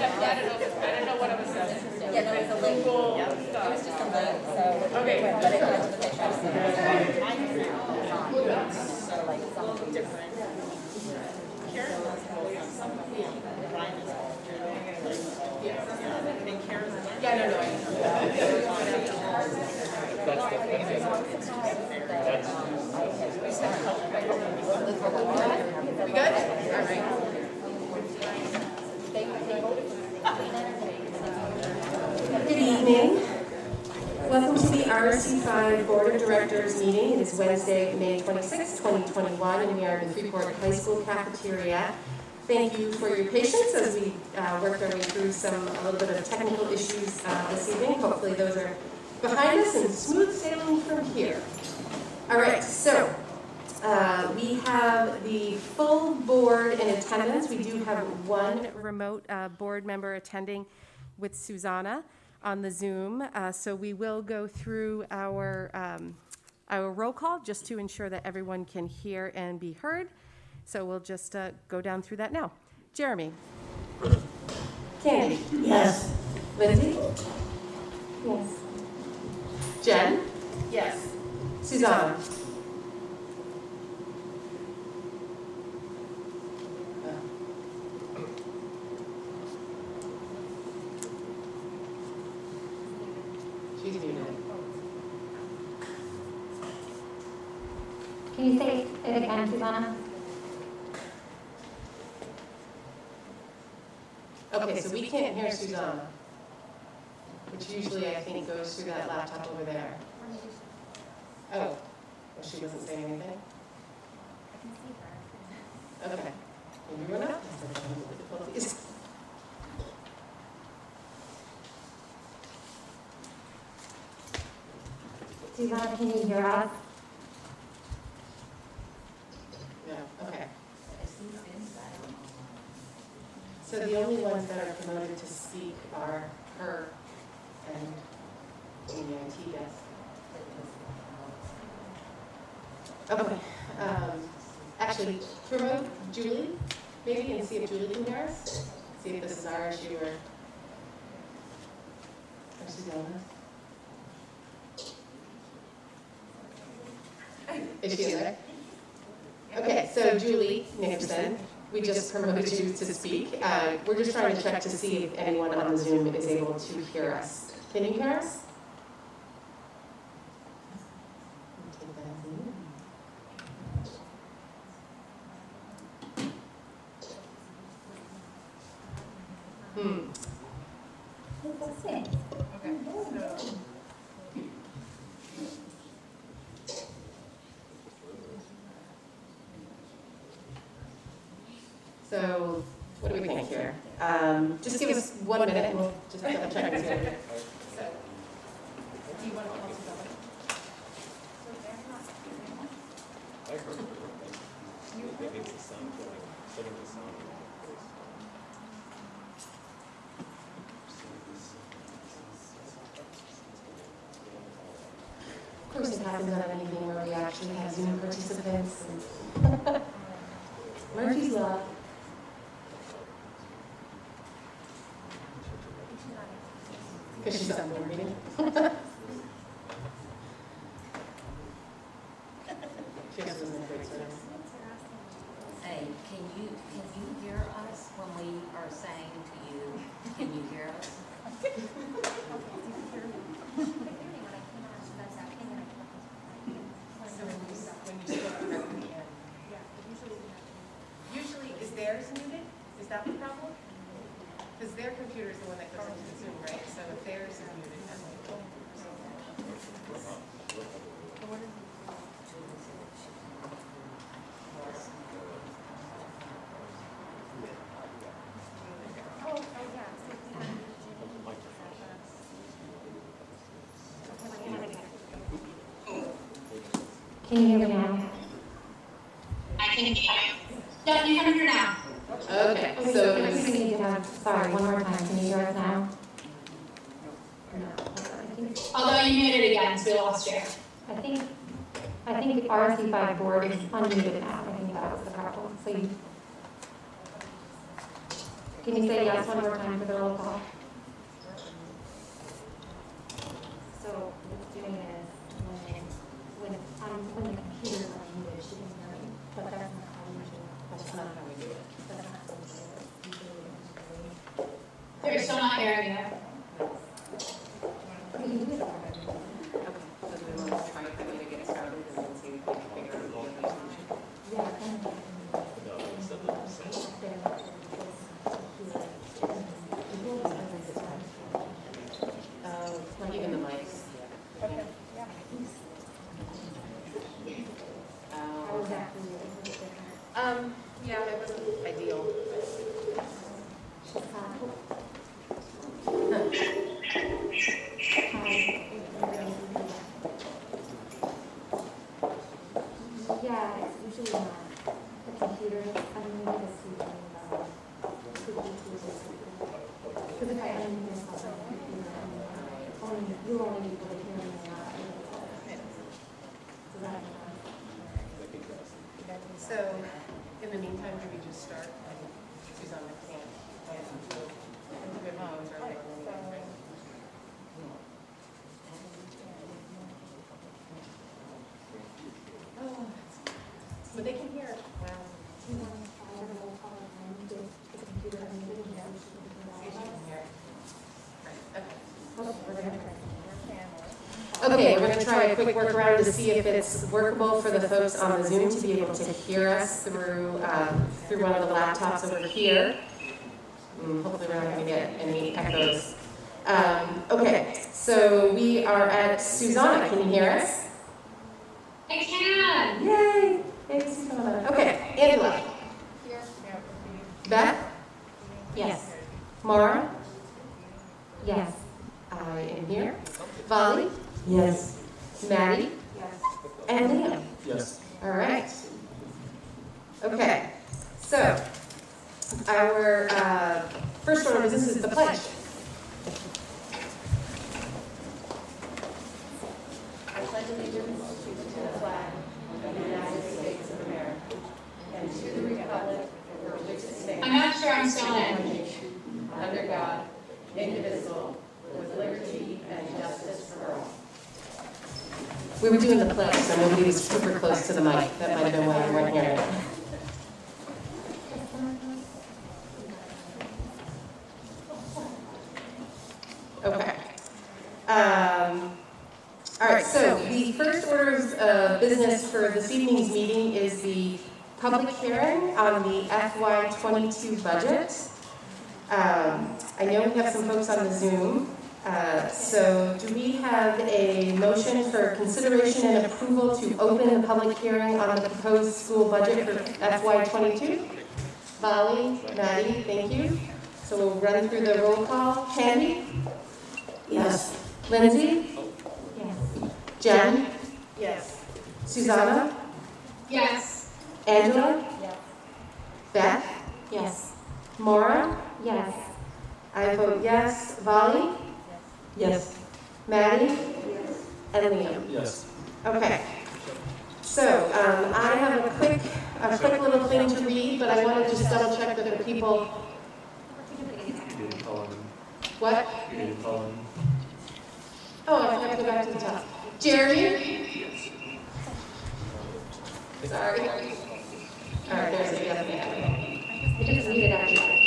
don't know what I was saying. Yeah, no, it's a link. Google It stuff. was just a link, so. Okay. But it has the pictures. So like something different. Yeah, no, I We good? All right. Good evening. Welcome to the RSU 5 Board of Directors meeting. It is Wednesday, May 26, 2021, and we are in the Freeport High School cafeteria. Thank you for your patience as we worked our way through a little bit of technical issues this evening. Hopefully those are behind us and smooth sailing from here. All right, so we have the full board in attendance. We do have one remote board member attending with Susanna on the Zoom. So we will go through our roll call just to ensure that everyone can hear and be heard. So we'll just go down through that now. Jeremy? Candy? Yes. Lindsay? Yes. Jen? Yes. Susanna? She's muted. Can you say it again, Susanna? Okay, so we can't hear Susanna, which usually I think goes through that laptop over there. Oh, well, she wasn't saying anything? Okay. Maybe we're not. Difficulties. Susanna, can you hear us? No, okay. So the only ones that are promoted to speak are her and the IT guest. Okay. Actually, promote Julie, maybe, and see if Julie can hear us. See if this is our issue or Susanna's. Is she there? Okay, so Julie Nickerson, we just promoted you to speak. We're just trying to check to see if anyone on the Zoom is able to hear us. Can you hear us? So, what do we think here? Just give us 1 minute and we'll just double check and see. So, do you want to call Susanna? Of course, it happens on anything where we actually have Zoom participants. And Murphy's Law. Because she's on board meeting. She has some great service. Hey, can you hear us when we are saying to you, can you hear us? Usually, is theirs muted? Is that the problem? Because their computer is the one that goes into the Zoom, right? So if theirs is muted, that's Can you hear me now? I can hear you. Yeah, you can hear now. okay. I So think we need to have, sorry, one more time. Can you hear us now? No. Although you muted again, so we lost you. I think the RSU5 board is unmuted now. I think that was the problem. So you, Can you say yes one more time for the roll call? So what's doing is when the computer's on English, she can hear me, but that's not how we do it. That's not how we do it. That's not how we do it. Usually They're still not hearing you. we can do it already. Okay, so do we want to try that way to get started and then see if we can figure out the relationship? Yeah, kind of. Even the mics. Okay, yeah. How was that for you? Was it different? Yeah, it wasn't ideal. Yeah, it's usually not the computer. I mean, maybe the speaking because if I unmute myself on the computer, you'll only be able to hear me a lot. Does that make sense? So, in the meantime, do we just start? Susanna can't. But they can hear. Do you want to try the roll call again with the computer unmuted? Okay, we're going to try a quick workaround to see if it's workable for the folks on the Zoom to be able to hear us through one of the laptops over here. Hopefully we're not going to get any echoes. Okay, so we are at Susanna. Can you hear us? I can. Yay! Yay, Susanna. Okay, Angela. Beth? Yes. Mara? Yes. I am here. Volley? Yes. Maddie? Yes. And Liam? Yes. All right. Okay, so our first order of business is the pledge. I pledge allegiance to the flag of the United States of America and to the republic for which it stands. I'm not sure I'm still in. Under God, indivisible, with liberty and justice for all. We were doing the pledge, so nobody was super close to the mic. That might have been why you weren't hearing it. Okay. All right, so the first order of business for this evening's meeting is the public hearing on the FY22 budget. I know we have some folks on the Zoom. So do we have a motion for consideration and approval to open the public hearing on the proposed school budget for FY22? Molly, Maddie, thank you. So we'll run through the roll call. Candy? Yes. Lindsay? Yes. Jen? Yes. Susanna? Yes. Angela? Yes. Beth? Yes. Maura? Yes. I vote yes. Volley? Yes. Maddie? Yes. And Liam? Yes. Okay. So, I have a quick little thing to read, but I want to just double check that the people, You didn't call him. what? You didn't call him. Oh, I forgot to go back to the top. Jeremy? Sorry. All right, there's a yes. I just read it actually.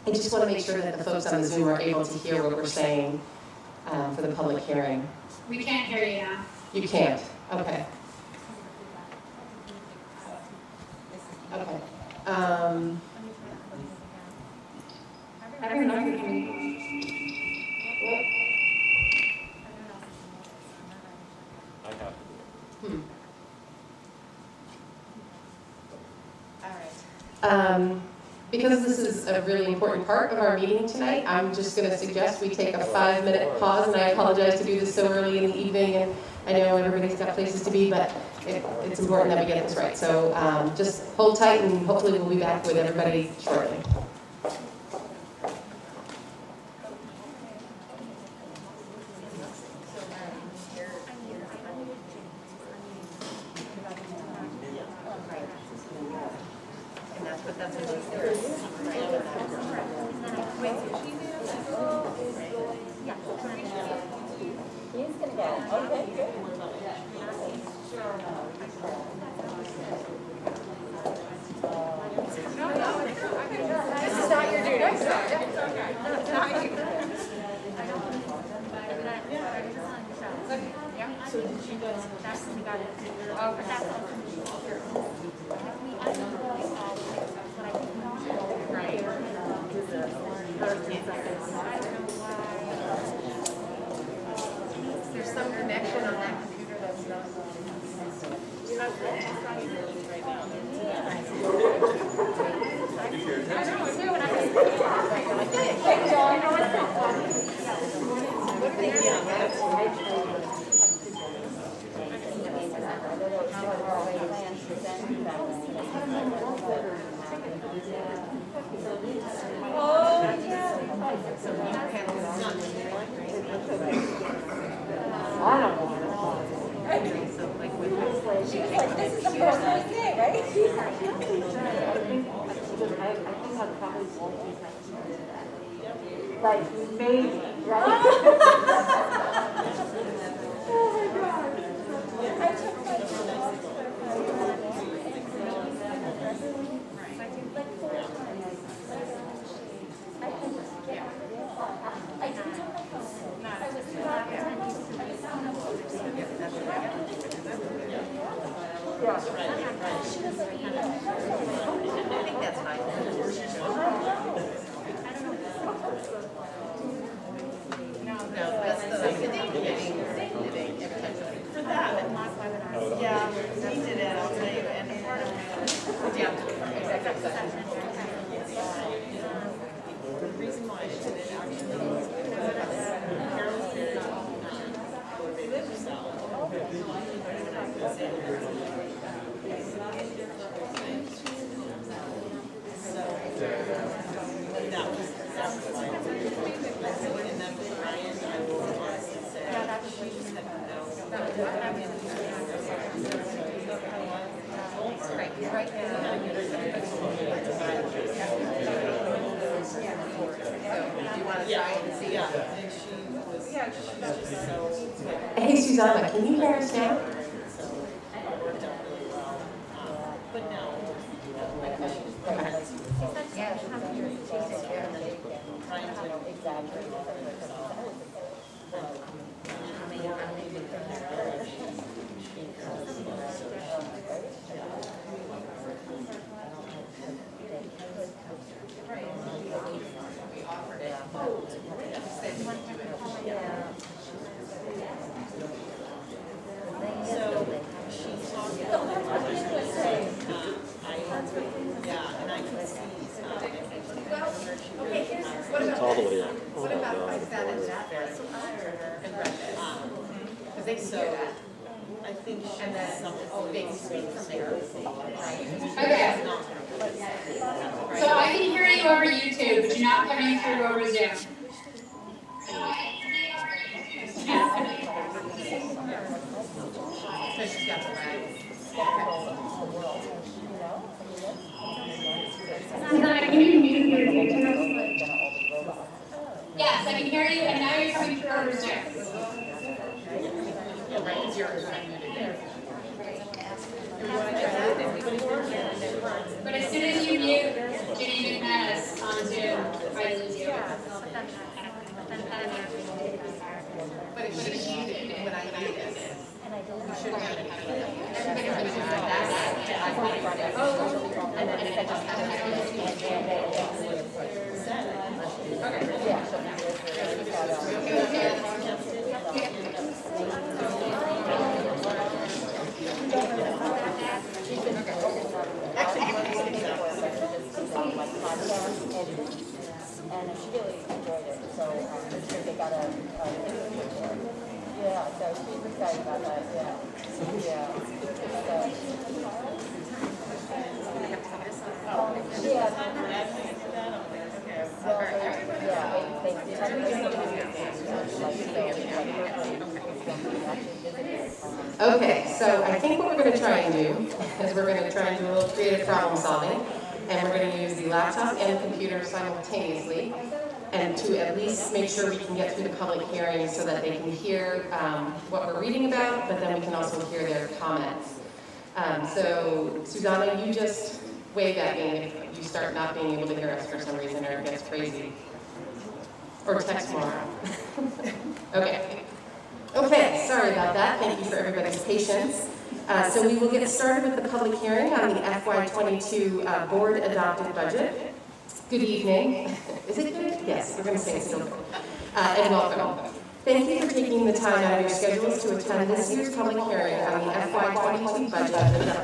I just want to make sure that the folks on the Zoom are able to hear what we're saying for the public hearing. We can't hear you now. You can't? Okay. Okay. Everyone else can hear me. I have to do it. All right. Because this is a really important part of our meeting tonight, I'm just going to suggest we take a 5-minute pause, and I apologize to do this so early in the evening, and I know everybody's got places to be, but it's important that we get this right. So just hold tight, and hopefully we'll be back with everybody shortly. He's gonna go. Okay, good. This is not your duty. So did you guys? There's some connection on that computer that's not. I don't know. She was like, this is the first day, right? I think I probably won't be that. Like, maybe, right? Oh my God. I took my like 4 times. I can just get I didn't take my phone. I was not I think that's No, that's the thing. For that. Yeah, we did it, I'll tell you, and part of. Yeah, executive session. The reason why I did it actually Carol's did Hey, Susanna, can you hear us now? It's all the way up. Oh my God. Because they can do that. I think and then they can speak from there. Okay. So I can hear you over YouTube, but you're not coming through over Zoom. So she's got the right. Yes, I can hear you, and now you're coming through over Zoom. Right, it's yours. But as soon as you mute Jenny McManus on Zoom, I lose you. But it should have used it when I did this. You should have done it. Everybody was doing that. Oh, and then I just had And she really enjoyed it, so this year they got a yeah, so she's excited about that, yeah. Yeah. Okay, so I think what we're going to try and do is we're going to try and do a little creative problem solving. and we're going to use the laptop and the computer simultaneously, and to at least make sure we can get through the public hearing so that they can hear what we're reading about, but then we can also hear their comments. So, Susanna, you just wave at me if you start not being able to hear us for some reason or it gets crazy. Or text tomorrow. Okay. Okay, sorry about that. Thank you for everybody's patience. So we will get started with the public hearing on the FY22 board adopted budget. Good evening. Is it good? Yes, we're going to say it's still good. And welcome. Thank you for taking the time out of your schedules to attend this year's public hearing on the FY22 budget,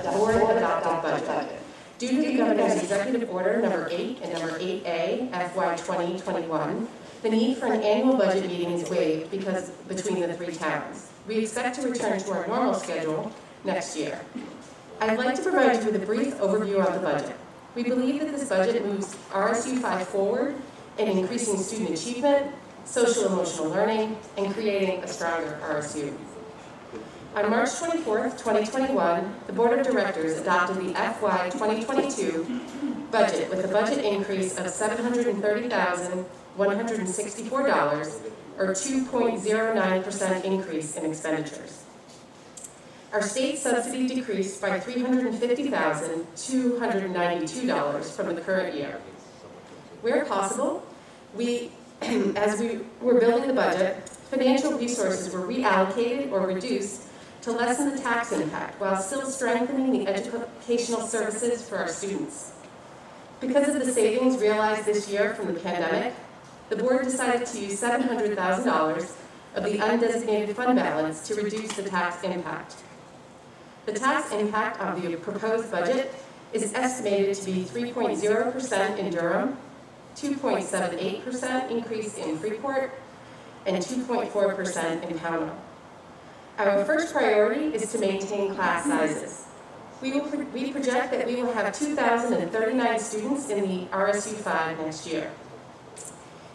the board adopted budget. Due to the Governor's Executive Order number 8 and number 8A, FY 2021, the need for an annual budget meeting is waived because between the three towns. We expect to return to our normal schedule next year. I'd like to provide you with a brief overview of the budget. We believe that this budget moves RSU 5 forward in increasing student achievement, social emotional learning, and creating a stronger RSU. On March 24th, 2021, the Board of Directors adopted the FY 2022 budget with a budget increase of $730,164, or 2.09% increase in expenditures. Our state subsidy decreased by $350,292 from the current year. Where possible, as we were building the budget, financial resources were reallocated or reduced to lessen the tax impact while still strengthening the educational services for our students. Because of the savings realized this year from the pandemic, the board decided to use $700,000 of the undesignated fund balance to reduce the tax impact. The tax impact of the proposed budget is estimated to be 3.0% in Durham, 2.78% increase in Freeport, and 2.4% in Pownell. Our first priority is to maintain class sizes. We project that we will have 2,039 students in the RSU 5 next year.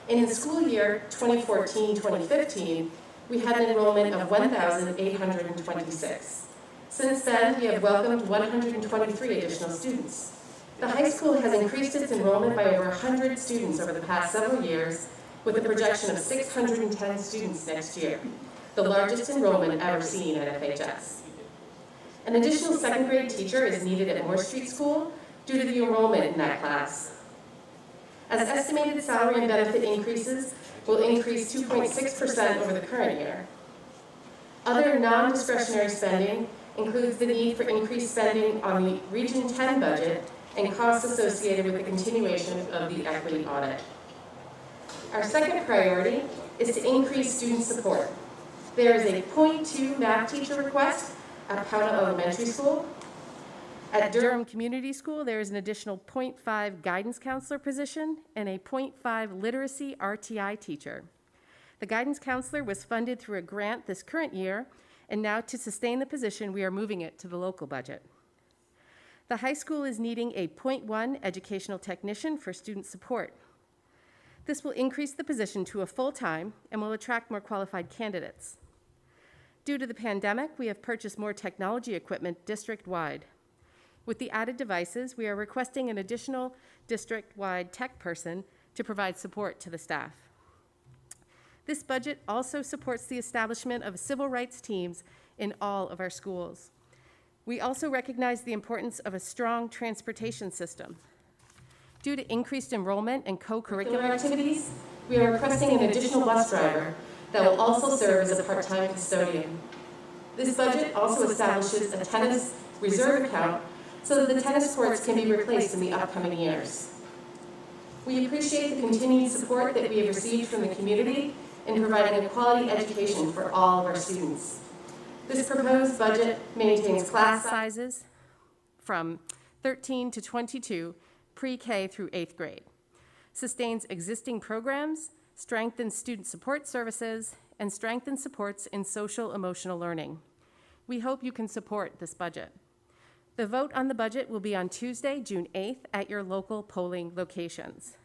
In the school year 2014-2015, we had an enrollment of 1,826. Since then, we have welcomed 123 additional students. The high school has increased its enrollment by over 100 students over the past several years, with a projection of 610 students next year, the largest enrollment ever seen at FHS. An additional second grade teacher is needed at Moore Street School due to the enrollment in that class. As estimated salary and benefit increases will increase 2.6% over the current year. Other non-discretionary spending includes the need for increased spending on the Region 10 budget and costs associated with the continuation of the equity audit. Our second priority is to increase student support. There is a .2 math teacher request at Pownell Elementary School. At Durham Community School, there is an additional .5 guidance counselor position and a .5 literacy RTI teacher. The guidance counselor was funded through a grant this current year, and now to sustain the position, we are moving it to the local budget. The high school is needing a .1 educational technician for student support. This will increase the position to a full-time and will attract more qualified candidates. Due to the pandemic, we have purchased more technology equipment district-wide. With the added devices, we are requesting an additional district-wide tech person to provide support to the staff. This budget also supports the establishment of civil rights teams in all of our schools. We also recognize the importance of a strong transportation system. Due to increased enrollment and co-curricular activities, we are requesting an additional bus driver that will also serve as a part-time custodian. This budget also establishes a tennis reserve account so that the tennis courts can be replaced in the upcoming years. We appreciate the continued support that we have received from the community in providing a quality education for all of our students. This proposed budget maintains class sizes from 13 to 22, pre-K through 8th grade, sustains existing programs, strengthens student support services, and strengthens supports in social emotional learning. We hope you can support this budget. The vote on the budget will be on Tuesday, June 8th at your local polling locations.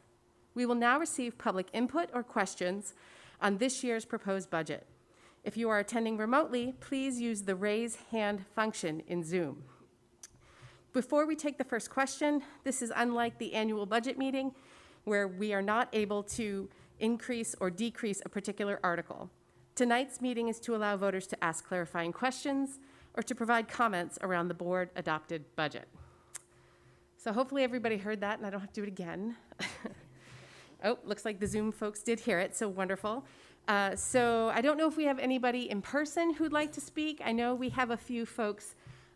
We will now receive public input or questions on this year's proposed budget. If you are attending remotely, please use the raise hand function in Zoom. Before we take the first question, this is unlike the annual budget meeting where we are not able to increase or decrease a particular article. Tonight's meeting is to allow voters to ask clarifying questions or to provide comments around the board-adopted budget. So hopefully everybody heard that and I don't have to do it again. Oh, looks like the Zoom folks did hear it, so wonderful. So I don't know if we have anybody in person who'd like to speak. I know we have a few folks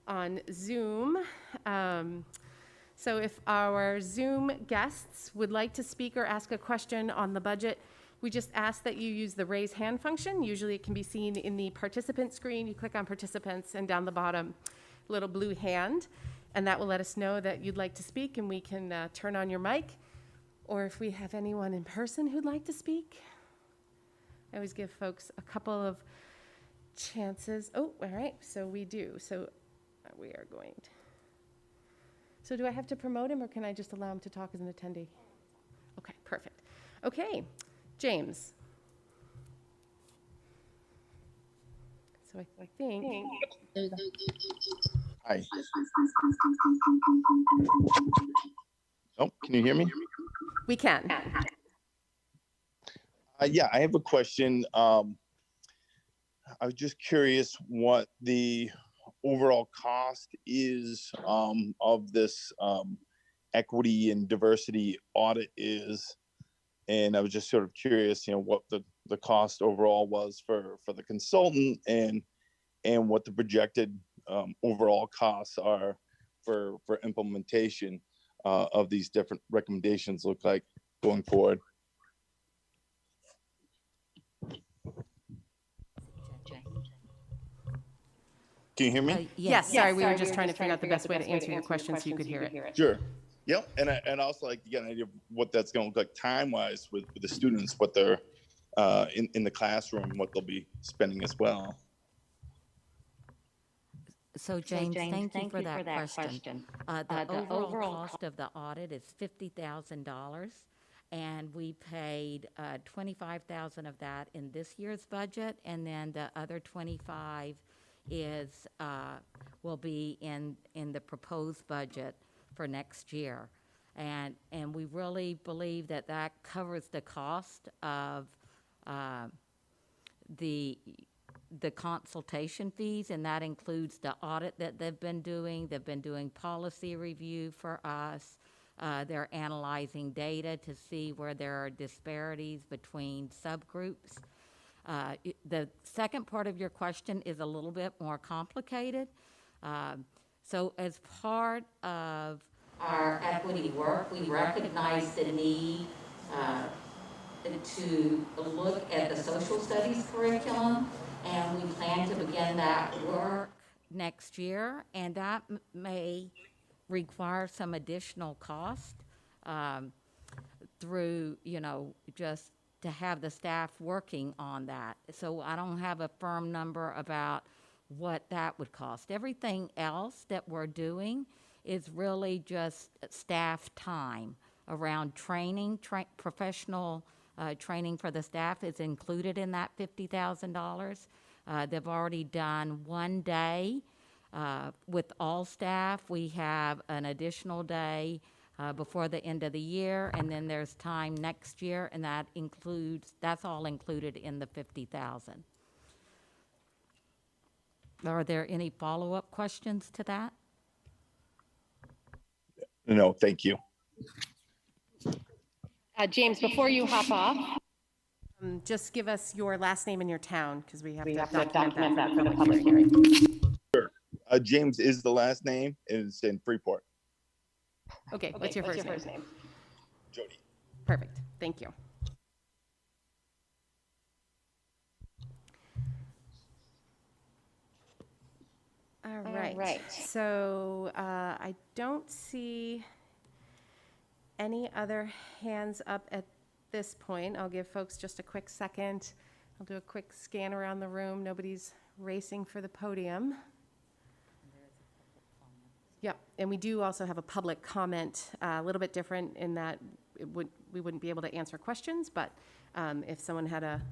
on Zoom. So if our Zoom guests would like to speak or ask a question on the budget, we just ask that you use the raise hand function. Usually it can be seen in the participant screen. You click on participants and down the bottom, little blue hand, and that will let us know that you'd like to speak and we can turn on your mic. Or if we have anyone in person who'd like to speak, I always give folks a couple of chances. Oh, all right, so we do. So we are going to. So do I have to promote him or can I just allow him to talk as an attendee? Okay, perfect. Okay, James. So I think. Hi. Oh, can you hear me? We can. Yeah, I have a question. I was just curious what the overall cost is of this equity and diversity audit is. And I was just sort of curious, what the cost overall was for the consultant and what the projected overall costs are for implementation of these different recommendations look like going forward. Can you hear me? Yes, sorry, we were just trying to figure out the best way to answer your question so you could hear it. Sure. Yep. And also like to get an idea of what that's going to look like time-wise with the students, what they're in the classroom, what they'll be spending as well. So James, thank you for that question. The overall cost of the audit is $50,000, and we paid $25,000 of that in this year's budget, and then the other $25,000 is will be in the proposed budget for next year, and we really believe that covers the cost of the consultation fees, and that includes the audit that they've been doing. They've been doing policy review for us. They're analyzing data to see where there are disparities between subgroups. The second part of your question is a little bit more complicated. So as part of our equity work, we recognize the need to look at the social studies curriculum, and we plan to begin that work next year, and that may require some additional cost through, just to have the staff working on that. So I don't have a firm number about what that would cost. Everything else that we're doing is really just staff time around training, professional training for the staff is included in that $50,000. They've already done one day with all staff. We have an additional day before the end of the year, and then there's time next year, and that's all included in the $50,000. Are there any follow-up questions to that? No, thank you. James, before you hop off, Just give us your last name and your town, because we have to document that for the public hearing. Sure. James is the last name, and it's in Freeport. Okay, what's your first name? Jody. Perfect, thank you. All right. So I don't see any other hands up at this point. I'll give folks just a quick second. I'll do a quick scan around the room. Nobody's racing for the podium. Yep, and we do also have a public comment, a little bit different in that we wouldn't be able to answer questions, but if someone had a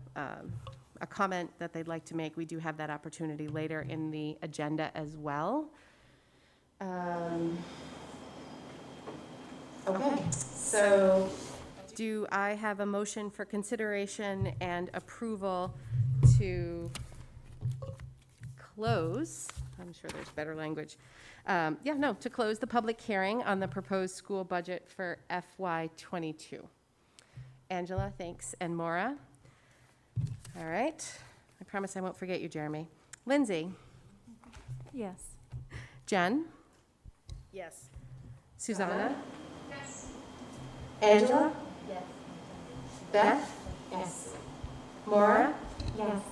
comment that they'd like to make, we do have that opportunity later in the agenda as well. Okay, so do I have a motion for consideration and approval to close? I'm sure there's better language. To close the public hearing on the proposed school budget for FY22. Angela, thanks, and Maura? All right, I promise I won't forget you, Jeremy. Lindsay? Yes. Jen? Yes. Susanna? Yes. Angela? Yes. Beth? Yes. Maura? Yes.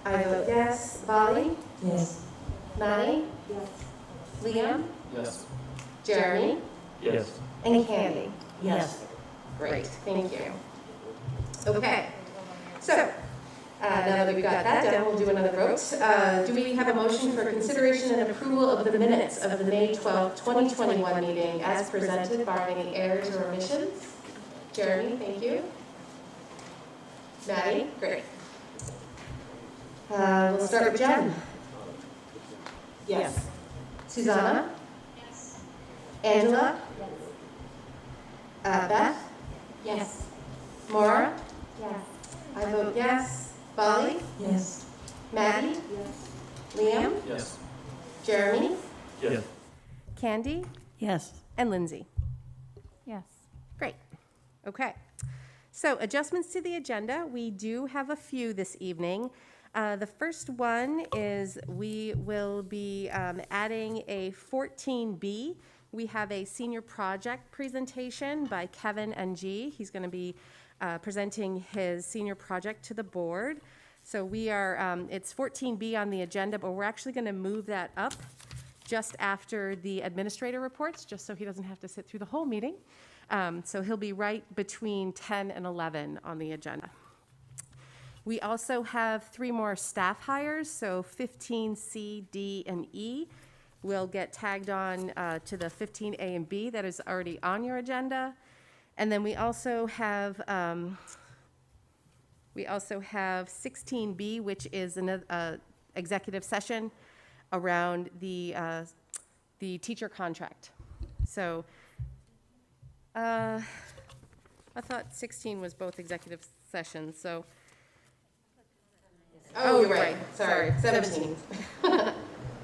I vote yes. Bali? Yes. Maddie? Yes. Liam? Yes. Jeremy? Yes. And Candy? Yes. Great, thank you. Okay, so now that we've got that done, we'll do another vote. Do we have a motion for consideration and approval of the minutes of the May 12, 2021 meeting as presented, barring any errors or omissions? Jeremy, thank you. Maddie, great. We'll start with Jen. Yes. Susanna? Yes. Angela? Beth? Yes. Maura? Yes. I vote yes. Bali? Yes. Maddie? Yes. Liam? Yes. Jeremy? Yes. Candy? Yes. And Lindsay? Yes. Great. Okay. So adjustments to the agenda. We do have a few this evening. The first one is we will be adding a 14B. We have a senior project presentation by Kevin Ng. He's going to be presenting his senior project to the board. So we are, it's 14B on the agenda, but we're actually going to move that up just after the administrator reports, just so he doesn't have to sit through the whole meeting. So he'll be right between 10 and 11 on the agenda. We also have 3 more staff hires, so 15C, D, and E will get tagged on to the 15A and B that is already on your agenda. And then we also have 16B, which is an executive session around the teacher contract. So I thought 16 was both executive sessions, so. Oh, you're right, sorry, 17.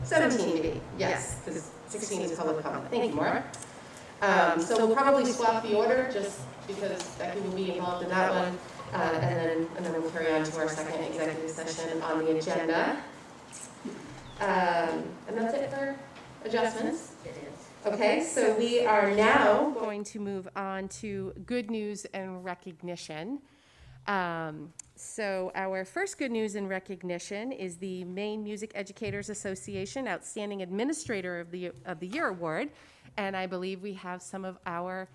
17B, yes, because 16 is public comment. Thank you, Maura. So we'll probably swap the order, just because Becky will be involved in that one. And then we'll carry on to our second executive session on the agenda. And that's it for adjustments. Okay, so we are now going to move on to good news and recognition. So our first good news and recognition is the Maine Music Educators Association Outstanding Administrator of the Year Award, and I believe we have some of our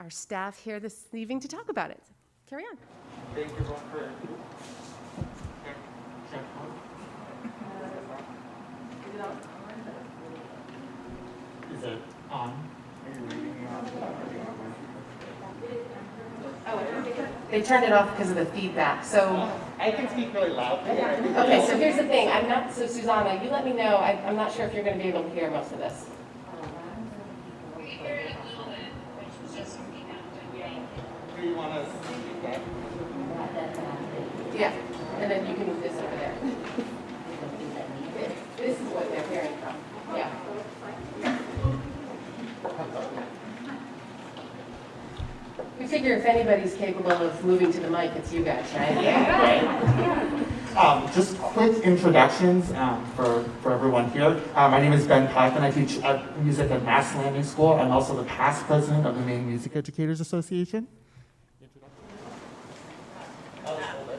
staff here this evening to talk about it. Carry on. Thank you everyone for. Is it on? They turned it off because of the feedback, so. I can speak really loudly. Okay, so here's the thing, so Susanna, you let me know, I'm not sure if you're gonna be able to hear most of this. We hear it a little bit, which is just feedback. Do you want to speak that? Yeah, and then you can move this over there. This is what they're hearing from, yeah. We figure if anybody's capable of moving to the mic, it's you guys, right? Yeah. Just quick introductions for everyone here. My name is Ben Python. I teach music at Mass Landing School. I'm also the past president of the Maine Music Educators Association.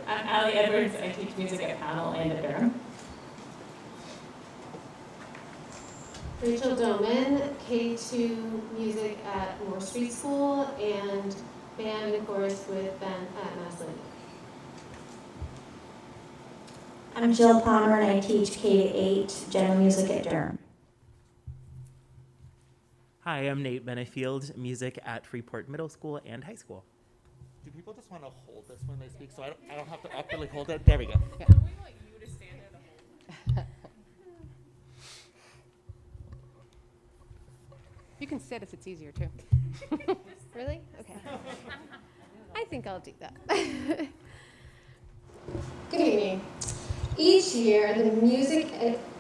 I'm Allie Edwards. I teach music at Panel and at Durham. Rachel Doman, K2 music at Moore Street School and band and chorus with Ben at Mass Landing. I'm Jill Palmer and I teach K-8 general music at Durham. Hi, I'm Nate Benefield, music at Freeport Middle School and High School. Do people just want to hold this when they speak so I don't have to awkwardly hold it? There we go. Yeah. Can we want you to stand there to hold? You can sit if it's easier too. Really? Okay. I think I'll do that. Good evening. Each year, the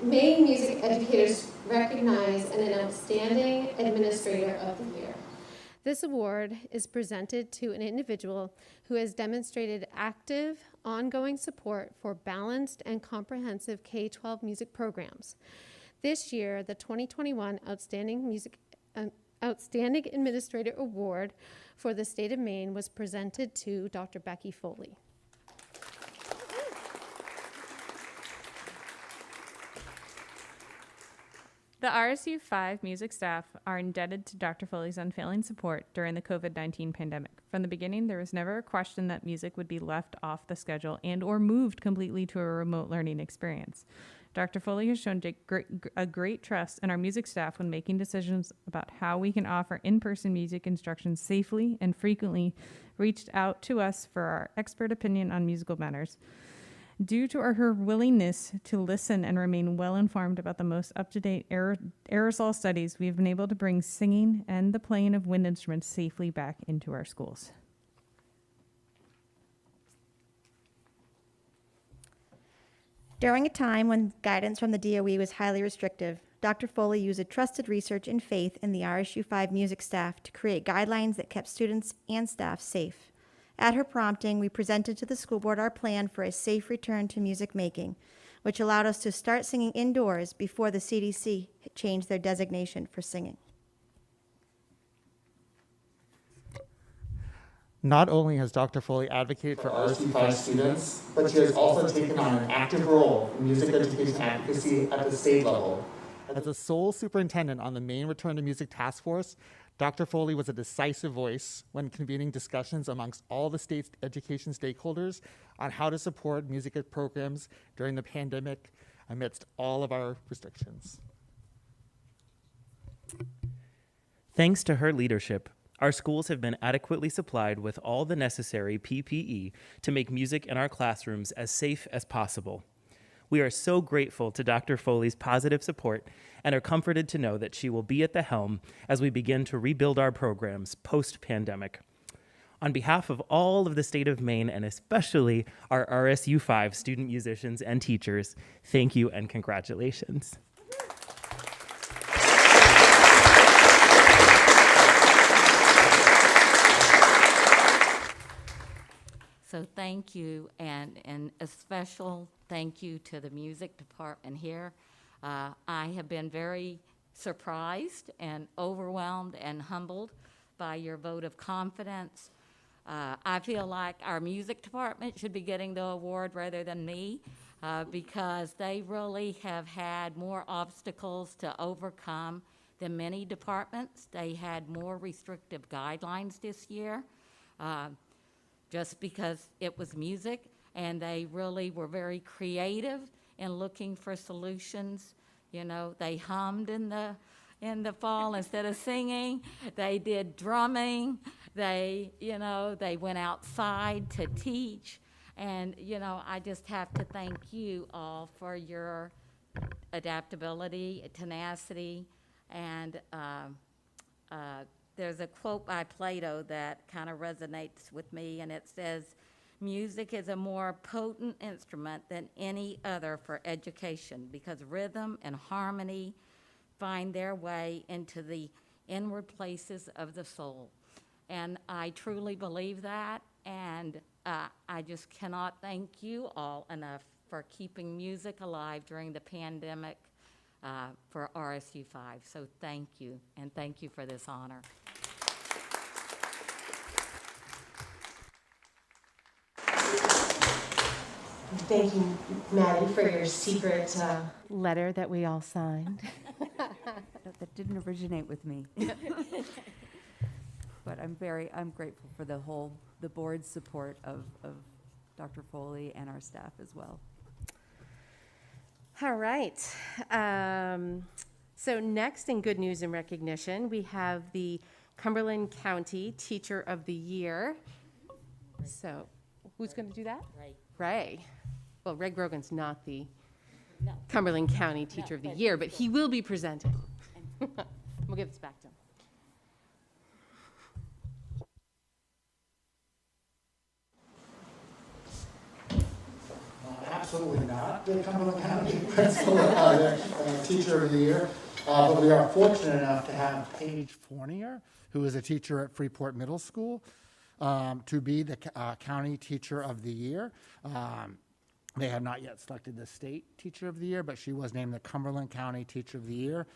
Maine Music Educators recognize an outstanding administrator of the year. This award is presented to an individual who has demonstrated active, ongoing support for balanced and comprehensive K-12 music programs. This year, the 2021 Outstanding Administrator Award for the state of Maine was presented to Dr. Becky Foley. The RSU 5 music staff are indebted to Dr. Foley's unfailing support during the COVID-19 pandemic. From the beginning, there was never a question that music would be left off the schedule and or moved completely to a remote learning experience. Dr. Foley has shown a great trust in our music staff when making decisions about how we can offer in-person music instruction safely, and frequently reached out to us for our expert opinion on musical matters. Due to her willingness to listen and remain well-informed about the most up-to-date aerosol studies, we have been able to bring singing and the playing of wind instruments safely back into our schools. During a time when guidance from the DOE was highly restrictive, Dr. Foley used a trusted research and faith in the RSU 5 music staff to create guidelines that kept students and staff safe. At her prompting, we presented to the school board our plan for a safe return to music making, which allowed us to start singing indoors before the CDC changed their designation for singing. Not only has Dr. Foley advocated for RSU 5 students, but she has also taken on an active role in music education advocacy at the state level. As the sole superintendent on the Maine Return to Music Task Force, Dr. Foley was a decisive voice when convening discussions amongst all the state's education stakeholders on how to support music programs during the pandemic amidst all of our restrictions. Thanks to her leadership, our schools have been adequately supplied with all the necessary PPE to make music in our classrooms as safe as possible. We are so grateful to Dr. Foley's positive support and are comforted to know that she will be at the helm as we begin to rebuild our programs post-pandemic. On behalf of all of the state of Maine, and especially our RSU 5 student musicians and teachers, thank you and congratulations. So thank you, and a special thank you to the music department here. I have been very surprised and overwhelmed and humbled by your vote of confidence. I feel like our music department should be getting the award rather than me, because they really have had more obstacles to overcome than many departments. They had more restrictive guidelines this year. Just because it was music, and they really were very creative in looking for solutions. You know, they hummed in the fall instead of singing. They did drumming. They went outside to teach. And, I just have to thank you all for your adaptability, tenacity, and there's a quote by Plato that kind of resonates with me, and it says, "Music is a more potent instrument than any other for education because rhythm and harmony find their way into the inward places of the soul." And I truly believe that, and I just cannot thank you all enough for keeping music alive during the pandemic for RSU 5. So thank you, and thank you for this honor. Thank you, Maddie, for your secret letter that we all signed. That didn't originate with me. But I'm grateful for the board's support of Dr. Foley and our staff as well. All right. So next, in good news and recognition, we have the Cumberland County Teacher of the Year. So who's going to do that? Ray. Well, Ray Grogan's not the Cumberland County Teacher of the Year, but he will be presenting. We'll give this back to him. the Cumberland County Principal Teacher of the Year, but we are fortunate enough to have Paige Fournier, who is a teacher at Freeport Middle School, to be the County Teacher of the Year. They have not yet selected the State Teacher of the Year, but she was named the Cumberland County Teacher of the Year.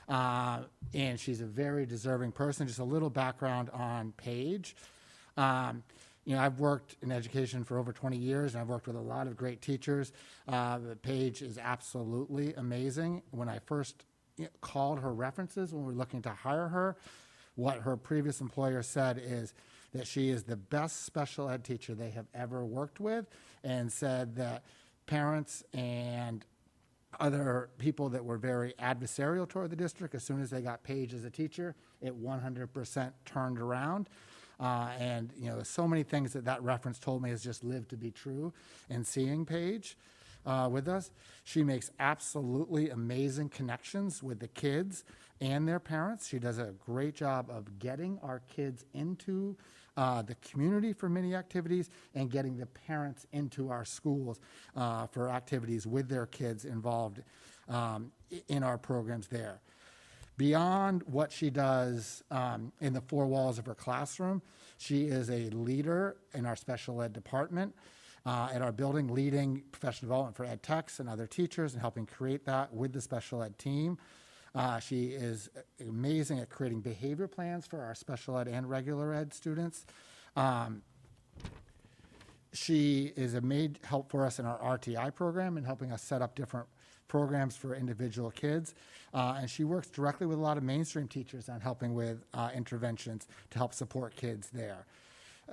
And she's a very deserving person. Just a little background on Paige. I've worked in education for over 20 years, and I've worked with a lot of great teachers. Paige is absolutely amazing. When I first called her references when we were looking to hire her, what her previous employer said is that she is the best special ed teacher they have ever worked with, and said that parents and other people that were very adversarial toward the district, as soon as they got Paige as a teacher, it 100% turned around. And so many things that reference told me has just lived to be true. And seeing Paige with us, she makes absolutely amazing connections with the kids and their parents. She does a great job of getting our kids into the community for many activities and getting the parents into our schools for activities with their kids involved in our programs there. Beyond what she does in the four walls of her classroom, she is a leader in our special ed department at our building, leading professional development for ed techs and other teachers and helping create that with the special ed team. She is amazing at creating behavior plans for our special ed and regular ed students. She is a made help for us in our RTI program and helping us set up different programs for individual kids. And she works directly with a lot of mainstream teachers on helping with interventions to help support kids there.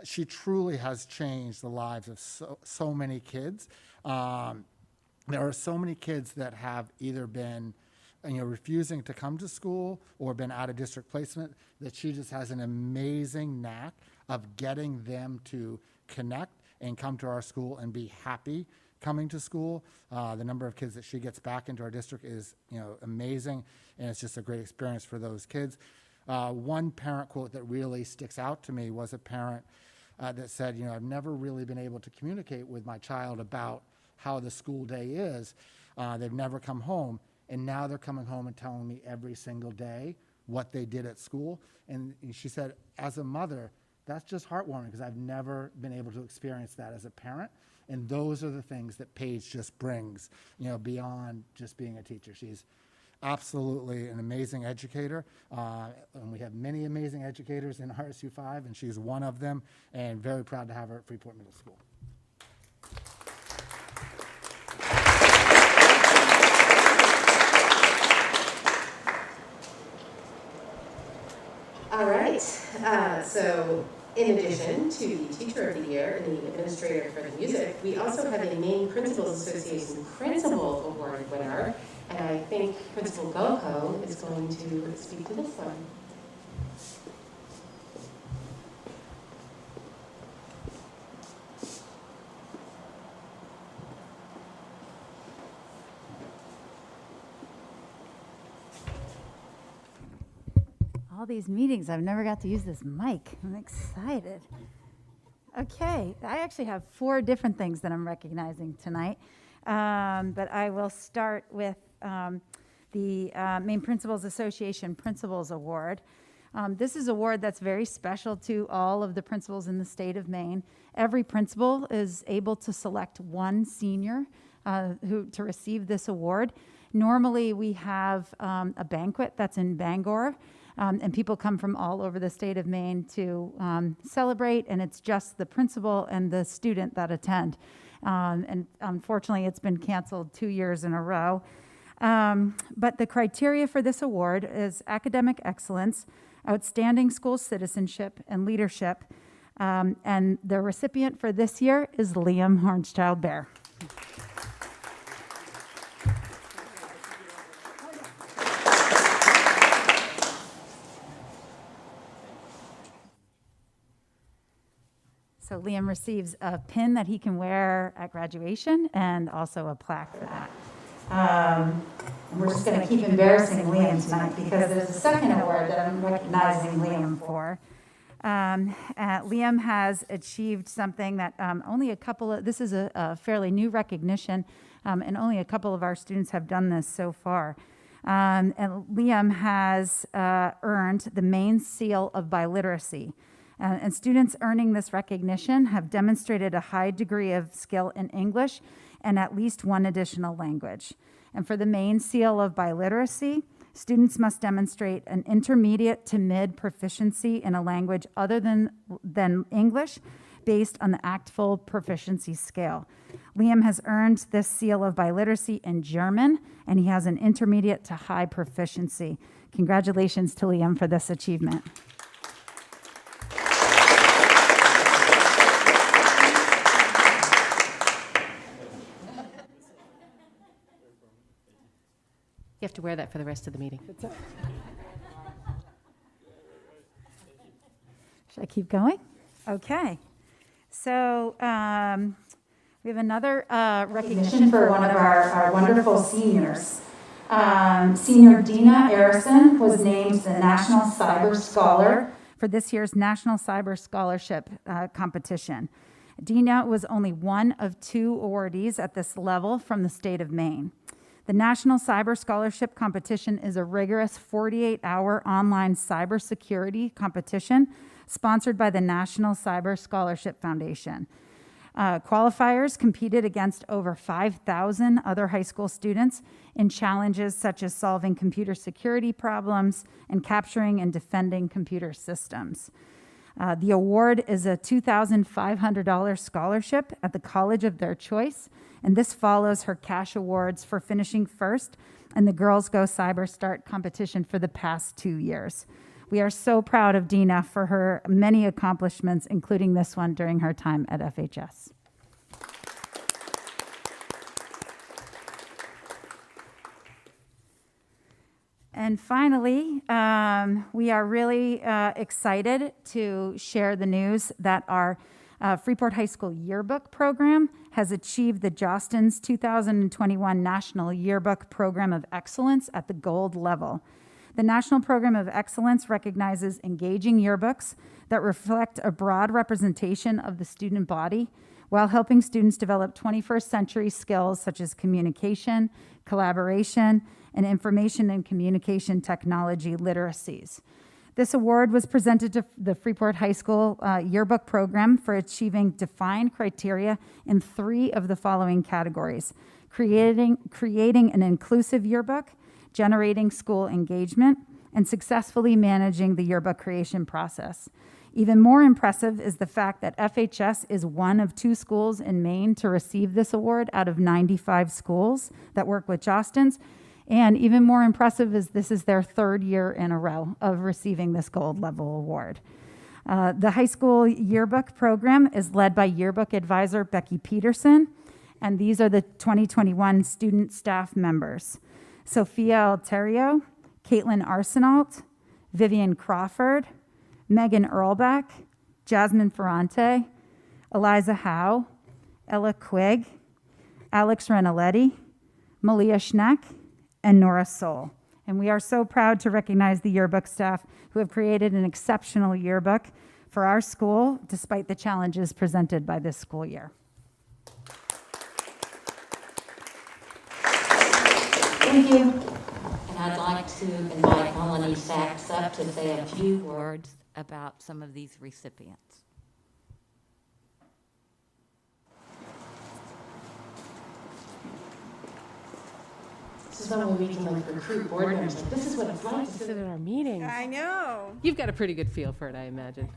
She truly has changed the lives of so many kids. There are so many kids that have either been refusing to come to school or been out of district placement, that she just has an amazing knack of getting them to connect and come to our school and be happy coming to school. The number of kids that she gets back into our district is amazing, and it's just a great experience for those kids. One parent quote that really sticks out to me was a parent that said, I've never really been able to communicate with my child about how the school day is. They've never come home, and now they're coming home and telling me every single day what they did at school. And she said, as a mother, that's just heartwarming because I've never been able to experience that as a parent. And those are the things that Paige just brings, beyond just being a teacher. She's absolutely an amazing educator. And we have many amazing educators in RSU 5, and she's one of them, and very proud to have her at Freeport Middle School. All right, so in addition to the Teacher of the Year and the Administrator for the Music, we also have a Maine Principals Association Principal Award winner, and I think Principal Goko is going to speak to this one. All these meetings, I've never got to use this mic. I'm excited. Okay, I actually have 4 different things that I'm recognizing tonight, but I will start with the Maine Principals Association Principals Award. This is an award that's very special to all of the principals in the state of Maine. Every principal is able to select one senior to receive this award. Normally, we have a banquet that's in Bangor, and people come from all over the state of Maine to celebrate, and it's just the principal and the student that attend. And unfortunately, it's been canceled 2 years in a row. But the criteria for this award is academic excellence, outstanding school citizenship, and leadership. And the recipient for this year is Liam Hornschild-Bear. So Liam receives a pin that he can wear at graduation and also a plaque for that. And we're just going to keep embarrassing Liam tonight because there's a second award that I'm recognizing Liam for. Liam has achieved something that only a couple of, this is a fairly new recognition. and only a couple of our students have done this so far. And Liam has earned the Maine Seal of Biliteracy. And students earning this recognition have demonstrated a high degree of skill in English and at least one additional language. And for the Maine Seal of Biliteracy, students must demonstrate an intermediate to mid proficiency in a language other than English based on the ACTFL proficiency scale. Liam has earned this seal of biliteracy in German, and he has an intermediate to high proficiency. Congratulations to Liam for this achievement. You have to wear that for the rest of the meeting. Should I keep going? Okay. So we have another recognition for one of our wonderful seniors. Senior Dina Arison was named the National Cyber Scholar for this year's National Cyber Scholarship competition. Dina was only one of 2 awardees at this level from the state of Maine. The National Cyber Scholarship Competition is a rigorous 48-hour online cybersecurity competition sponsored by the National Cyber Scholarship Foundation. Qualifiers competed against over 5,000 other high school students in challenges such as solving computer security problems and capturing and defending computer systems. The award is a $2,500 scholarship at the college of their choice, and this follows her cash awards for finishing first in the Girls Go Cyber Start competition for the past 2 years. We are so proud of Dina for her many accomplishments, including this one during her time at FHS. And finally, we are really excited to share the news that our Freeport High School Yearbook Program has achieved the Jostens 2021 National Yearbook Program of Excellence at the gold level. The National Program of Excellence recognizes engaging yearbooks that reflect a broad representation of the student body while helping students develop 21st century skills such as communication, collaboration, and information and communication technology literacies. This award was presented to the Freeport High School Yearbook Program for achieving defined criteria in 3 of the following categories: creating an inclusive yearbook, generating school engagement, and successfully managing the yearbook creation process. Even more impressive is the fact that FHS is one of 2 schools in Maine to receive this award out of 95 schools that work with Jostens. And even more impressive is this is their 3rd year in a row of receiving this gold level award. The high school yearbook program is led by yearbook advisor Becky Peterson, and these are the 2021 student staff members: Sophia Alterio, Caitlin Arsenault, Vivian Crawford, Megan Earlbach, Jasmine Ferrante, Eliza Howe, Ella Quigg, Alex Renoletti, Malia Schneck, and Nora Soul. And we are so proud to recognize the yearbook staff who have created an exceptional yearbook for our school despite the challenges presented by this school year. Thank you. And I'd like to invite Melanie Sachs up to say a few words about some of these recipients. This is when we can recruit board members. This is what it's like to sit at our meetings. I know. You've got a pretty good feel for it, I imagine.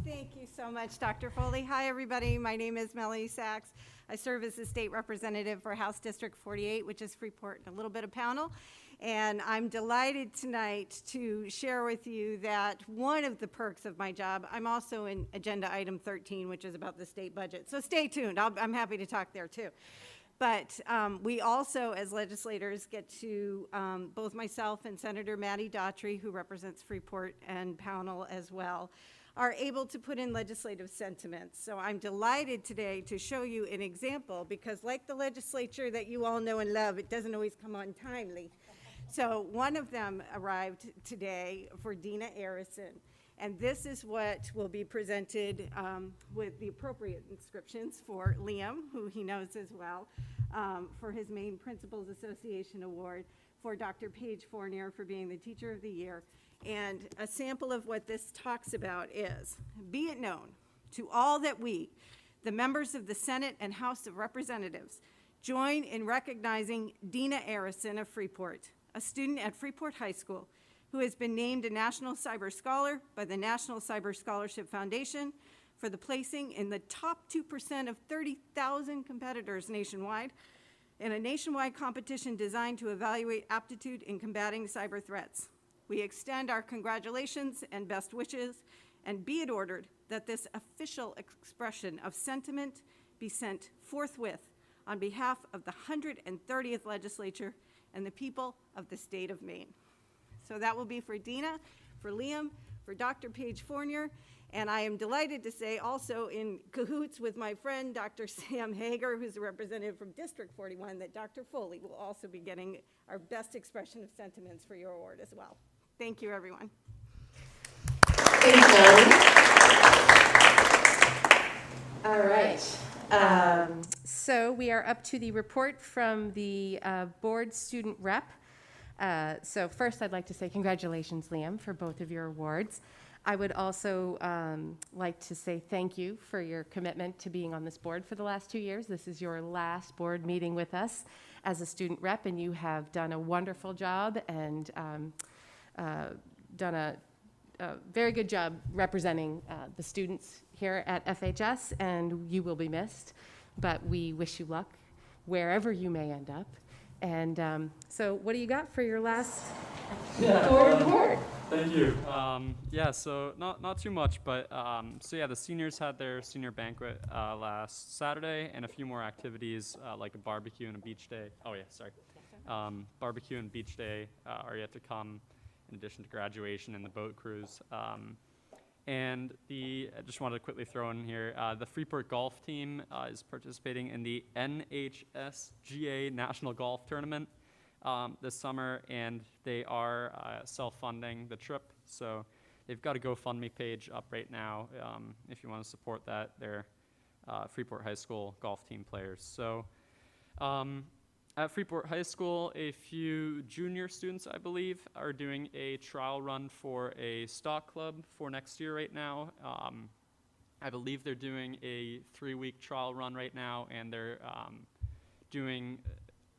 Thank you so much, Dr. Foley. Hi, everybody. My name is Melanie Sachs. I serve as the state representative for House District 48, which is Freeport and a little bit of Pownell. And I'm delighted tonight to share with you that one of the perks of my job, I'm also in agenda item 13, which is about the state budget. So stay tuned. I'm happy to talk there too. But we also, as legislators, get to, both myself and Senator Maddie Daughtry, who represents Freeport and Pownell as well, are able to put in legislative sentiments. So I'm delighted today to show you an example, because like the legislature that you all know and love, it doesn't always come on timely. So one of them arrived today for Dina Arison. And this is what will be presented with the appropriate inscriptions for Liam, who he knows as well. for his Maine Principals Association Award, for Dr. Paige Fournier for being the Teacher of the Year. And a sample of what this talks about is, be it known to all that we, the members of the Senate and House of Representatives, join in recognizing Dina Arison of Freeport, a student at Freeport High School, who has been named a National Cyber Scholar by the National Cyber Scholarship Foundation for the placing in the top 2% of 30,000 competitors nationwide in a nationwide competition designed to evaluate aptitude in combating cyber threats. We extend our congratulations and best wishes, and be it ordered that this official expression of sentiment be sent forthwith on behalf of the 130th Legislature and the people of the state of Maine. So that will be for Dina, for Liam, for Dr. Paige Fournier, and I am delighted to say also in cahoots with my friend Dr. Sam Hager, who's a representative from District 41, that Dr. Foley will also be getting our best expression of sentiments for your award as well. Thank you, everyone. Thanks, Melanie. All right. So we are up to the report from the board student rep. So first, I'd like to say congratulations, Liam, for both of your awards. I would also like to say thank you for your commitment to being on this board for the last 2 years. This is your last board meeting with us as a student rep, and you have done a wonderful job and done a very good job representing the students here at FHS, and you will be missed, but we wish you luck wherever you may end up. And so what do you got for your last board report? Thank you. Yeah, so not too much, but so yeah, the seniors had their senior banquet last Saturday, and a few more activities like a barbecue and a beach day. Oh yeah, sorry. Barbecue and beach day are yet to come, in addition to graduation and the boat cruise. And I just wanted to quickly throw in here, the Freeport golf team is participating in the NHSGA National Golf Tournament this summer, and they are self-funding the trip. So they've got a GoFundMe page up right now if you want to support that. They're Freeport High School golf team players. So at Freeport High School, a few junior students, I believe, are doing a trial run for a stock club for next year right now. I believe they're doing a 3-week trial run right now, and they're doing,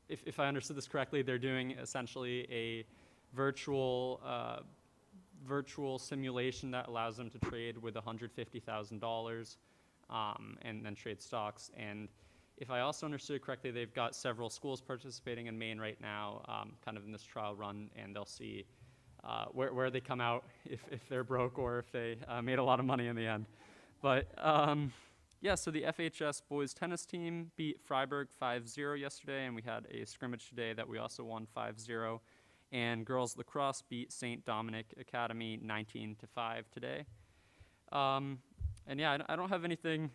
if I understood this correctly, they're doing essentially a virtual simulation that allows them to trade with $150,000 and then trade stocks. And if I also understood correctly, they've got several schools participating in Maine right now, kind of in this trial run, and they'll see where they come out, if they're broke or if they made a lot of money in the end. But yeah, so the FHS boys tennis team beat Freiburg 5-0 yesterday, and we had a scrimmage today that we also won 5-0. And girls lacrosse beat St. Dominic Academy 19-5 today. And yeah, I don't have anything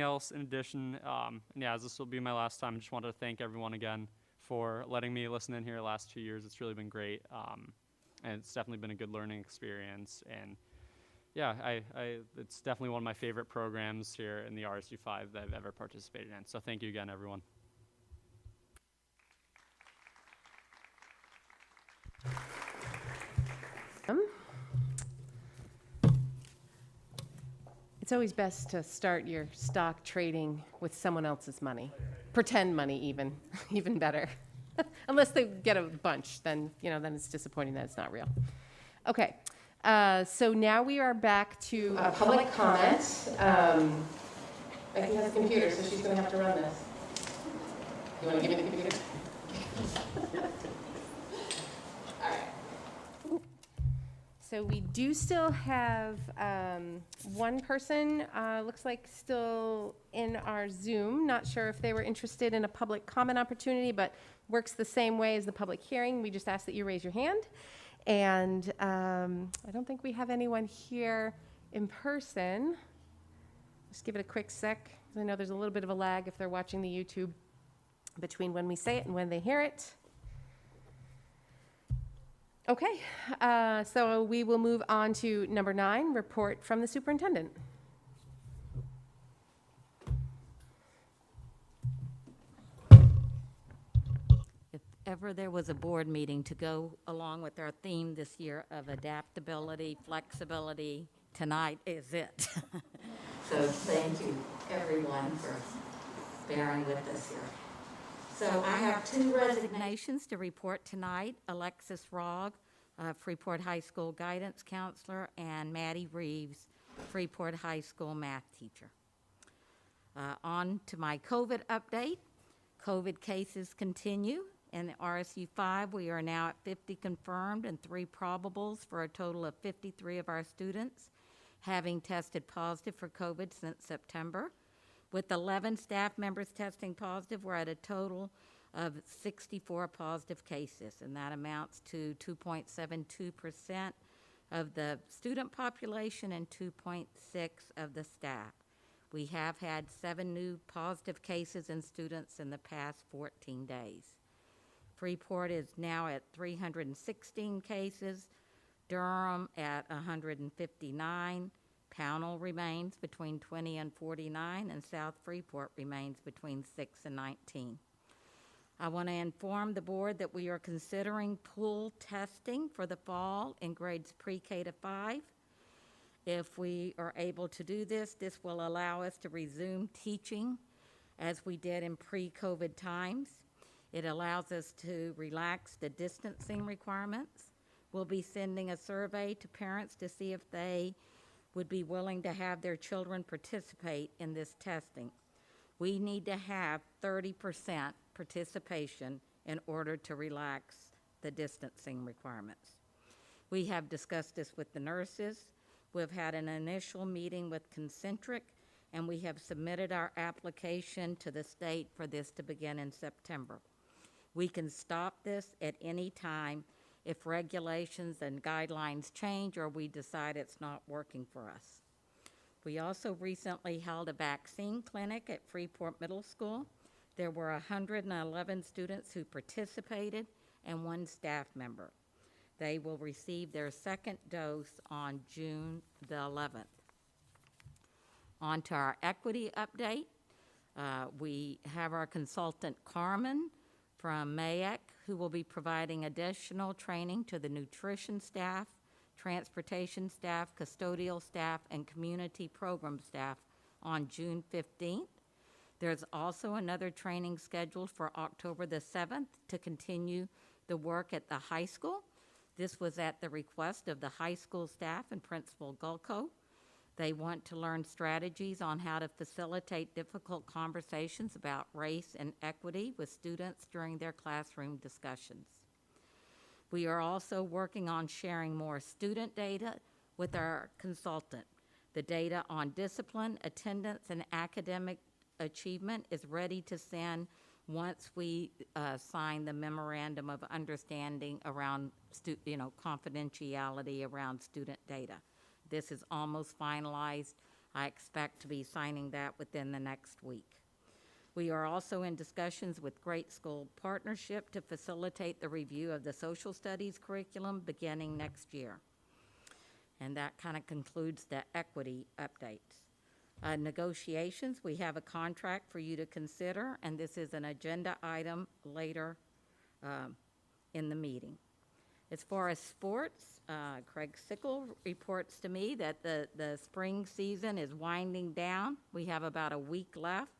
else in addition. And yeah, as this will be my last time, I just wanted to thank everyone again for letting me listen in here the last 2 years. It's really been great, and it's definitely been a good learning experience. And yeah, it's definitely one of my favorite programs here in the RSU 5 that I've ever participated in. So thank you again, everyone. It's always best to start your stock trading with someone else's money. Pretend money even, even better. Unless they get a bunch, then then it's disappointing that it's not real. Okay, so now we are back to Public comment. Becky has a computer, so she's going to have to run this. You want to give me the computer? All right. So we do still have one person, looks like still in our Zoom. Not sure if they were interested in a public comment opportunity, but works the same way as the public hearing. We just ask that you raise your hand. And I don't think we have anyone here in person. Just give it a quick sec. I know there's a little bit of a lag if they're watching the YouTube between when we say it and when they hear it. Okay, so we will move on to number 9, report from the superintendent. ever there was a board meeting to go along with our theme this year of adaptability, flexibility, tonight is it. So thank you, everyone, for bearing with us here. So I have 2 resignations to report tonight. Alexis Rogg, Freeport High School guidance counselor, and Maddie Reeves, Freeport High School math teacher. On to my COVID update. COVID cases continue. In the RSU 5, we are now at 50 confirmed and 3 probables for a total of 53 of our students having tested positive for COVID since September. With 11 staff members testing positive, we're at a total of 64 positive cases, and that amounts to 2.72% of the student population and 2.6% of the staff. We have had 7 new positive cases in students in the past 14 days. Freeport is now at 316 cases, Durham at 159, Pownell remains between 20 and 49, and South Freeport remains between 6 and 19. I want to inform the board that we are considering pool testing for the fall in grades pre-K to 5. If we are able to do this, this will allow us to resume teaching as we did in pre-COVID times. It allows us to relax the distancing requirements. We'll be sending a survey to parents to see if they would be willing to have their children participate in this testing. We need to have 30% participation in order to relax the distancing requirements. We have discussed this with the nurses. We've had an initial meeting with Concentric, and we have submitted our application to the state for this to begin in September. We can stop this at any time if regulations and guidelines change or we decide it's not working for us. We also recently held a vaccine clinic at Freeport Middle School. There were 111 students who participated and 1 staff member. They will receive their 2nd dose on June the 11th. On to our equity update. We have our consultant Carmen from MAEC, who will be providing additional training to the nutrition staff, transportation staff, custodial staff, and community program staff on June 15th. There's also another training scheduled for October the 7th to continue the work at the high school. This was at the request of the high school staff and Principal Gulko. They want to learn strategies on how to facilitate difficult conversations about race and equity with students during their classroom discussions. We are also working on sharing more student data with our consultant. The data on discipline, attendance, and academic achievement is ready to send once we sign the memorandum of understanding around confidentiality around student data. This is almost finalized. I expect to be signing that within the next week. We are also in discussions with Great School Partnership to facilitate the review of the social studies curriculum beginning next year. And that kind of concludes the equity updates. Negotiations, we have a contract for you to consider, and this is an agenda item later in the meeting. As far as sports, Craig Sickle reports to me that the spring season is winding down. We have about a week left.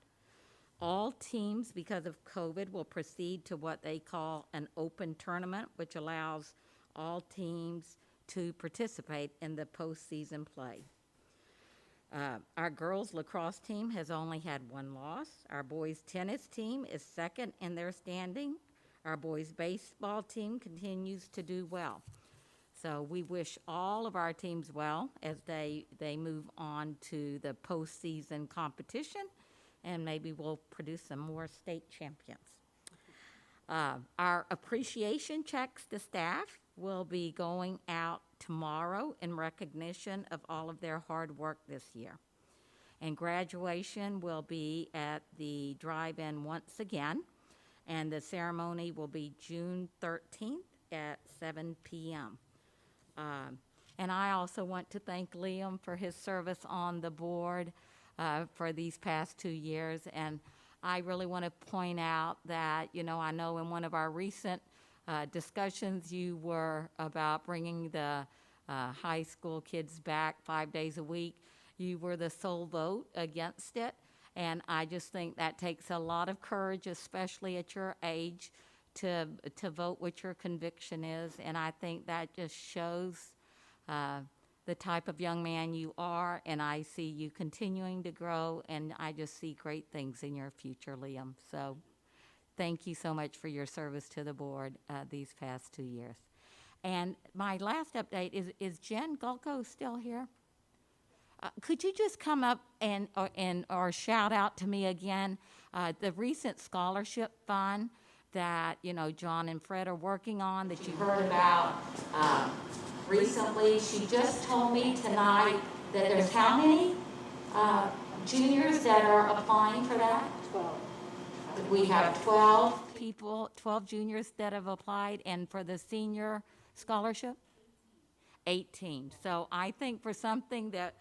All teams, because of COVID, will proceed to what they call an open tournament, which allows all teams to participate in the postseason play. Our girls lacrosse team has only had 1 loss. Our boys tennis team is 2nd in their standing. Our boys baseball team continues to do well. So we wish all of our teams well as they move on to the postseason competition, and maybe we'll produce some more state champions. Our appreciation checks to staff will be going out tomorrow in recognition of all of their hard work this year. And graduation will be at the drive-in once again, and the ceremony will be June 13th at 7 p.m. And I also want to thank Liam for his service on the board for these past 2 years, and I really want to point out that, I know in one of our recent discussions you were about bringing the high school kids back 5 days a week. You were the sole vote against it. And I just think that takes a lot of courage, especially at your age, to vote what your conviction is. And I think that just shows the type of young man you are. And I see you continuing to grow. And I just see great things in your future, Liam. So thank you so much for your service to the board these past 2 years. And my last update is Jen Gulko still here? Could you just come up or shout out to me again the recent scholarship fund that John and Fred are working on that you heard about recently? She just told me tonight that there's how many juniors that are applying for that? 12. We have 12 people, 12 juniors that have applied, and for the senior scholarship, 18. So I think for something that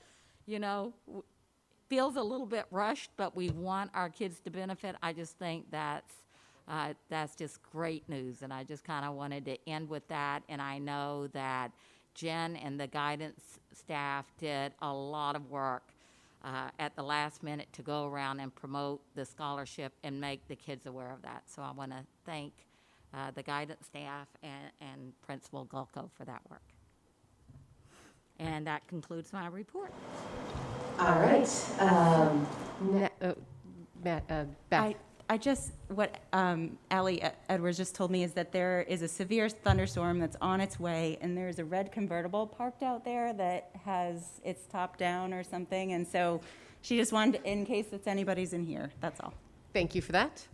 feels a little bit rushed, but we want our kids to benefit. I just think that's just great news, and I just kind of wanted to end with that. And I know that Jen and the guidance staff did a lot of work at the last minute to go around and promote the scholarship and make the kids aware of that. So I want to thank the guidance staff and Principal Gulko for that work. And that concludes my report. All right. Beth. I just, what Allie Edwards just told me is that there is a severe thunderstorm that's on its way, and there's a red convertible parked out there that has its top down or something, and so she just wanted, in case it's anybody's in here, that's all. Thank you for that.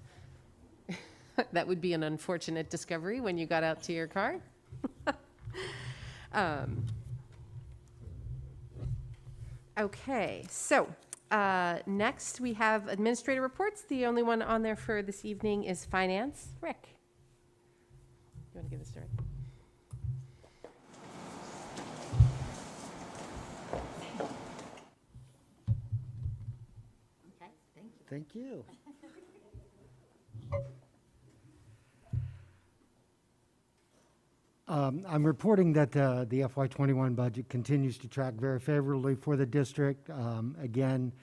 That would be an unfortunate discovery when you got out to your car. Okay, so next we have administrative reports. The only one on there for this evening is finance. Rick, you want to give us a start? Okay, thank you. Thank you. I'm reporting that the FY21 budget continues to track very favorably for the district. Again,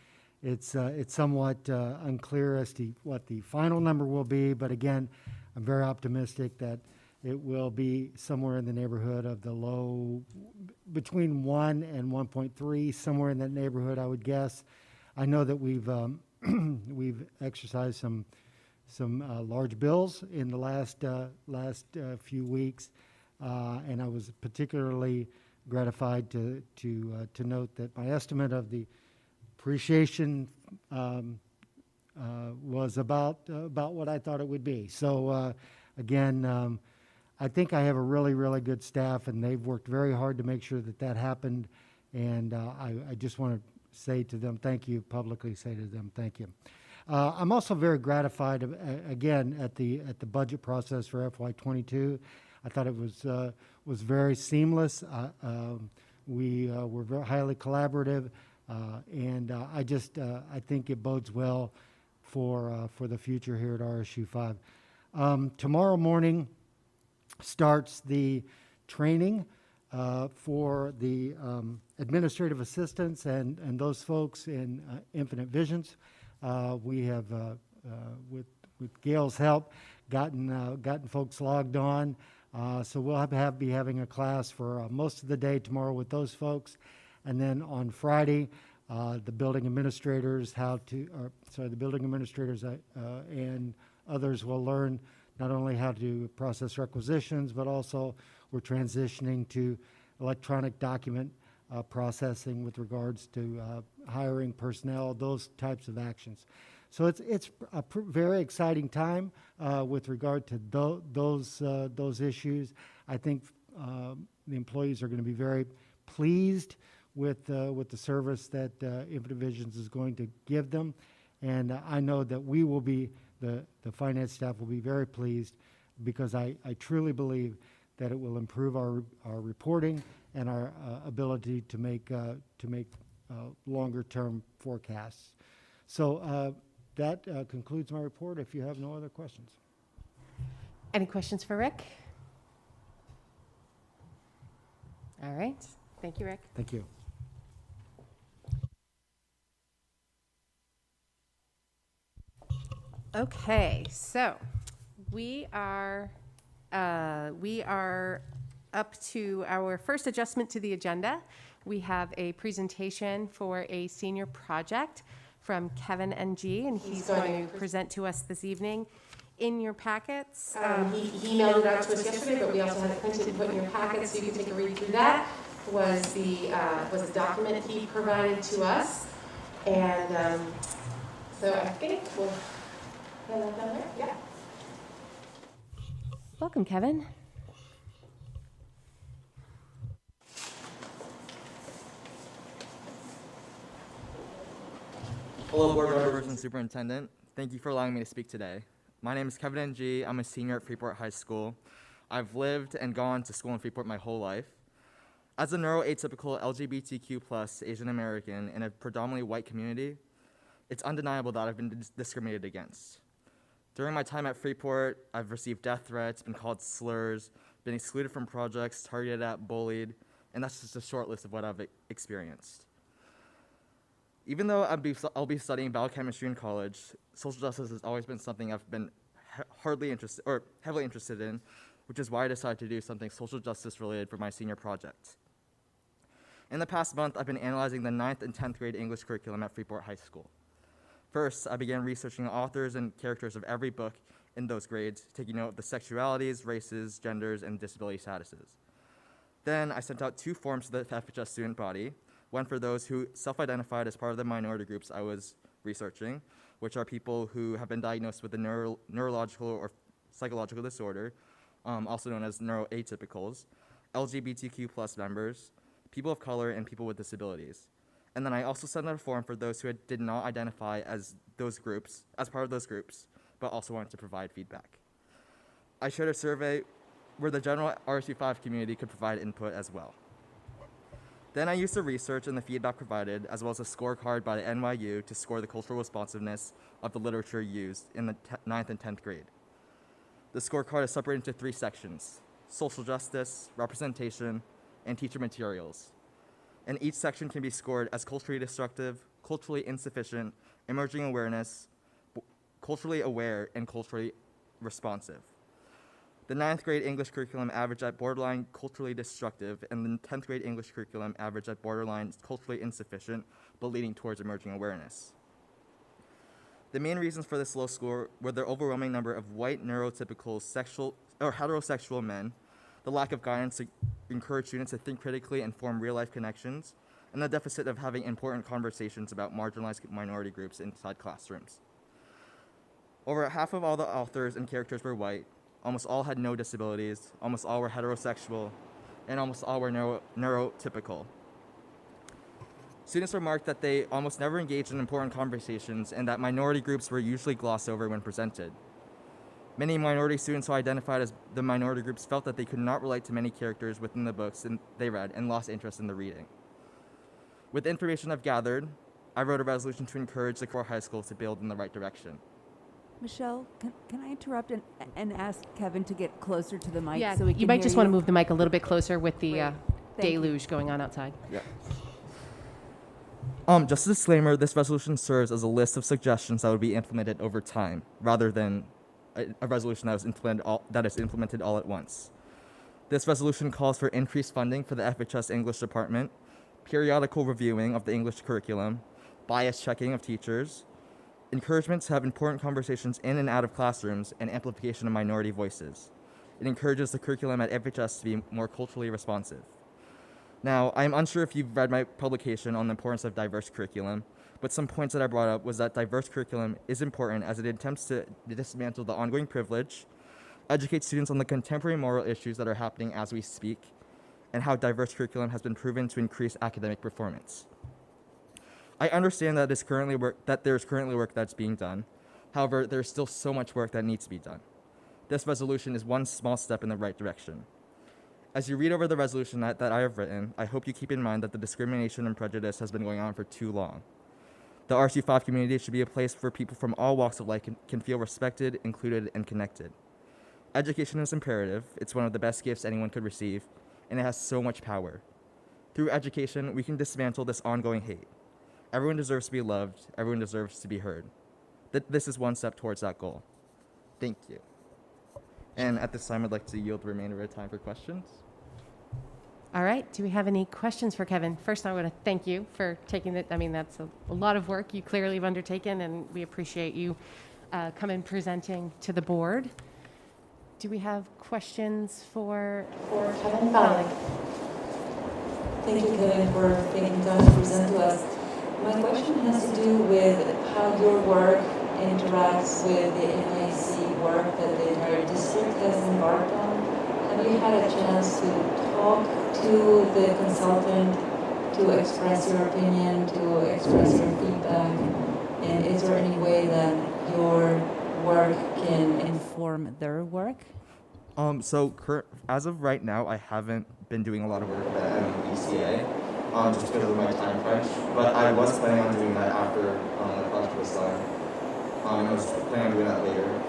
it's somewhat unclear as to what the final number will be, but again, I'm very optimistic that it will be somewhere in the neighborhood of the low, between 1 and 1.3, somewhere in that neighborhood, I would guess. I know that we've exercised some large bills in the last few weeks. And I was particularly gratified to note that my estimate of the appreciation was about what I thought it would be. So again, I think I have a really good staff, and they've worked very hard to make sure that happened. And I just want to say to them, thank you, publicly say to them, thank you. I'm also very gratified again at the budget process for FY22. I thought it was very seamless. We were very highly collaborative, and I think it bodes well for the future here at RSU 5. Tomorrow morning starts the training for the administrative assistants and those folks in Infinite Visions. We have, with Gail's help, gotten folks logged on. So we'll be having a class for most of the day tomorrow with those folks. And then on Friday, the building administrators and others will learn not only how to process requisitions, but also we're transitioning to electronic document processing with regards to hiring personnel, those types of actions. So it's a very exciting time with regard to those issues. I think the employees are going to be very pleased with the service that Infinite Visions is going to give them, and I know that we will be the finance staff will be very pleased because I truly believe that it will improve our reporting and our ability to make longer term forecasts. So that concludes my report if you have no other questions. Any questions for Rick? All right. Thank you, Rick. Thank you. Okay, so we are up to our first adjustment to the agenda. We have a presentation for a senior project from Kevin NG, and he's going to present to us this evening. In your packets, He emailed it out to us yesterday, but we also had it printed and put in your packets so you can take a read through that. Was the document he provided to us, and so I think we'll have that down there. Yeah. welcome, Kevin. Hello, board members and superintendent. Thank you for allowing me to speak today. My name is Kevin Ng. I'm a senior at Freeport High School. I've lived and gone to school in Freeport my whole life. As a neuroatypical LGBTQ+ Asian American in a predominantly white community, it's undeniable that I've been discriminated against. During my time at Freeport, I've received death threats, been called slurs, been excluded from projects, targeted at, bullied, and that's just a short list of what I've experienced. Even though I'll be studying biochemistry in college, social justice has always been something I've been heavily interested in, which is why I decided to do something social justice related for my senior project. In the past month, I've been analyzing the 9th and 10th grade English curriculum at Freeport High School. First, I began researching the authors and characters of every book in those grades, taking note of the sexualities, races, genders, and disability statuses. Then I sent out 2 forms to the FHS student body, one for those who self-identified as part of the minority groups I was researching, which are people who have been diagnosed with a neurological or psychological disorder, also known as neuroatypicals, LGBTQ+ members, people of color, and people with disabilities. And then I also sent out a form for those who did not identify as part of those groups, but also wanted to provide feedback. I shared a survey where the general RSU 5 community could provide input as well. Then I used the research and the feedback provided, as well as a scorecard by the NYU to score the cultural responsiveness of the literature used in the 9th and 10th grade. The scorecard is separated into 3 sections: social justice, representation, and teacher materials. And each section can be scored as culturally destructive, culturally insufficient, emerging awareness, culturally aware, and culturally responsive. The 9th grade English curriculum averaged at borderline culturally destructive, and the 10th grade English curriculum averaged at borderline culturally insufficient, but leading towards emerging awareness. The main reasons for this low score were the overwhelming number of white neurotypical heterosexual men, the lack of guidance to encourage students to think critically and form real-life connections, and the deficit of having important conversations about marginalized minority groups inside classrooms. Over half of all the authors and characters were white, almost all had no disabilities, almost all were heterosexual, and almost all were neurotypical. Students remarked that they almost never engaged in important conversations and that minority groups were usually glossed over when presented. Many minority students who identified as the minority groups felt that they could not relate to many characters within the books they read and lost interest in the reading. With the information I've gathered, I wrote a resolution to encourage the core high schools to build in the right direction. Michelle, can I interrupt and ask Kevin to get closer to the mic? Yeah, so we can you might hear just want to move the mic a little bit closer with the Thank deluge going on outside. Yeah. Just a disclaimer, this resolution serves as a list of suggestions that would be implemented over time, rather than a resolution that is implemented all at once. This resolution calls for increased funding for the FHS English department, periodical reviewing of the English curriculum, bias checking of teachers, encouragement to have important conversations in and out of classrooms, and amplification of minority voices. It encourages the curriculum at FHS to be more culturally responsive. Now, I'm unsure if you've read my publication on the importance of diverse curriculum, but some points that I brought up was that diverse curriculum is important as it attempts to dismantle the ongoing privilege, educate students on the contemporary moral issues that are happening as we speak, and how diverse curriculum has been proven to increase academic performance. I understand that there's currently work that's being done. However, there's still so much work that needs to be done. This resolution is one small step in the right direction. As you read over the resolution that I have written, I hope you keep in mind that the discrimination and prejudice has been going on for too long. The RSU5 community should be a place where people from all walks of life can feel respected, included, and connected. Education is imperative. It's one of the best gifts anyone could receive, and it has so much power. Through education, we can dismantle this ongoing hate. Everyone deserves to be loved. Everyone deserves to be heard. This is one step towards that goal. Thank you. And at this time, I'd like to yield the remainder of the time for questions. All right, do we have any questions for Kevin? First, I want to thank you for taking it. I mean, that's a lot of work you clearly have undertaken, and we appreciate you coming presenting to the board. Do we have questions for Kevin Fowling? Thank you, Kevin, for taking time to present to us. My question has to do with how your work interacts with the MIC work that the entire district has embarked on. Have you had a chance to talk to the consultant to express your opinion, to express your feedback? And is there any way that your work can inform their work? As of right now, I haven't been doing a lot of work at MBCA, just because of my time crunch. But I was planning on doing that after the project was done. I was planning on doing that later.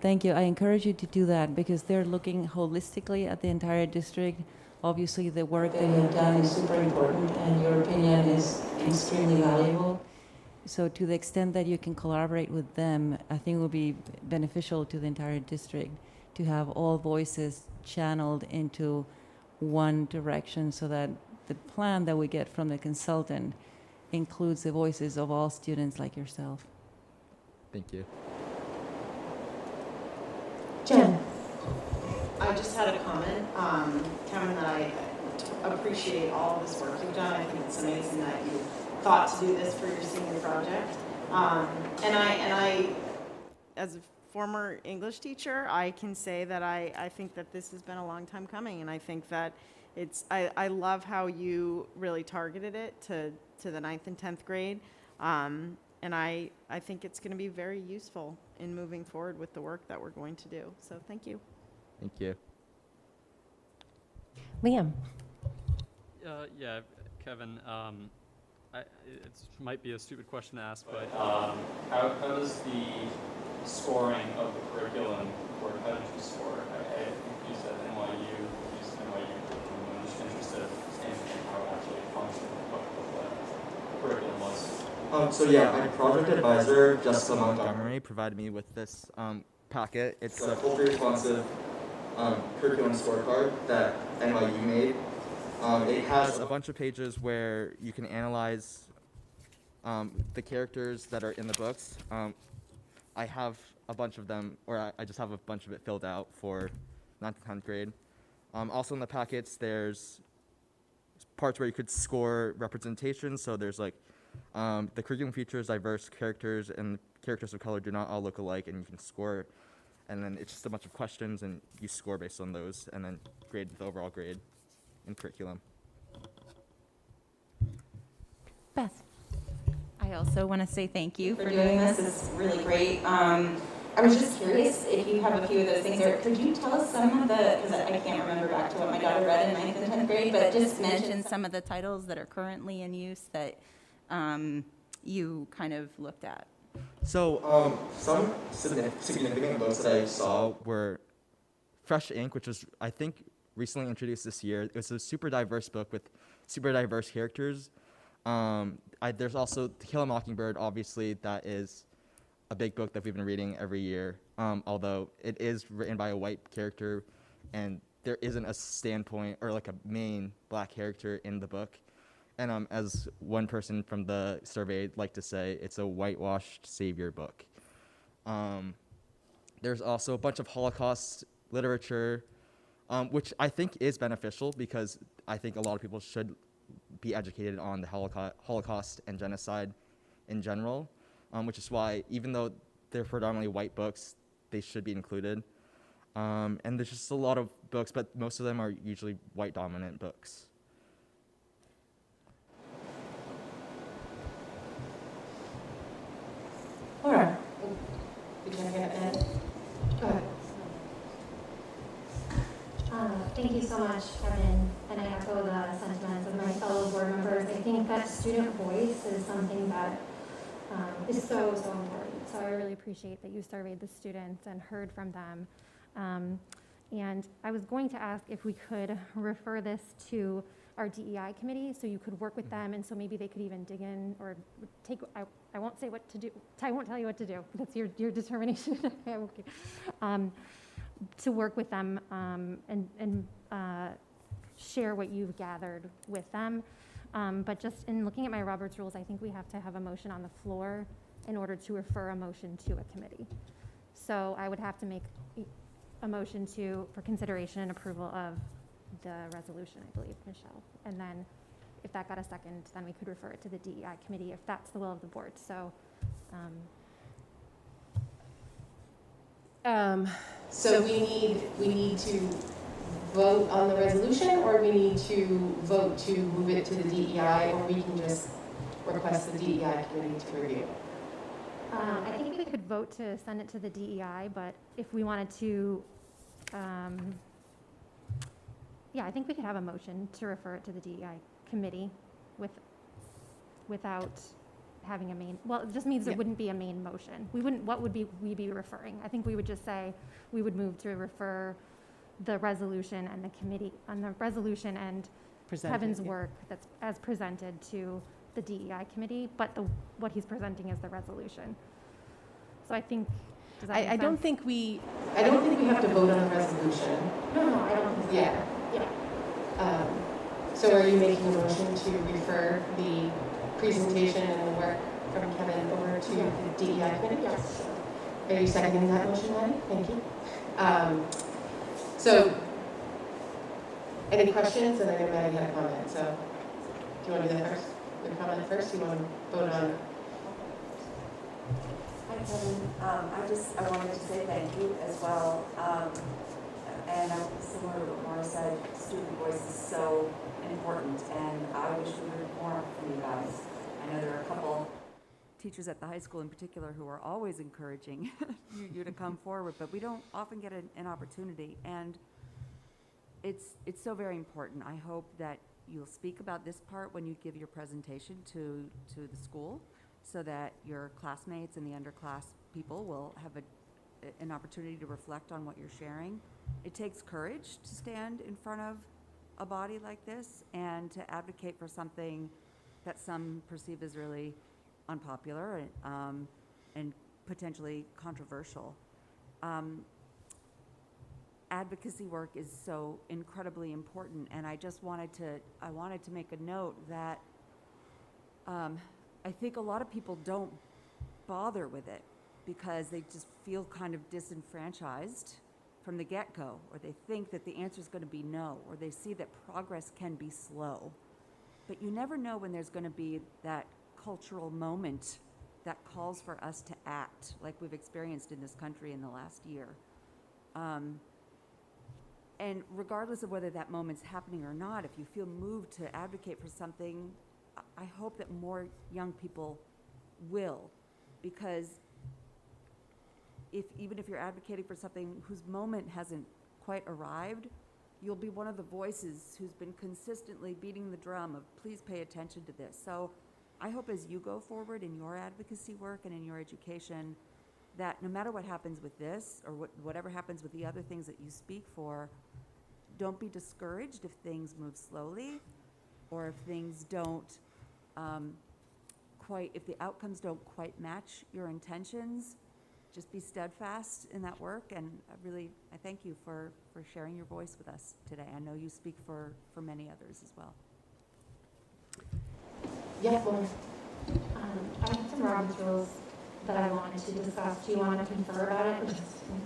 Thank you. I encourage you to do that because they're looking holistically at the entire district. Obviously, the work that you have done is super important, and your opinion is extremely valuable. So to the extent that you can collaborate with them, I think it will be beneficial to the entire district to have all voices channeled into one direction so that the plan that we get from the consultant includes the voices of all students like yourself. Thank you. Jen. I just had a comment. Kevin and I appreciate all of this work you've done. I think it's amazing that you thought to do this for your senior project. And I, as a former English teacher, I can say that I think that this has been a long time coming, and I think that I love how you really targeted it to the 9th and 10th grade. And I think it's going to be very useful in moving forward with the work that we're going to do. So thank you. Thank you. Liam. Yeah, Kevin, it might be a stupid question to ask, but how does the scoring of the curriculum work? How did you score? I think you said NYU, used NYU curriculum. I'm just interested in how it actually functioned, what the curriculum was. My project advisor, Jessica Montgomery, provided me with this packet. It's a culturally responsive curriculum scorecard that NYU made. It has a bunch of pages where you can analyze the characters that are in the books. I have a bunch of them, or I just have a bunch of it filled out for 9th and 10th grade. Also in the packets, there's parts where you could score representation. So there's like the curriculum features diverse characters, and characters of color do not all look alike, and you can score. And then it's just a bunch of questions, and you score based on those, and then grade the overall grade in curriculum. Beth. I also want to say thank you for doing this. It's really great. I was just curious if you have a few of those things, or could you tell us some of the, because I can't remember back to what my daughter read in 9th and 10th grade, but just mention some of the titles that are currently in use that you kind of looked at. So some significant books that I saw were Fresh Ink, which was, I think, recently introduced this year. It was a super diverse book with super diverse characters. There's also To Kill a Mockingbird, obviously, that is a big book that we've been reading every year, although it is written by a white character, and there isn't a standpoint or like a main black character in the book. And as one person from the survey liked to say, it's a whitewashed savior book. There's also a bunch of Holocaust literature, which I think is beneficial because I think a lot of people should be educated on the Holocaust and genocide in general, which is why, even though they're predominantly white books, they should be included. And there's just a lot of books, but most of them are usually white-dominant books. Laura. Would you like to add? Go ahead. Thank you so much, Kevin, and I echo the sentiments of my fellow board members. I think that student voice is something that is so important. So I really appreciate that you surveyed the students and heard from them. And I was going to ask if we could refer this to our DEI committee so you could work with them, and so maybe they could even dig in or take, I won't say what to do, I won't tell you what to do, that's your determination. To work with them and share what you've gathered with them. But just in looking at my Roberts rules, I think we have to have a motion on the floor in order to refer a motion to a committee. So I would have to make a motion for consideration and approval of the resolution, I believe, Michelle. And then if that got a second, then we could refer it to the DEI committee if that's the will of the board. So, So we need to vote on the resolution, or we need to vote to move it to the DEI, or we can just request the DEI committee to review. I think we could vote to send it to the DEI, but if we wanted to, yeah, I think we could have a motion to refer it to the DEI committee without having a main, well, it just means there wouldn't be a main motion. What would we be referring? I think we would just say we would move to refer the resolution and the committee, on the resolution and Kevin's work that's as presented to the DEI committee, but what he's presenting is the resolution. So I think, does that make sense? I don't think we have to vote on the resolution. No, I don't think so. Yeah. So are you making a motion to refer the presentation and the work from Kevin over to the DEI committee? Yes. Are you seconding that motion, Maddie? Thank you. So, any questions? And I know Maddie had a comment, so do you want to do that first? The comment first? You want to vote on it? Hi, Kevin. I wanted to say thank you as well. And similar to what Maura said, student voice is so important, and I wish we heard more from you guys. I know there are a couple teachers at the high school in particular who are always encouraging you to come forward, but we don't often get an opportunity, and it's so very important. I hope that you'll speak about this part when you give your presentation to the school, so that your classmates and the underclass people will have an opportunity to reflect on what you're sharing. It takes courage to stand in front of a body like this and to advocate for something that some perceive as really unpopular and potentially controversial. Advocacy work is so incredibly important, and I wanted to make a note that I think a lot of people don't bother with it because they just feel kind of disenfranchised from the get-go, or they think that the answer is going to be no, or they see that progress can be slow. But you never know when there's going to be that cultural moment that calls for us to act, like we've experienced in this country in the last year. And regardless of whether that moment's happening or not, if you feel moved to advocate for something, I hope that more young people will, because even if you're advocating for something whose moment hasn't quite arrived, you'll be one of the voices who's been consistently beating the drum of please pay attention to this. So I hope as you go forward in your advocacy work and in your education, that no matter what happens with this or whatever happens with the other things that you speak for, don't be discouraged if things move slowly, or if things don't if the outcomes don't quite match your intentions. Just be steadfast in that work, and I thank you for sharing your voice with us today. I know you speak for many others as well. Yeah, Lauren. I have some Robert's rules that I wanted to discuss. Do you want to confer about it, or just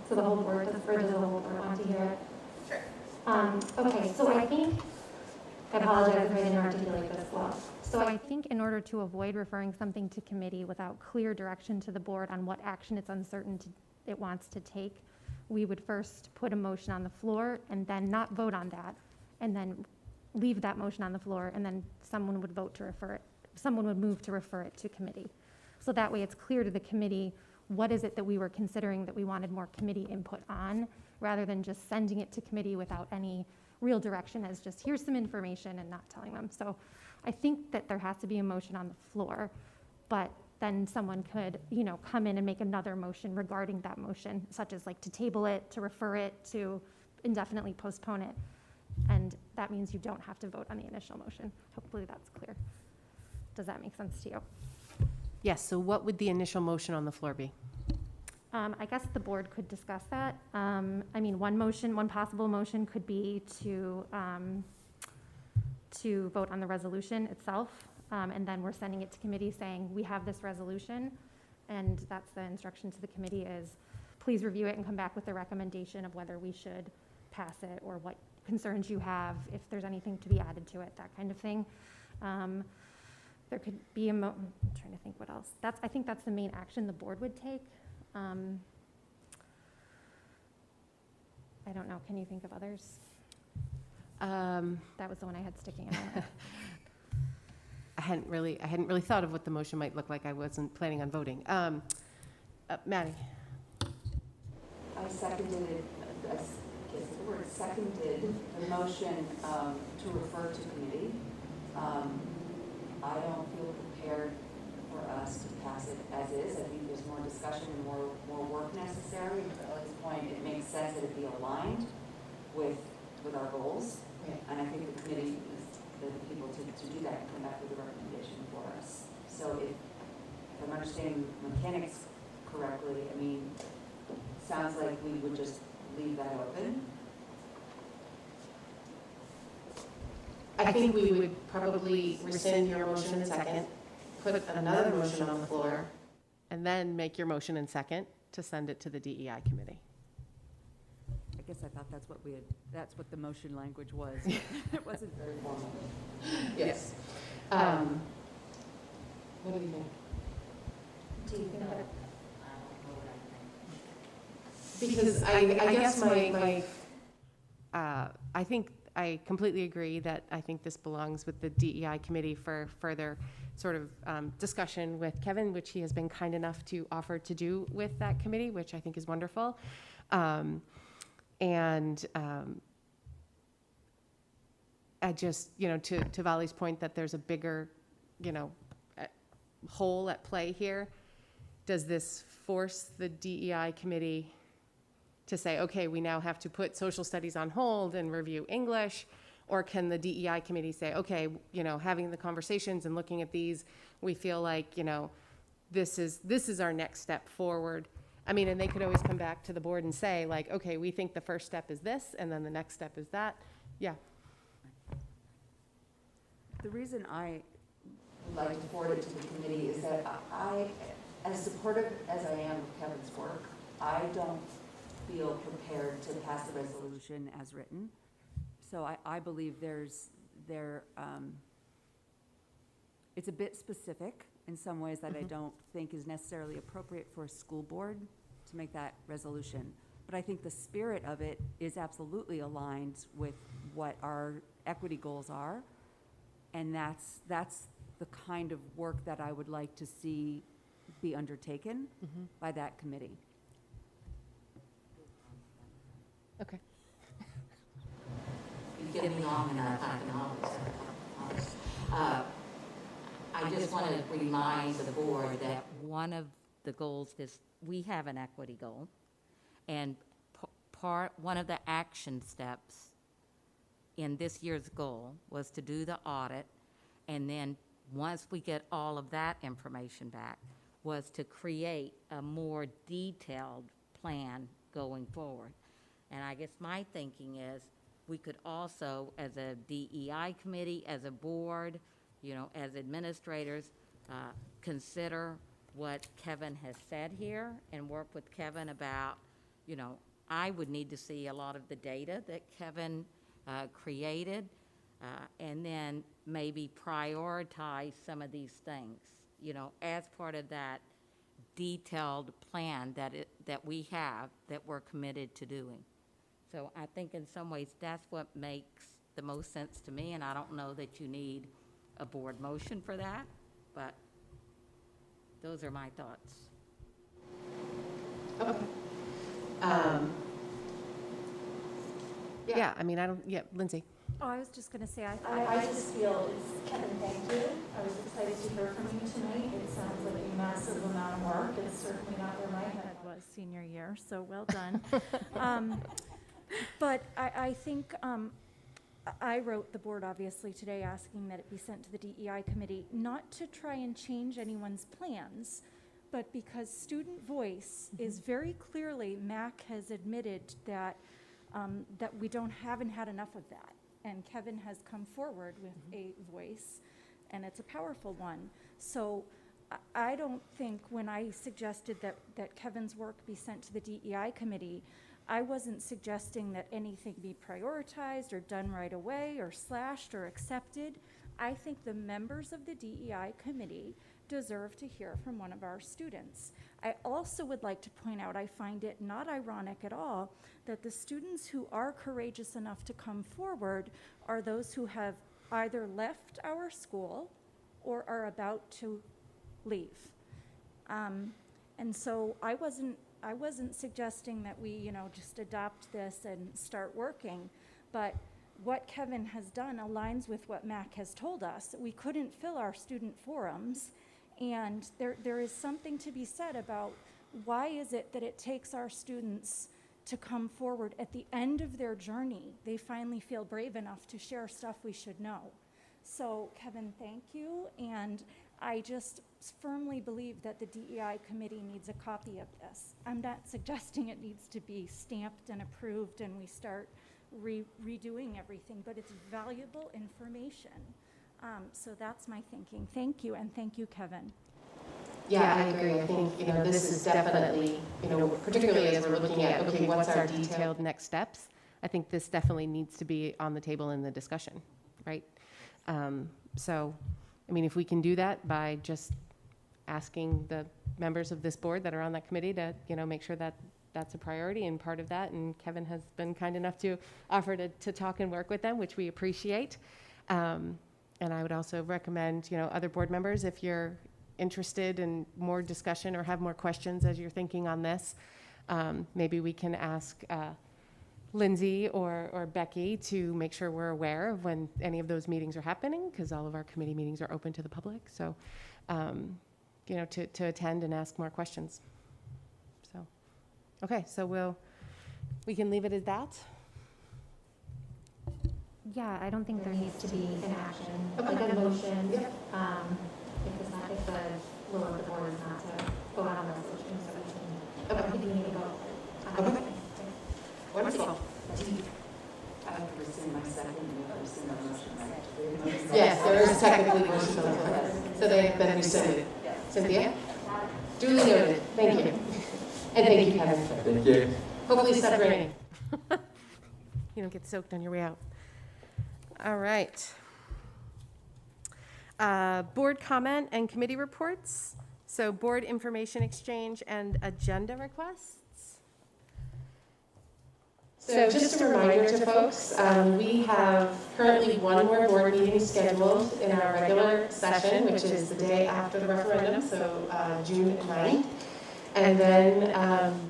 so the whole board, or does the whole board want to hear it? Sure. Okay, so I think, I apologize if I didn't articulate this well. So I think in order to avoid referring something to committee without clear direction to the board on what action it's uncertain it wants to take, we would first put a motion on the floor and then not vote on that, and then leave that motion on the floor, and then someone would vote to refer it. Someone would move to refer it to committee. So that way it's clear to the committee what is it that we were considering that we wanted more committee input on, rather than just sending it to committee without any real direction as just here's some information and not telling them. So I think that there has to be a motion on the floor, but then someone could, you know, come in and make another motion regarding that motion, such as like to table it, to refer it, to indefinitely postpone it. And that means you don't have to vote on the initial motion. Hopefully that's clear. Does that make sense to you? Yes, so what would the initial motion on the floor be? I guess the board could discuss that. I mean, one possible motion could be to vote on the resolution itself. And then we're sending it to committee saying, we have this resolution. And that's the instruction to the committee is, please review it and come back with a recommendation of whether we should pass it or what concerns you have, if there's anything to be added to it, that kind of thing. There could be I'm trying to think what else. I think that's the main action the board would take. I don't know, can you think of others? That was the one I had sticking in my head. I hadn't really thought of what the motion might look like. I wasn't planning on voting. Maddie. I seconded, I guess the word seconded the motion to refer to committee. I don't feel prepared for us to pass it as is. I think there's more discussion and more work necessary. But at this point, it makes sense that it be aligned with our goals. Right. And I think the committee is the people to do that and come back with a recommendation for us. So if I'm understanding mechanics correctly, I mean, sounds like we would just leave that open. I think we would probably rescind your motion in second, put another motion on the floor, and then make your motion in second to send it to the DEI committee. I guess I thought that's what the motion language was. It wasn't very formal. Yes. What do you think? Do you think that? Because I guess I think I completely agree that I think this belongs with the DEI committee for further sort of discussion with Kevin, which he has been kind enough to offer to do with that committee, which I think is wonderful. I just, you know, to Vali's point that there's a bigger, you know, hole at play here. Does this force the DEI committee to say, okay, we now have to put social studies on hold and review English? Or can the DEI committee say, okay, you know, having the conversations and looking at these, we feel like, you know, this is our next step forward. I mean, and they could always come back to the board and say, like, okay, we think the first step is this, and then the next step is that. Yeah. The reason I would like to forward it to the committee is that I, as supportive as I am of Kevin's work, I don't feel prepared to pass the resolution as written. So I believe it's a bit specific in some ways that I don't think is necessarily appropriate for a school board to make that resolution. But I think the spirit of it is absolutely aligned with what our equity goals are. And that's the kind of work that I would like to see be undertaken by that committee. Okay. You get me long enough, I can always I just want to remind the board that one of the goals is we have an equity goal, and one of the action steps in this year's goal was to do the audit, and then once we get all of that information back, was to create a more detailed plan going forward. And I guess my thinking is we could also, as a DEI committee, as a board, you know, as administrators, consider what Kevin has said here and work with Kevin about, you know, I would need to see a lot of the data that Kevin created, and then maybe prioritize some of these things, you know, as part of that detailed plan that we have that we're committed to doing. So I think in some ways that's what makes the most sense to me, and I don't know that you need a board motion for that, but those are my thoughts. Okay. Yeah, I mean, Lindsay. Oh, I was just going to say, I just feel, Kevin, thank you. I was excited to hear from you tonight. It sounds like a massive amount of work. It's certainly not where my head was senior year, so well done. But I think I wrote the board obviously today asking that it be sent to the DEI committee, not to try and change anyone's plans, but because student voice is very clearly, MAC has admitted that that we haven't had enough of that. And Kevin has come forward with a voice, and it's a powerful one. So I don't think when I suggested that Kevin's work be sent to the DEI committee, I wasn't suggesting that anything be prioritized or done right away or slashed or accepted. I think the members of the DEI committee deserve to hear from one of our students. I also would like to point out, I find it not ironic at all that the students who are courageous enough to come forward are those who have either left our school or are about to leave. And so I wasn't suggesting that we, just adopt this and start working, but what Kevin has done aligns with what MAC has told us. We couldn't fill our student forums, and there is something to be said about why is it that it takes our students to come forward at the end of their journey. They finally feel brave enough to share stuff we should know. So Kevin, thank you, and I just firmly believe that the DEI committee needs a copy of this. I'm not suggesting it needs to be stamped and approved and we start redoing everything, but it's valuable information. So that's my thinking. Thank you, and thank you, Kevin. Yeah, I agree. I think, this is definitely, particularly as we're looking at, okay, what's our detailed next steps? I think this definitely needs to be on the table in the discussion, right? So, if we can do that by just asking the members of this board that are on that committee to, make sure that that's a priority and part of that, and Kevin has been kind enough to offer to talk and work with them, which we appreciate. And I would also recommend, other board members, if you're interested in more discussion or have more questions as you're thinking on this, maybe we can ask Lindsay or Becky to make sure we're aware of when any of those meetings are happening, because all of our committee meetings are open to the public. So, to attend and ask more questions. So, okay, so we can leave it at that. Yeah, I don't think there needs to be an action, Okay. like a motion. Yep. If the will of the board is not to vote on the resolution, so we can, I don't think we need to vote. Okay. Wonderful. I have to rescind my second, you have to rescind my motion, right? Yes, there is technically motions on the floor, so they have been rescinded. Cynthia? Duly noted. Thank you. And thank you, Kevin. Thank you. Hopefully stop raining. You don't get soaked on your way out. All right. Board comment and committee reports. So board information exchange and agenda requests. So just a reminder to folks, we have currently one more board meeting scheduled in our regular session, which is the day after the referendum, so June 9th. And then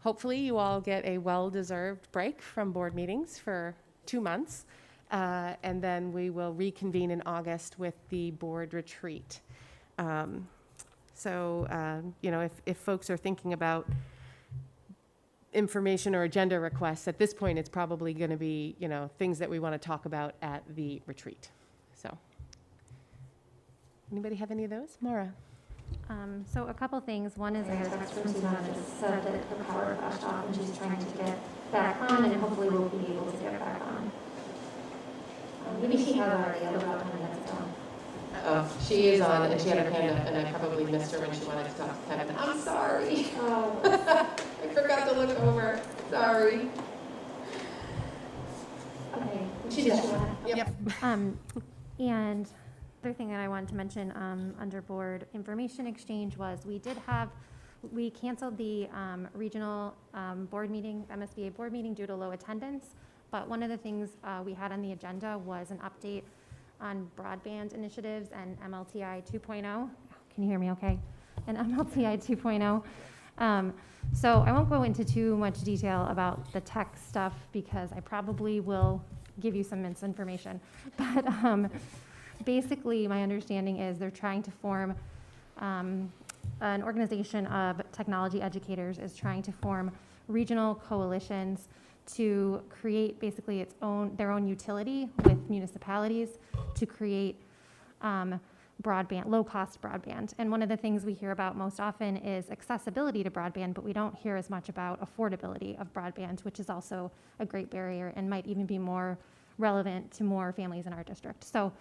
hopefully you all get a well-deserved break from board meetings for 2 months. And then we will reconvene in August with the board retreat. If folks are thinking about information or agenda requests, at this point, it's probably going to be, things that we want to talk about at the retreat. So, anybody have any of those? Maura? So a couple things. One is I got a text from Susan that just said that her power flashed off and she's trying to get back on, and hopefully we'll be able to get back on. Maybe she has already, I don't know when that's done. Oh, she is on, and she had her hand up, and I probably missed her when she wanted to talk to Kevin. I'm sorry. I forgot to look over. Sorry. Okay. She's there. Yep. And other thing that I wanted to mention under board information exchange was we canceled the regional board meeting, MSBA board meeting due to low attendance. But one of the things we had on the agenda was an update on broadband initiatives and MLTI 2.0. Can you hear me okay? And MLTI 2.0. So I won't go into too much detail about the tech stuff because I probably will give you some misinformation. But basically, my understanding is they're trying to form an organization of technology educators is trying to form regional coalitions to create basically their own utility with municipalities to create broadband, low-cost broadband. And one of the things we hear about most often is accessibility to broadband, but we don't hear as much about affordability of broadband, which is also a great barrier and might even be more relevant to more families in our district. So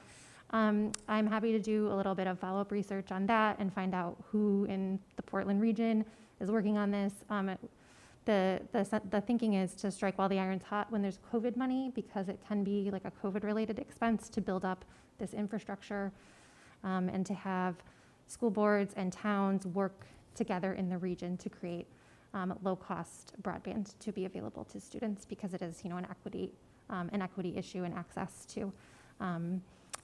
I'm happy to do a little bit of follow-up research on that and find out who in the Portland region is working on this. The thinking is to strike while the iron's hot when there's COVID money, because it can be like a COVID-related expense to build up this infrastructure, and to have school boards and towns work together in the region to create low-cost broadband to be available to students, because it is, an equity issue and access to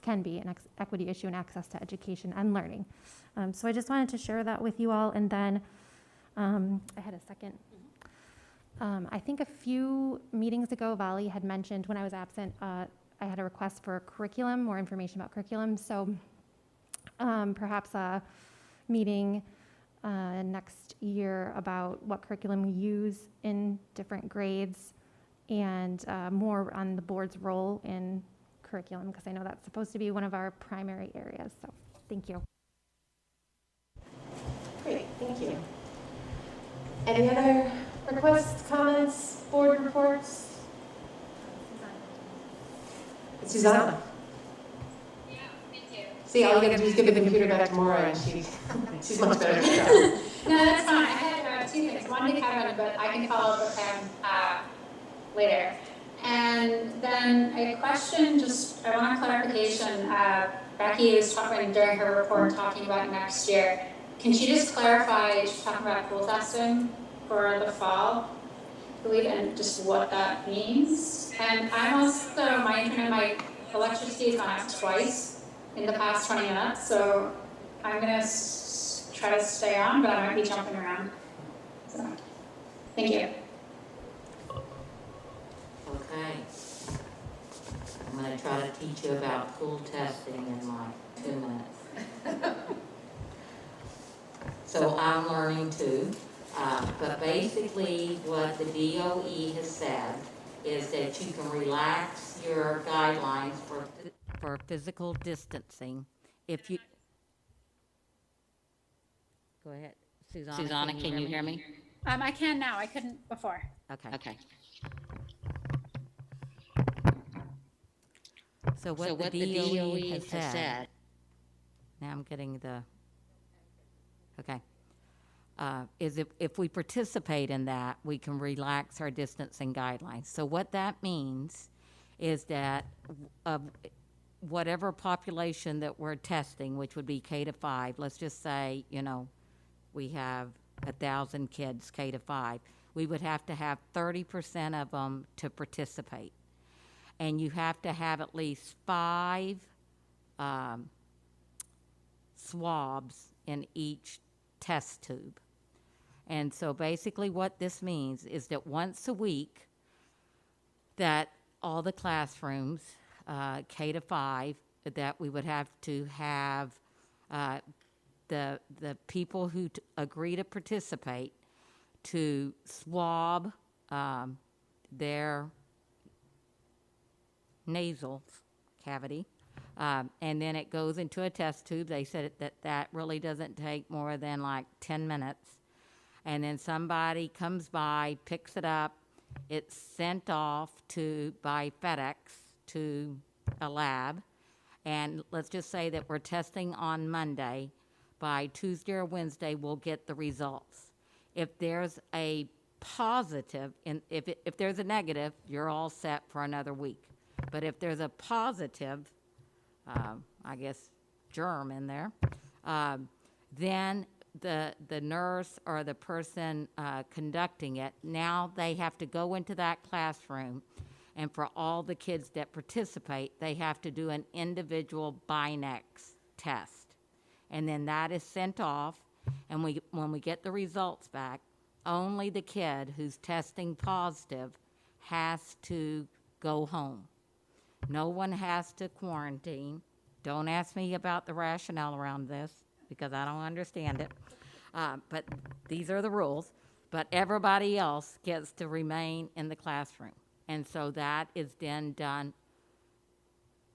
can be an equity issue and access to education and learning. So I just wanted to share that with you all, and then I had a second. I think a few meetings ago, Vali had mentioned when I was absent, I had a request for curriculum, more information about curriculum. So perhaps a meeting next year about what curriculum we use in different grades, and more on the board's role in curriculum, because I know that's supposed to be one of our primary areas. So thank you. Great, thank you. Any other requests, comments, board reports? Susanna. Yeah, thank you. See, all you gotta do is give the computer back to Maura and she's much better at her job. No, that's fine. I had two things. One to Kevin, but I can follow up with him later. And then a question, I want a clarification. Becky was talking during her report, talking about next year. Can she just clarify, she's talking about pool testing for the fall, I believe, and just what that means? And I'm also, my electricity has gone out twice in the past 20 minutes, so I'm gonna try to stay on, but I might be jumping around. So, thank you. Okay. I'm going to try to teach you about pool testing in like 2 minutes. So I'm learning too. But basically what the DOE has said is that you can relax your guidelines for physical distancing if you... Go ahead. Susanna, can you hear me? I can now. I couldn't before. Okay. So what the DOE has said, now I'm getting the, okay, is if we participate in that, we can relax our distancing guidelines. So what that means is that whatever population that we're testing, which would be K to 5, let's just say, we have 1,000 kids K to 5, we would have to have 30% of them to participate. And you have to have at least 5 swabs in each test tube. And so basically what this means is that once a week, that all the classrooms, K to 5, that we would have to have the people who agree to participate to swab their nasal cavity, and then it goes into a test tube. They said that really doesn't take more than like 10 minutes, and then somebody comes by, picks it up, it's sent off by FedEx to a lab, and let's just say that we're testing on Monday. By Tuesday or Wednesday, we'll get the results. If there's a positive, and if there's a negative, you're all set for another week. But if there's a positive, I guess, germ in there, then the nurse or the person conducting it, now they have to go into that classroom, and for all the kids that participate, they have to do an individual Binex test. And then that is sent off, And when we get the results back, only the kid who's testing positive has to go home. No one has to quarantine. Don't ask me about the rationale around this because I don't understand it. But these are the rules. But everybody else gets to remain in the classroom. And so that is then done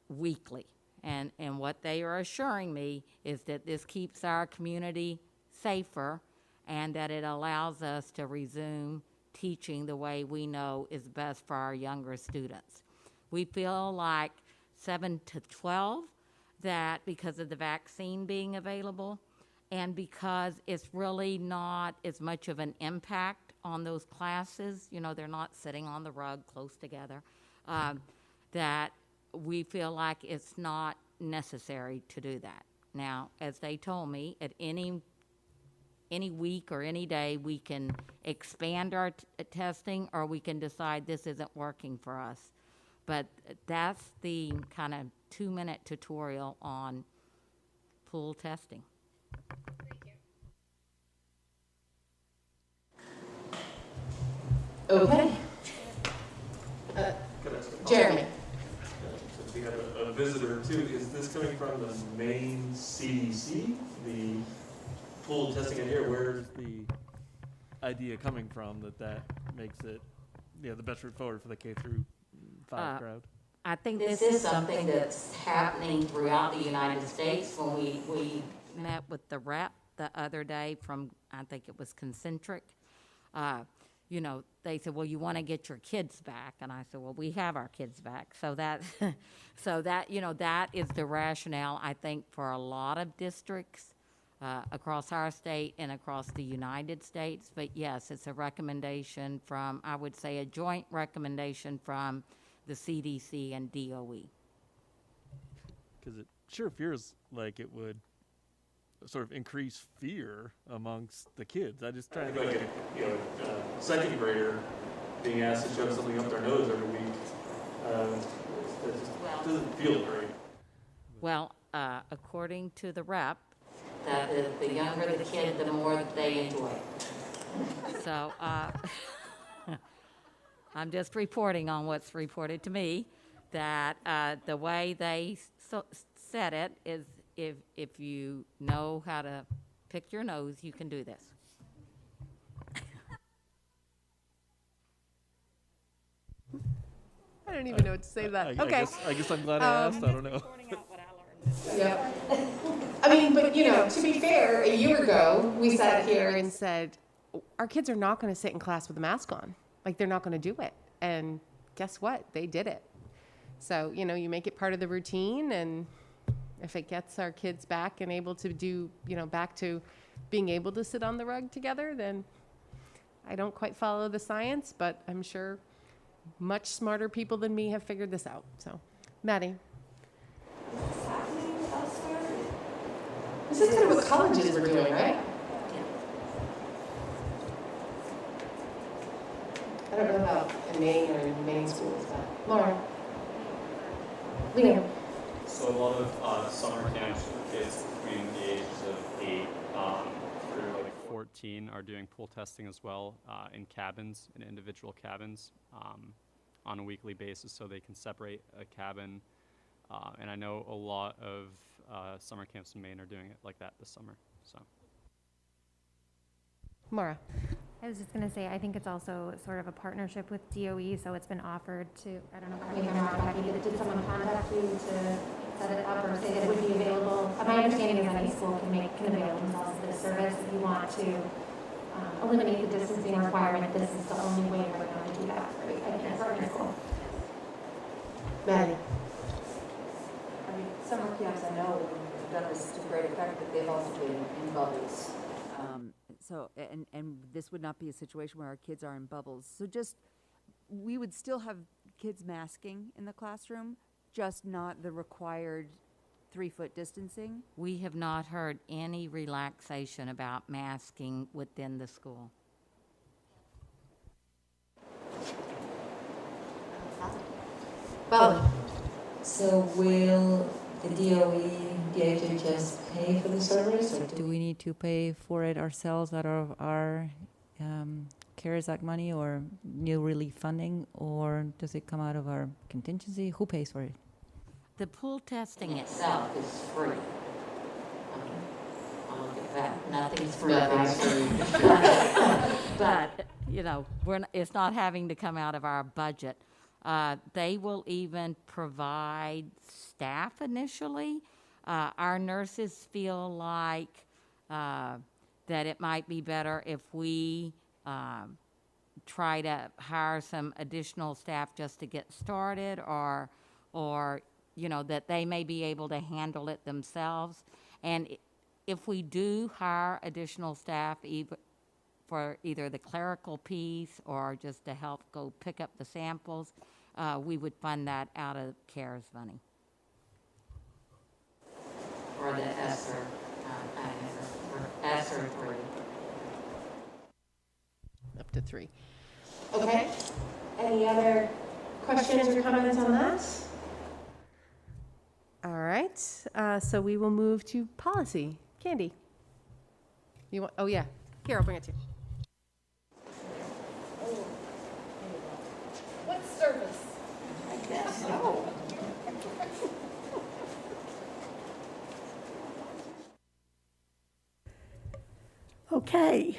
weekly. And what they are assuring me is that this keeps our community safer and that it allows us to resume teaching the way we know is best for our younger students. We feel like 7 to 12, that because of the vaccine being available and because it's really not as much of an impact on those classes, you know, they're not sitting on the rug close together, that we feel like it's not necessary to do that. Now, as they told me, at any week or any day, we can expand our testing or we can decide this isn't working for us. But that's the kind of 2-minute tutorial on pool testing. Okay. Jeremy. Since we have a visitor too, is this coming from the main CDC, the pool testing in here? Where's the idea coming from that makes it, the best route forward for the K through 5 crowd? I think this is something that's happening throughout the United States. When we met with the rep the other day from, I think it was Concentric, you know, they said, well, you want to get your kids back. And I said, well, we have our kids back. So that, you know, that is the rationale, I think, for a lot of districts across our state and across the United States. But yes, it's a recommendation from, I would say, a joint recommendation from the CDC and DOE. Because it sure feels like it would sort of increase fear amongst the kids. I just try to think like a second grader being asked to shove something up their nose every week. It just doesn't feel great. Well, according to the rep, that the younger the kid, the more that they enjoy it. So I'm just reporting on what's reported to me, that the way they said it is if you know how to pick your nose, you can do this. I don't even know what to say to that. Okay. I guess I'm glad I asked. I don't know. Yeah. I mean, but you know, to be fair, a year ago, we sat here and said, our kids are not going to sit in class with a mask on. Like, they're not going to do it. And guess what? They did it. So, you know, you make it part of the routine, and if it gets our kids back and able to do, you know, back to being able to sit on the rug together, then I don't quite follow the science, but I'm sure much smarter people than me have figured this out. So, Maddie. This is kind of what colleges were doing, right? I don't know about in Maine or in Maine schools, but Laura. Liam. So a lot of summer camps for kids between the ages of 8 through like 14 are doing pool testing as well in cabins, in individual cabins, on a weekly basis, so they can separate a cabin. And I know a lot of summer camps in Maine are doing it like that this summer. So. Mara. I was just going to say, I think it's also sort of a partnership with DOE, so it's been offered to, I don't know, did someone contact you to set it up or say that it would be available? My understanding is any school can avail themselves of this service. If you want to eliminate the distancing requirement, this is the only way you're going to do that for a partner school. Maddie. I mean, summer camps, I know, have done this to great effect, but they've also been in bubbles. So, and this would not be a situation where our kids are in bubbles. So just, we would still have kids masking in the classroom, just not the required 3-foot distancing. We have not heard any relaxation about masking within the school. Bobby. So will the DOE PTA to just pay for the service, or do we need to pay for it ourselves out of our CARES Act money or new relief funding, or does it come out of our contingency? Who pays for it? The pool testing itself is free. I'll look at that. Nothing's free. But, you know, it's not having to come out of our budget. They will even provide staff initially. Our nurses feel like that it might be better if we try to hire some additional staff just to get started, or you know, that they may be able to handle it themselves. And if we do hire additional staff, for either the clerical piece or just to help go pick up the samples, we would fund that out of CARES money. Or the ESSER, ESSER 3. Up to 3. Okay. Any other questions or comments on that? All right. So we will move to policy. Candy. You want? Oh yeah. Here, I'll bring it to you. What service? I guess so. Okay.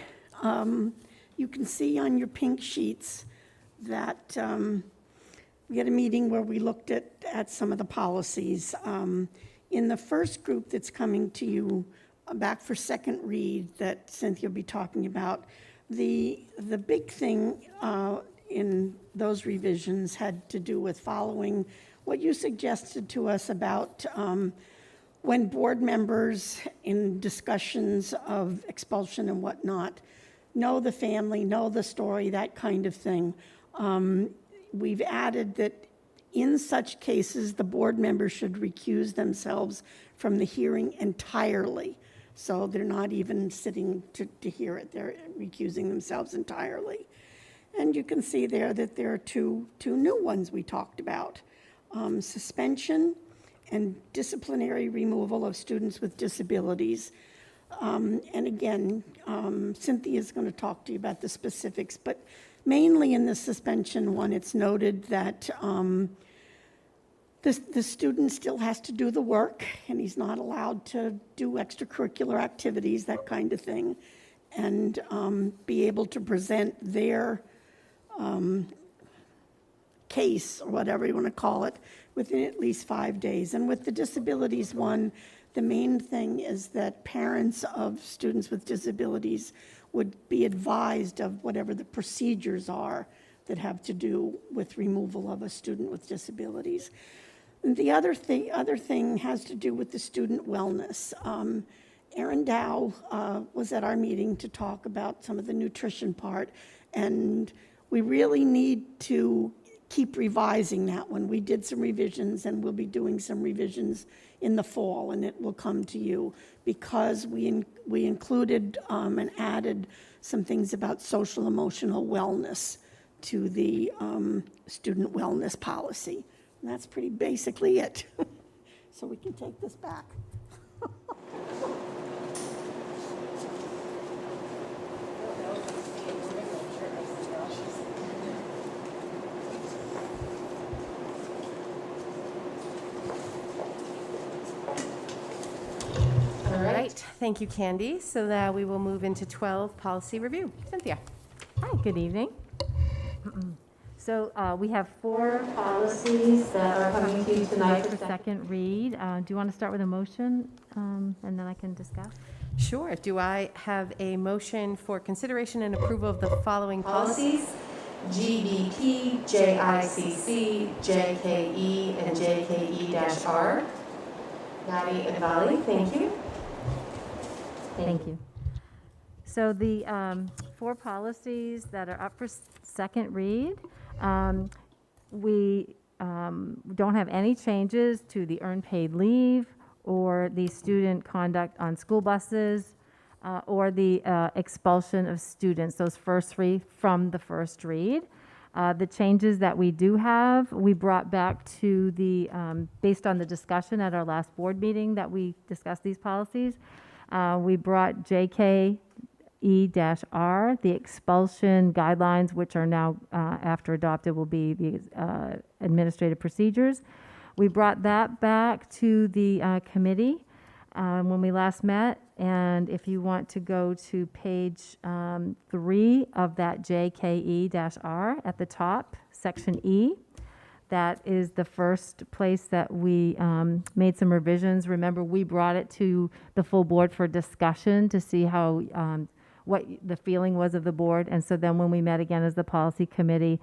You can see on your pink sheets that we had a meeting where we looked at some of the policies. In the first group that's coming to you back for second read that Cynthia will be talking about, the big thing in those revisions had to do with following what you suggested to us about when board members in discussions of expulsion and whatnot know the family, know the story, that kind of thing. We've added that in such cases, the board members should recuse themselves from the hearing entirely. So they're not even sitting to hear it, they're recusing themselves entirely. And you can see there that there are two new ones we talked about. Suspension and disciplinary removal of students with disabilities. And again, Cynthia is going to talk to you about the specifics, but mainly in the suspension one, it's noted that the student still has to do the work, and he's not allowed to do extracurricular activities, that kind of thing, and be able to present their case, or whatever you want to call it, within at least 5 days. And with the disabilities one, the main thing is that parents of students with disabilities would be advised of whatever the procedures are that have to do with removal of a student with disabilities. And the other thing has to do with the student wellness. Erin Dow was at our meeting to talk about some of the nutrition part, and we really need to keep revising that one. We did some revisions, and we'll be doing some revisions in the fall, and it will come to you because we included and added some things about social emotional wellness to the student wellness policy. And that's pretty basically it. So we can take this back. All right, thank you, Candy. So now we will move into 12, policy review. Cynthia. Hi, good evening. So we have 4 policies that are coming to you tonight for second read. Do you want to start with a motion, and then I can discuss? Sure. Do I have a motion for consideration and approval of the following policies? GBP, JICC, JKE, and JKE-R. Navi and Vali, thank you. Thank you. So the 4 policies that are up for second read, we don't have any changes to the earned paid leave or the student conduct on school buses or the expulsion of students, those first 3 from the first read. The changes that we do have, we brought back to the, based on the discussion at our last board meeting that we discussed these policies, we brought JKE-R, the expulsion guidelines, which are now, after adopted, will be the administrative procedures. We brought that back to the committee when we last met. And if you want to go to page 3 of that JKE-R at the top, section E, that is the first place that we made some revisions. Remember, we brought it to the full board for discussion to see how, what the feeling was of the board. And so then when we met again as the policy committee,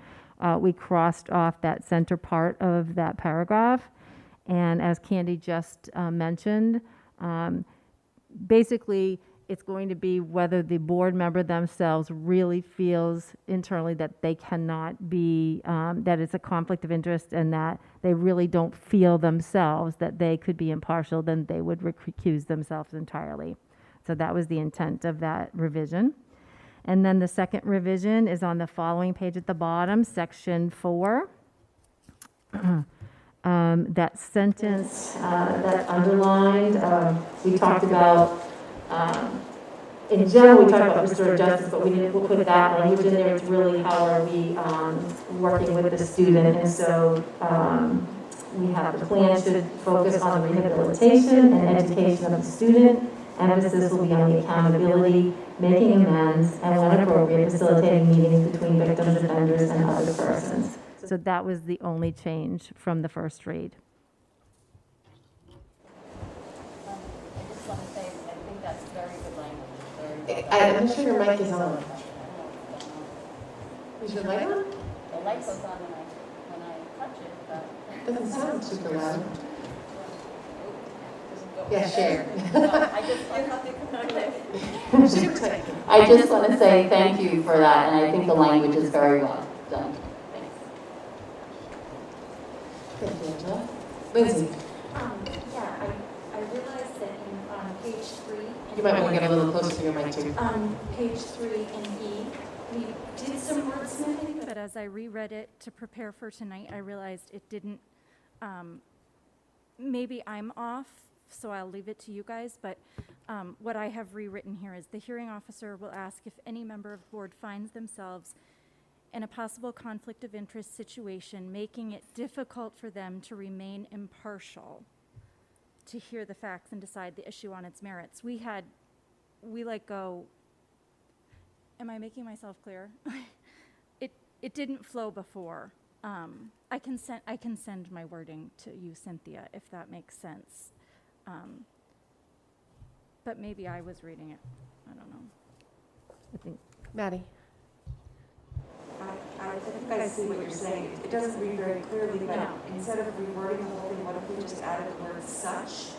we crossed off that center part of that paragraph. And as Candy just mentioned, basically, it's going to be whether the board member themselves really feels internally that they cannot be, that it's a conflict of interest and that they really don't feel themselves that they could be impartial, then they would recuse themselves entirely. So that was the intent of that revision. And then the second revision is on the following page at the bottom, section 4. That sentence that underlined, we talked about, in general, we talked about restorative justice, but we'll put that language in there. It's really how are we working with the student. And so we have the plan should focus on rehabilitation and education of the student. Emphasis will be on the accountability, making amends, and when appropriate, facilitating meetings between victims, offenders, and other persons. So that was the only change from the first read. I just want to say, I think that's very good language. I'm not sure your mic is on. Is your light on? The light goes on when I touch it, but. It doesn't sound super loud. Yeah, share. I just want to say thank you for that, and I think the language is very well done. Thank you, Angela. Lindsay. Yeah, I realized that on page 3. You might want to get a little closer to your mic too. On page 3 in E, we did some wordsmithing, but as I reread it to prepare for tonight, I realized it didn't, maybe I'm off, so I'll leave it to you guys, but what I have rewritten here is the hearing officer will ask if any member of the board finds themselves in a possible conflict of interest situation, making it difficult for them to remain impartial, to hear the facts and decide the issue on its merits. We let go, am I making myself clear? It didn't flow before. I can send my wording to you, Cynthia, if that makes sense. But maybe I was reading it. I don't know. I think Maddie. I think I see what you're saying. It doesn't read very clearly, but instead of rewording the whole thing, what if we just added the word such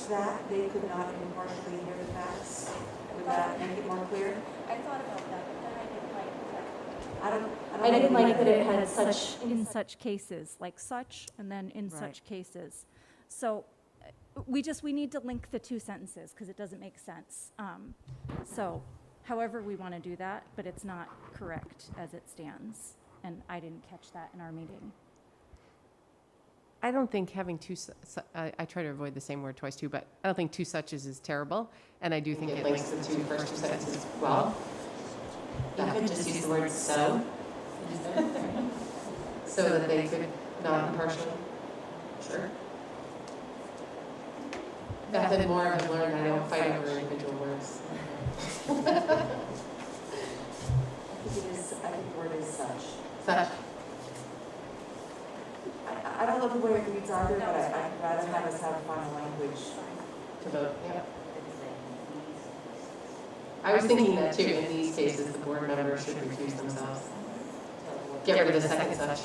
that they could not impartially hear the facts? Would that make it more clear? I thought about that, but then I didn't like that. I didn't like that it had such, in such cases, like such, and then in such cases. So we need to link the two sentences because it doesn't make sense. So however we want to do that, but it's not correct as it stands. And I didn't catch that in our meeting. I don't think having two, I try to avoid the same word twice too, but I don't think two suches is terrible. And I do think it links the two first two sentences well. You could just use the word so. So that they could not impartially. Sure. Beth and more have learned I don't fight over individual words. I think the word is such. Such. I don't love the way it reads either, but I'd rather have us have final language to vote. Yep. I was thinking that too. In these cases, the board members should recuse themselves. Get rid of the second such.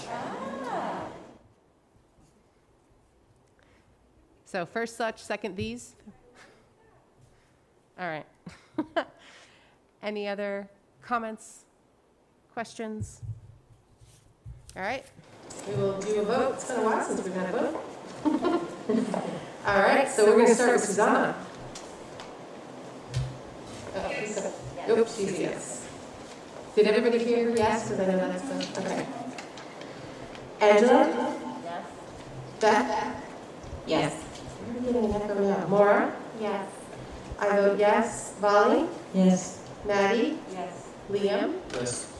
So first such, second these. All right. Any other comments, questions? All right. We will do a vote. It's been a while since we've had a vote. All right. So we're going to start with Susanna. Oops, she's yes. Did everybody hear her yes? Because I know that's the, okay. Angela? Yes. Beth? Yes. You're getting an echo now. Maura? Yes. I vote yes. Volley? Yes. Maddie? Yes. Liam? Yes.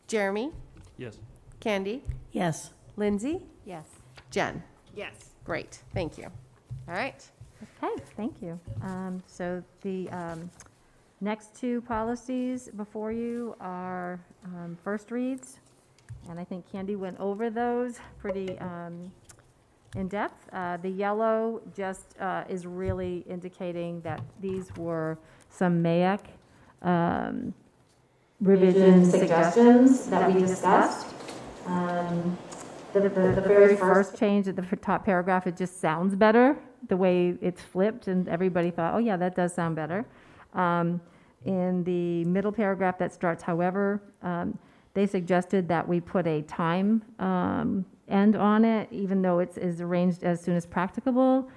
Jeremy? Yes. Candy? Yes. Lindsay? Yes. Jen? Yes. Great, thank you. All right. Okay, thank you. So the next two policies before you are first reads, and I think Candy went over those pretty in depth. The yellow just is really indicating that these were some MAEC revision suggestions that we discussed. The very first change at the top paragraph, it just sounds better, the way it's flipped, and everybody thought, oh yeah, that does sound better. In the middle paragraph that starts, however, they suggested that we put a time end on it, even though it is arranged as soon as practicable.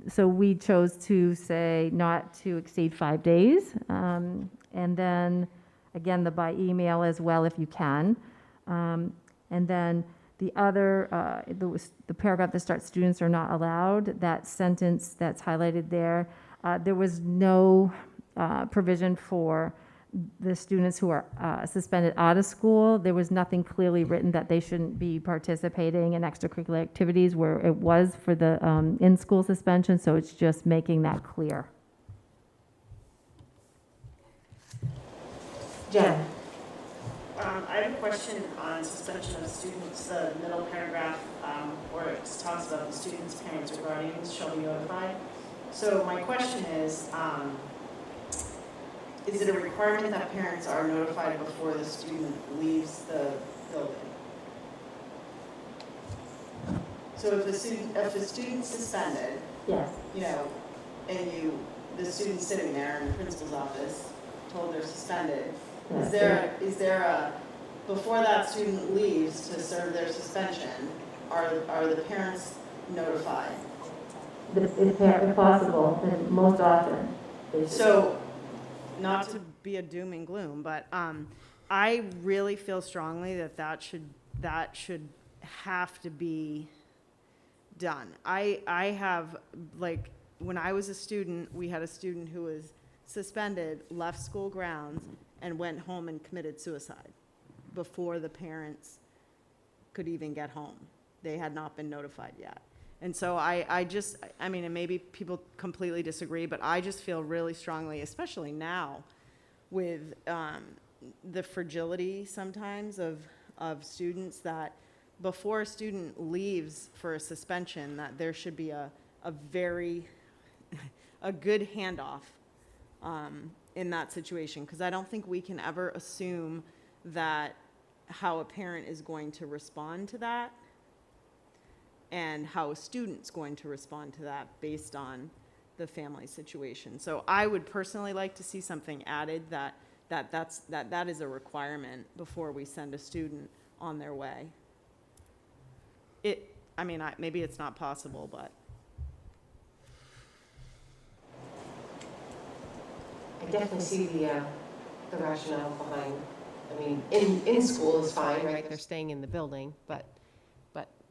So we chose to say not to exceed 5 days. And then, again, the by email as well if you can. And then the other, the paragraph that starts, students are not allowed, that sentence that's highlighted there, there was no provision for the students who are suspended out of school. There was nothing clearly written that they shouldn't be participating in extracurricular activities where it was for the in-school suspension, so it's just making that clear. Jen? I have a question on suspension of students, the middle paragraph, where it talks about the students' parents or guardians shall be notified. So my question is it a requirement that parents are notified before the student leaves the building? So if a student's suspended, yes, you know, and the student's sitting there in the principal's office, told they're suspended, is there a before that student leaves to serve their suspension, are the parents notified? If possible, and most often. So, not to be a doom and gloom, but I really feel strongly that should have to be done. I have, like, when I was a student, we had a student who was suspended, left school grounds, and went home and committed suicide before the parents could even get home. They had not been notified yet. And so I mean, and maybe people completely disagree, but I just feel really strongly, especially now, with the fragility sometimes of students, that before a student leaves for a suspension, that there should be a very, a good handoff in that situation. Because I don't think we can ever assume that how a parent is going to respond to that and how a student's going to respond to that based on the family situation. So I would personally like to see something added that is a requirement before we send a student on their way. I mean, maybe it's not possible, but. I definitely see the rationale behind, I mean, in school is fine, right? They're staying in the building, but,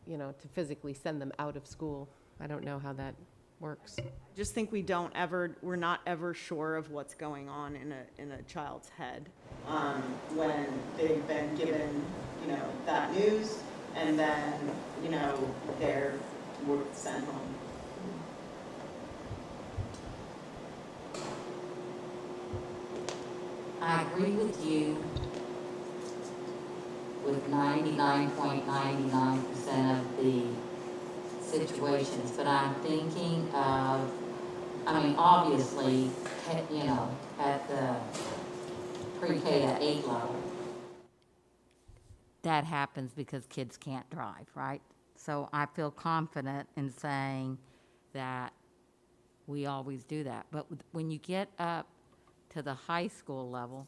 you know, to physically send them out of school, I don't know how that works. Just think we're not ever sure of what's going on in a child's head when they've been given, you know, that news, and then, you know, they're sent home. I agree with you with 99.99% of the situations, but I'm thinking of, I mean, obviously, you know, at the pre-K to 8 level, that happens because kids can't drive, right? So I feel confident in saying that we always do that. But when you get up to the high school level,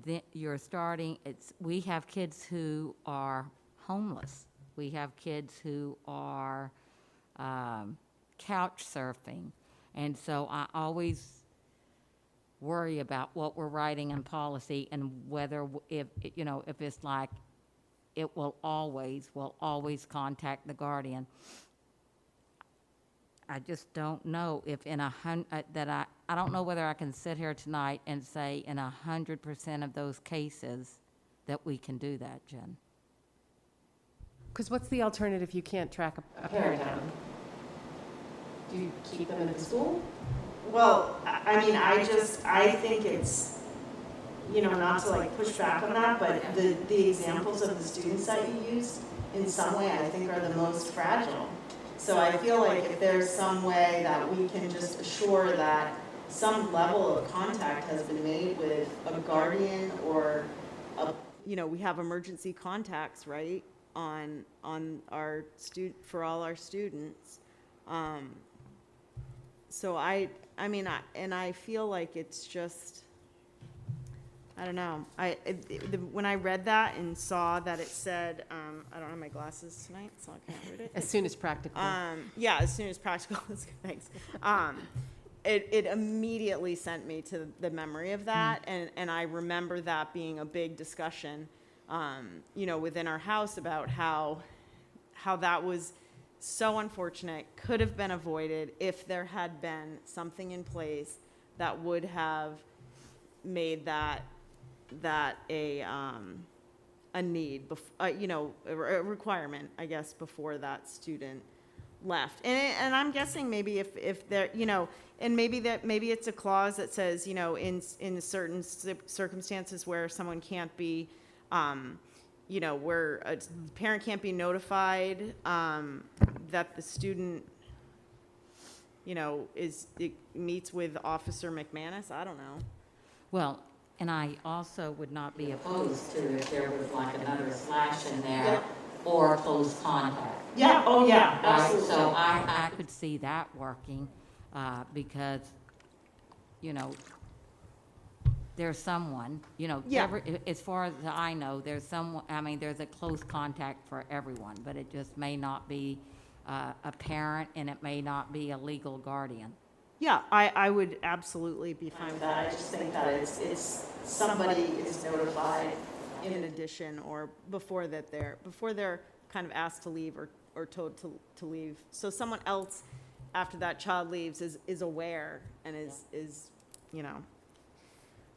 then you're starting, we have kids who are homeless. We have kids who are couch surfing. And so I always worry about what we're writing in policy and whether, if it's like, it will always contact the guardian. I just don't know if I don't know whether I can sit here tonight and say in 100% of those cases that we can do that, Jen. Because what's the alternative if you can't track a parent down? Do you keep them at the school? Well, I mean, I think it's, not to like push back on that, but the examples of the students that you used in some way, I think are the most fragile. So I feel like if there's some way that we can just assure that some level of contact has been made with a guardian or we have emergency contacts, right, on our for all our students. So I feel like it's just, I don't know. When I read that and saw that it said, I don't have my glasses tonight, so I can't read it. As soon as practical. Yeah, as soon as practical. Thanks. It immediately sent me to the memory of that, and I remember that being a big discussion, within our house about how that was so unfortunate, could have been avoided if there had been something in place that would have made that a need, a requirement, I guess, before that student left. And I'm guessing maybe if there, and maybe it's a clause that says, in certain circumstances where someone can't be, where a parent can't be notified, that the student, meets with Officer McManus. I don't know. Well, and I also would not be opposed to if there was like another slash in there or close contact. Yeah, oh yeah, absolutely. So I could see that working because, there's someone, as far as I know, there's someone, there's a close contact for everyone, but it just may not be a parent and it may not be a legal guardian. Yeah, I would absolutely be fine with that. I just think that it's somebody is notified in addition or before they're kind of asked to leave or told to leave. So someone else after that child leaves is aware and is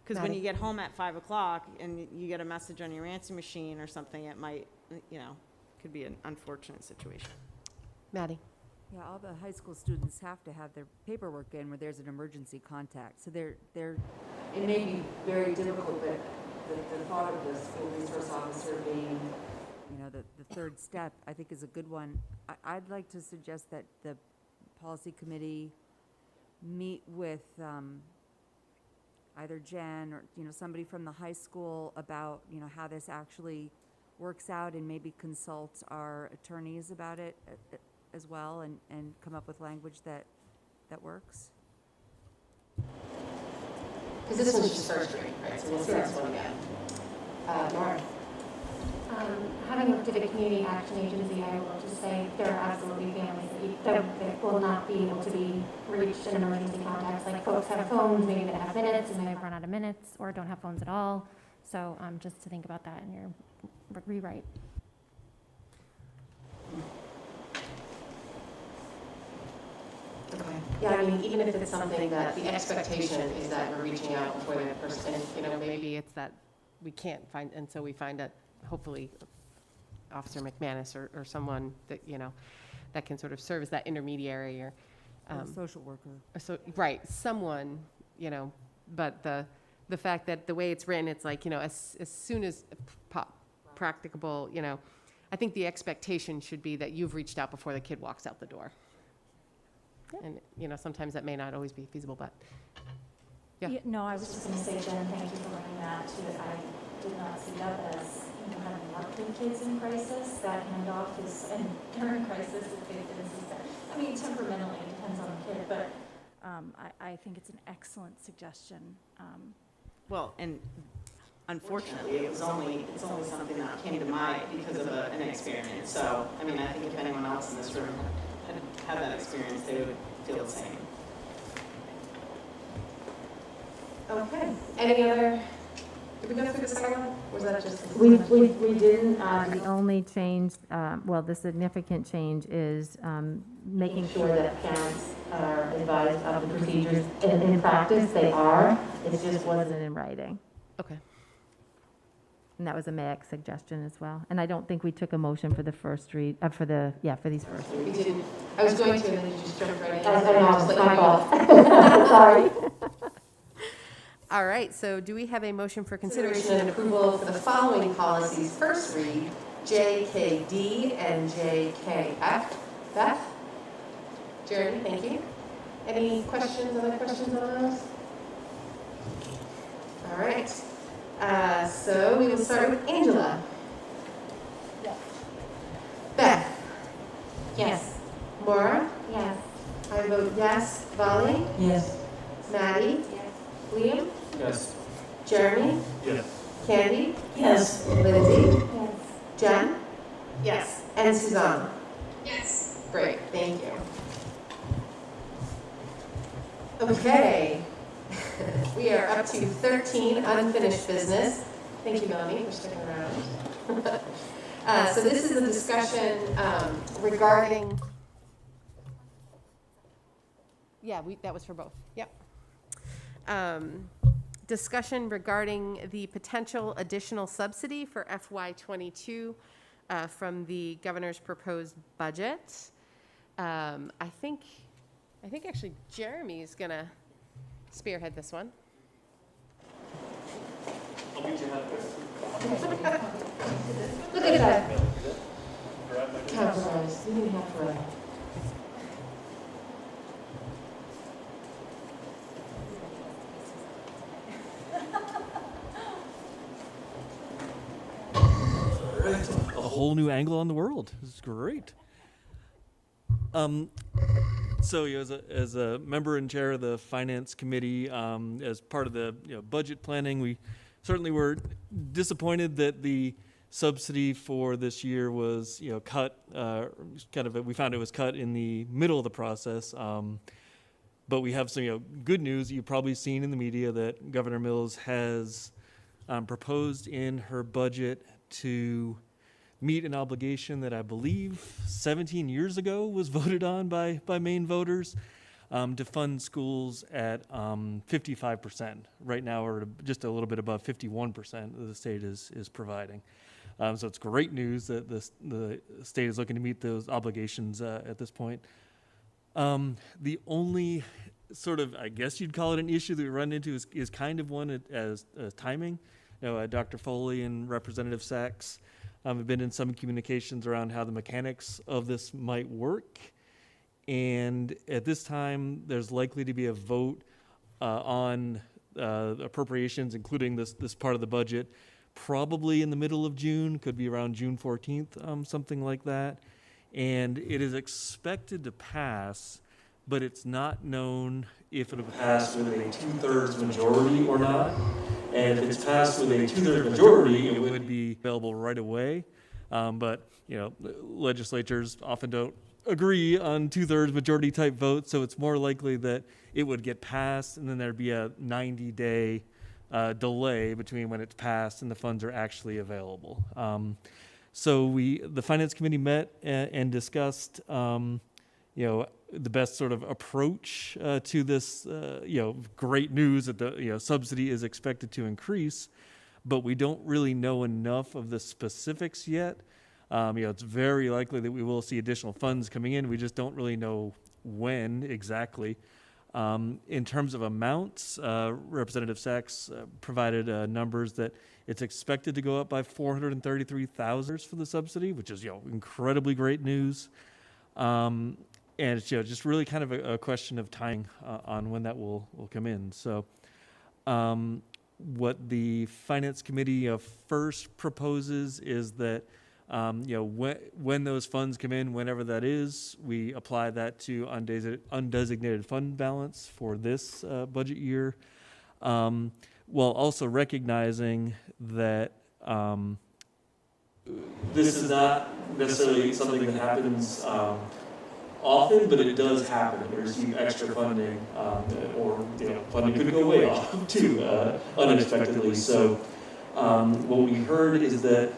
because when you get home at 5 o'clock and you get a message on your answering machine or something, it might, could be an unfortunate situation. Maddie? Yeah, all the high school students have to have their paperwork in where there's an emergency contact. So they're. It may be very difficult, but the thought of the school resource officer being, The third step, I think, is a good one. I'd like to suggest that the policy committee meet with either Jen or, somebody from the high school about, how this actually works out and maybe consult our attorneys about it as well and come up with language that works. Because this one's just first grade, right? So we'll see this one again. Nora? Having looked at a community action agency, I will just say there are absolutely families that will not be able to be reached in emergency contacts. Like folks have phones, maybe that have minutes, and they've run out of minutes, or don't have phones at all. So just to think about that in your rewrite. Okay. Yeah, I mean, even if it's something that the expectation is that we're reaching out before that person, Maybe it's that we can't find, and so we find that hopefully Officer McManus or someone that, that can sort of serve as that intermediary or a social worker. Right, someone, but the fact that the way it's written, it's like, as soon as practicable, I think the expectation should be that you've reached out before the kid walks out the door. And, sometimes that may not always be feasible, but, yeah. No, I was just going to say, Jen, thank you for bringing that too. I did not see that as, having worked with kids in crisis, that handoff is, and during crisis, temperamentally, it depends on the kid, but I think it's an excellent suggestion. Well, and unfortunately, it's only something that came to mind because of an experience. So, I think if anyone else in this room had that experience, they would feel the same. Okay. Any other, did we go through the second one? Or was that just? We didn't, the only change, well, the significant change is making sure that parents are advised of the procedures. In practice, they are, it just wasn't in writing. Okay. And that was a MAC suggestion as well. And I don't think we took a motion for the first read, for these first reads. We didn't. I was going to, and then you just jumped right in. I know, it's my fault. Sorry. All right, so do we have a motion for Consideration and approval for the following policies. First read, JKD and JKF. Beth? Jeremy, thank you. Any questions, other questions on those? All right. So we will start with Angela. Yes. Beth? Yes. Maura? Yes. I vote yes. Vali? Yes. Maddie? Yes. Liam? Yes. Jeremy? Yes. Candy? Yes. Lindsay? Yes. Jen? Yes. And Suzanne? Yes. Great, thank you. Okay. We are up to 13 unfinished business. Thank you, Melanie, for sticking around. So this is a discussion regarding. Yeah, that was for both. Yep. Discussion regarding the potential additional subsidy for FY22 from the governor's proposed budget. I think actually Jeremy is gonna spearhead this one. I'll meet you halfway. Look at that. Capitalize. You didn't have to. A whole new angle on the world. This is great. So as a member and chair of the finance committee, as part of the budget planning, we certainly were disappointed that the subsidy for this year was cut. We found it was cut in the middle of the process. But we have some good news. You've probably seen in the media that Governor Mills has proposed in her budget to meet an obligation that I believe 17 years ago was voted on by Maine voters, to fund schools at 55%. Right now we're just a little bit above 51% that the state is providing. So it's great news that the state is looking to meet those obligations at this point. The only sort of, I guess you'd call it an issue that we run into is kind of one as timing. Dr. Foley and Representative Sachs have been in some communications around how the mechanics of this might work. And at this time, there's likely to be a vote on appropriations, including this part of the budget, probably in the middle of June, could be around June 14th, something like that. And it is expected to pass, but it's not known if it'll pass with a 2/3 majority or not. And if it's passed with a 2/3 majority, it would be available right away. But legislatures often don't agree on 2/3 majority type votes, so it's more likely that it would get passed, and then there'd be a 90-day delay between when it's passed and the funds are actually available. So the Finance Committee met and discussed, the best sort of approach to this, great news that the subsidy is expected to increase, but we don't really know enough of the specifics yet. It's very likely that we will see additional funds coming in. We just don't really know when exactly. In terms of amounts, Representative Sachs provided numbers that it's expected to go up by $433,000 for the subsidy, which is incredibly great news. And it's just really kind of a question of timing on when that will come in. So what the Finance Committee first proposes is that when those funds come in, whenever that is, we apply that to undesignated fund balance for this budget year, while also recognizing that this is not necessarily something that happens often, but it does happen that we receive extra funding, or funding could go way off too unexpectedly. So what we heard is that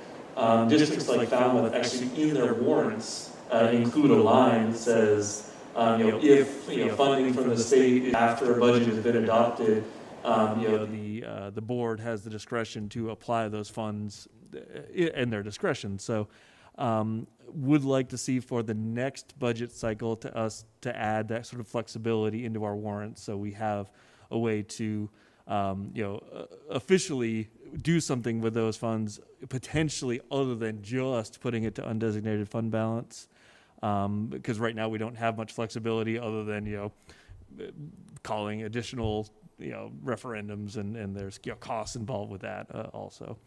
districts like Falmouth actually in their warrants include a line that says, if funding from the state after a budget has been adopted, the board has the discretion to apply those funds in their discretion. So would like to see for the next budget cycle to add that sort of flexibility into our warrants, so we have a way to officially do something with those funds, potentially other than just putting it to undesignated fund balance, because right now we don't have much flexibility other than calling additional referendums, and there's costs involved with that also.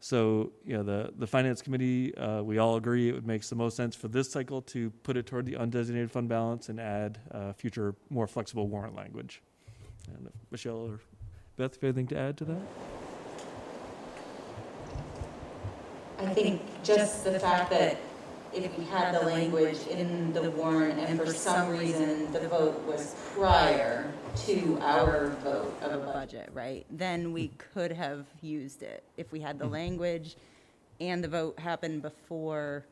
So the finance committee, we all agree it makes the most sense for this cycle to put it toward the undesignated fund balance and add future more flexible warrant language. And Michelle or Beth, if you have anything to add to that? I think just the fact that if we had the language in the warrant and for some reason the vote was prior to our vote of a budget, right? Then we could have used it if we had the language and the vote happened before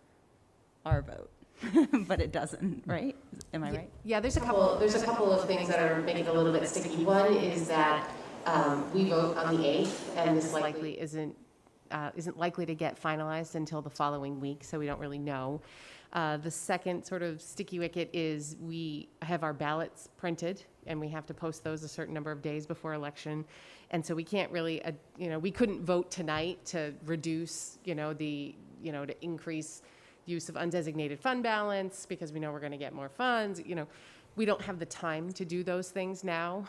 our vote. But it doesn't, right? Am I right? Yeah, there's a couple of things that are making it a little bit sticky. One is that we vote on the 8th, and this likely isn't likely to get finalized until the following week, so we don't really know. The second sort of sticky wicket is we have our ballots printed, and we have to post those a certain number of days before election, and so we can't really, we couldn't vote tonight to reduce, to increase use of undesignated fund balance because we know we're going to get more funds. We don't have the time to do those things now,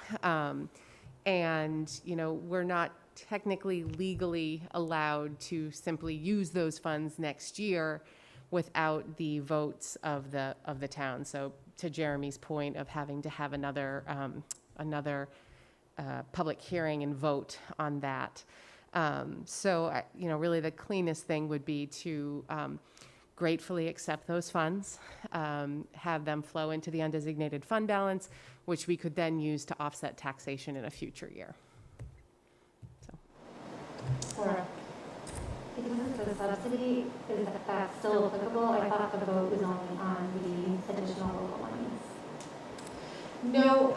and we're not technically legally allowed to simply use those funds next year without the votes of the town. So to Jeremy's point of having to have another public hearing and vote on that. So really the cleanest thing would be to gratefully accept those funds, have them flow into the undesignated fund balance, which we could then use to offset taxation in a future year. Laura. Because of the subsidy, is that still applicable? I thought the vote was only on the additional local monies. No,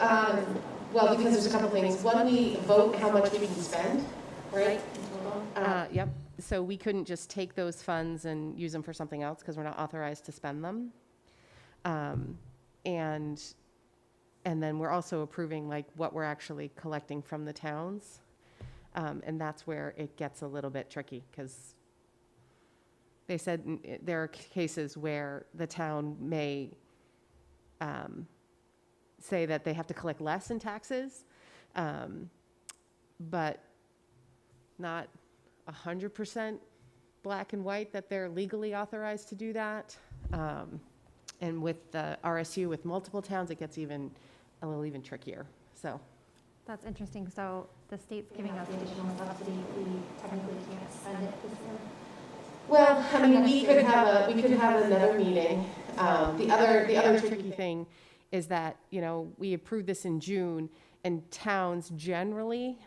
well, because there's a couple things. One, we vote how much we can spend, right? Yep. So we couldn't just take those funds and use them for something else because we're not authorized to spend them. And then we're also approving like what we're actually collecting from the towns. And that's where it gets a little bit tricky because they said there are cases where the town may say that they have to collect less in taxes, but not 100% black and white that they're legally authorized to do that. And with the RSU with multiple towns, it gets a little even trickier. So. That's interesting. So the state's giving us additional subsidy. We technically can't spend it this year. Well, I mean, we could have another meeting. The other tricky thing is that we approved this in June, and towns generally,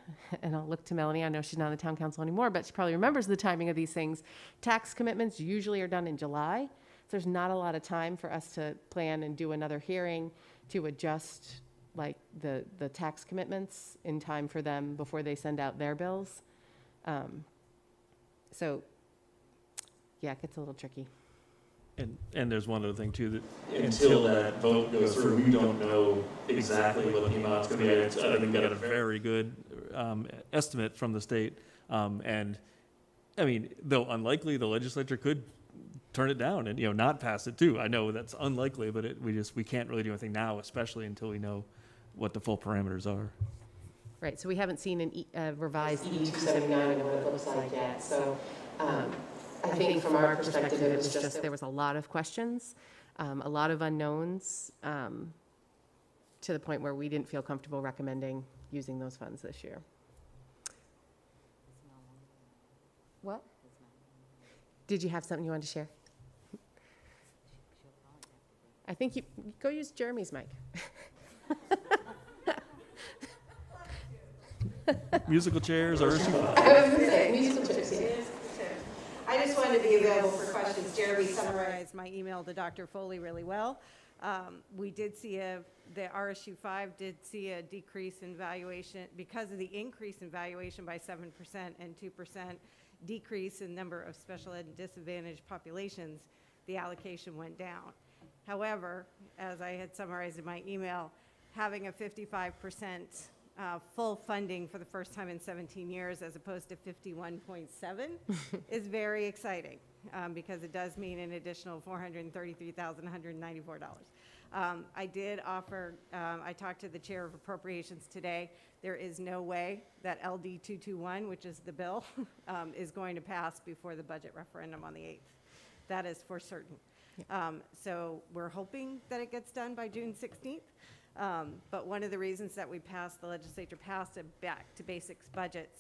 and I'll look to Melanie. I know she's not on the town council anymore, but she probably remembers the timing of these things. Tax commitments usually are done in July, so there's not a lot of time for us to plan and do another hearing to adjust like the tax commitments in time for them before they send out their bills. So yeah, it gets a little tricky. And there's one other thing too, that until that vote goes through, we don't know exactly what the amount's going to be. I think we got a very good estimate from the state. And I mean, though unlikely, the legislature could turn it down and not pass it too. I know that's unlikely, but we can't really do anything now, especially until we know what the full parameters are. Right. So we haven't seen a revised E279 and what it looks like yet. So I think from our perspective, it was just there was a lot of questions, a lot of unknowns, to the point where we didn't feel comfortable recommending using those funds this year. What? Did you have something you wanted to share? I think you go use Jeremy's mic. Musical chairs, RSU 5. I was going to say, musical chairs, yes. I just wanted to be available for questions. Jeremy summarized my email to Dr. Foley really well. We did see the RSU 5 did see a decrease in valuation because of the increase in valuation by 7% and 2% decrease in number of special ed and disadvantaged populations, the allocation went down. However, as I had summarized in my email, having a 55% full funding for the first time in 17 years as opposed to 51.7 is very exciting because it does mean an additional $433,194. I did offer, I talked to the chair of appropriations today. There is no way that LD 221, which is the bill, is going to pass before the budget referendum on the 8th. That is for certain. So we're hoping that it gets done by June 16th. But one of the reasons that the legislature passed a back to basics budget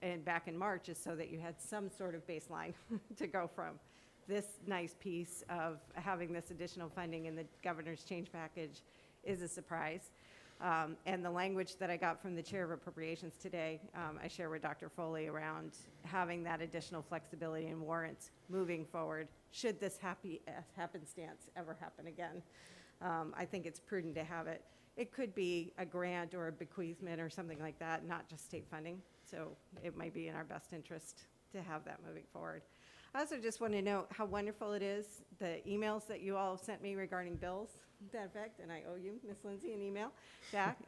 and back in March is so that you had some sort of baseline to go from. This nice piece of having this additional funding in the governor's change package is a surprise. And the language that I got from the chair of appropriations today, I share with Dr. Foley around having that additional flexibility and warrants moving forward should this happenstance ever happen again. I think it's prudent to have it. It could be a grant or a bequeathment or something like that, not just state funding. So it might be in our best interest to have that moving forward. I also just want to note how wonderful it is, the emails that you all sent me regarding bills to that effect, and I owe you, Ms. Lindsay, an email back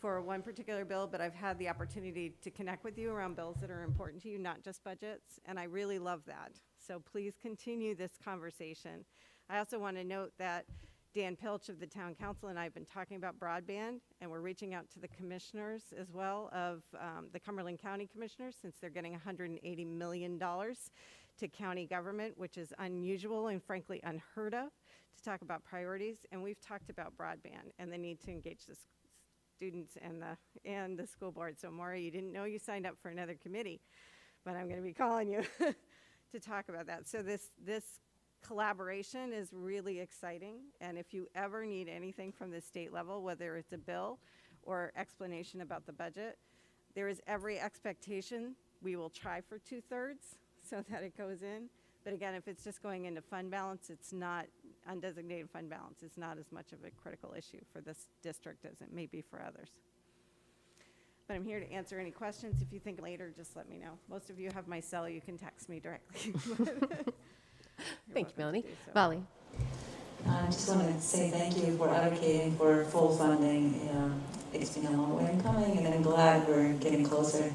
for one particular bill, but I've had the opportunity to connect with you around bills that are important to you, not just budgets, and I really love that. So please continue this conversation. I also want to note that Dan Pilch of the Town Council and I have been talking about broadband, and we're reaching out to the commissioners as well of the Cumberland County commissioners, since they're getting $180 million to county government, which is unusual and frankly unheard of, to talk about priorities. And we've talked about broadband and the need to engage the students and the school board. So Maura, you didn't know you signed up for another committee, but I'm going to be calling you to talk about that. So this collaboration is really exciting, and if you ever need anything from the state level, whether it's a bill or explanation about the budget, there is every expectation we will try for 2/3 so that it goes in. But again, if it's just going into fund balance, it's not undesignated fund balance. It's not as much of a critical issue for this district as it may be for others. But I'm here to answer any questions. If you think later, just let me know. Most of you have my cell. You can text me directly. Thank you, Melanie. So. Molly. I just wanted to say thank you for advocating for full funding. It's been a long way in coming, and I'm glad we're getting closer.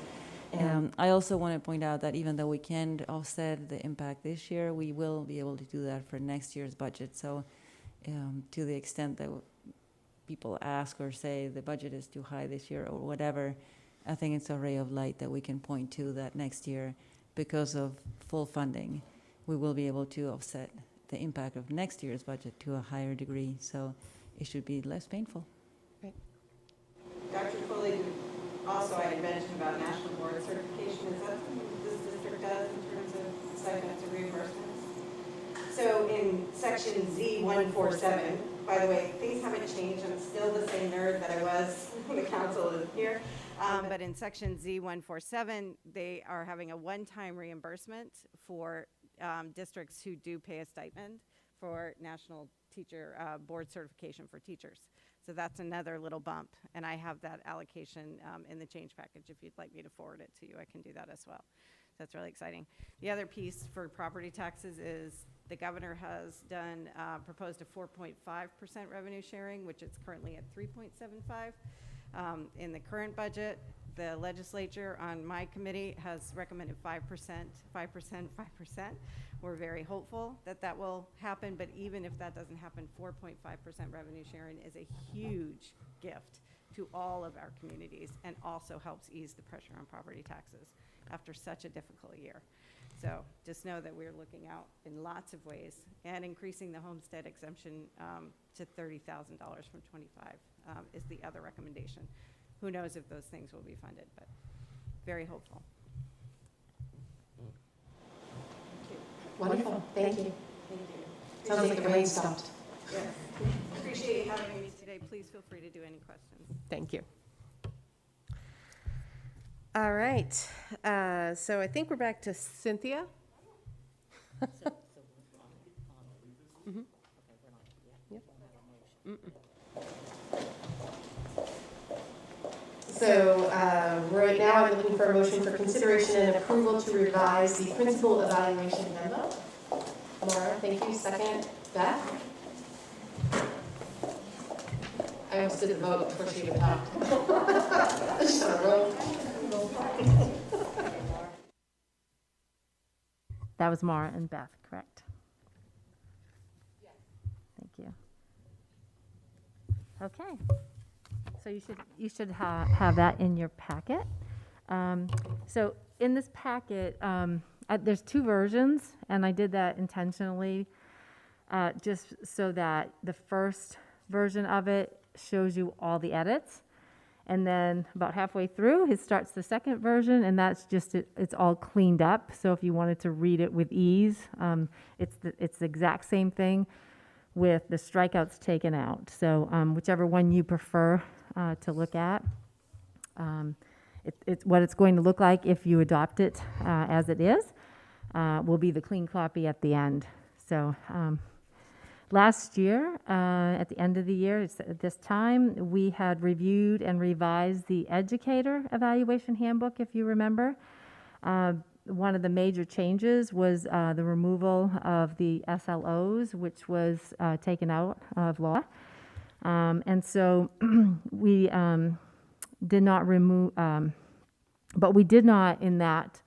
I also want to point out that even though we can't offset the impact this year, we will be able to do that for next year's budget. So to the extent that people ask or say the budget is too high this year or whatever, I think it's a ray of light that we can point to that next year, because of full funding, we will be able to offset the impact of next year's budget to a higher degree. So it should be less painful. Right. Dr. Foley, also I had mentioned about national board certification. Is that something this district does in terms of stipends and reimbursements? So in section Z147, by the way, things haven't changed. I'm still the same nerd that I was when the council is here. But in section Z147, they are having a one-time reimbursement for districts who do pay a stipend for national teacher board certification for teachers. So that's another little bump, and I have that allocation in the change package. If you'd like me to forward it to you, I can do that as well. So that's really exciting. The other piece for property taxes is the governor has done proposed a 4.5% revenue sharing, which is currently at 3.75. In the current budget, the legislature on my committee has recommended 5%, 5%, 5%. We're very hopeful that that will happen, but even if that doesn't happen, 4.5% revenue sharing is a huge gift to all of our communities and also helps ease the pressure on property taxes after such a difficult year. So just know that we're looking out in lots of ways, and increasing the homestead exemption to $30,000 from $25,000 is the other recommendation. Who knows if those things will be funded, but very hopeful. Wonderful. Thank you. Thank you. Sounds like the rain stopped. Yes. Appreciate you having me today. Please feel free to do any questions. Thank you. All right, so I think we're back to Cynthia. Mhm. Yep. So right now I'm looking for a motion for consideration and approval to revise the principal evaluation handbook. Laura, thank you. Second, Beth. I almost did the vote before she even talked. I just on a roll. That was Mara and Beth, correct? Yes. Thank you. Okay. So you should have that in your packet. So in this packet, there's two versions, and I did that intentionally, just so that the first version of it shows you all the edits, and then about halfway through, it starts the second version, and that's just it's all cleaned up. So if you wanted to read it with ease, it's the exact same thing with the strikeouts taken out. So whichever one you prefer to look at, it's what it's going to look like if you adopt it as it is, will be the clean copy at the end. So last year, at the end of the year, at this time, we had reviewed and revised the educator evaluation handbook, if you remember. One of the major changes was the removal of the SLOs, which was taken out of law. And so we did not remove, but we did not in that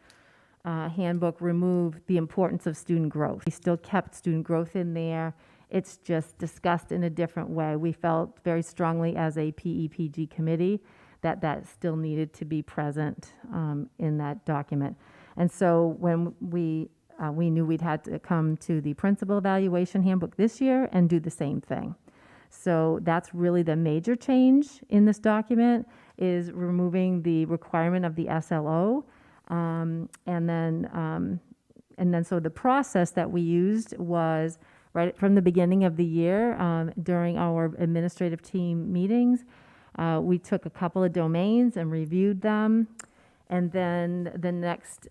handbook remove the importance of student growth. We still kept student growth in there. It's just discussed in a different way. We felt very strongly as a PEPG committee that that still needed to be present in that document. And so when we knew we'd had to come to the principal evaluation handbook this year and do the same thing. So that's really the major change in this document, is removing the requirement of the SLO. And then so the process that we used was right from the beginning of the year, during our administrative team meetings, we took a couple of domains and reviewed them. And then the next,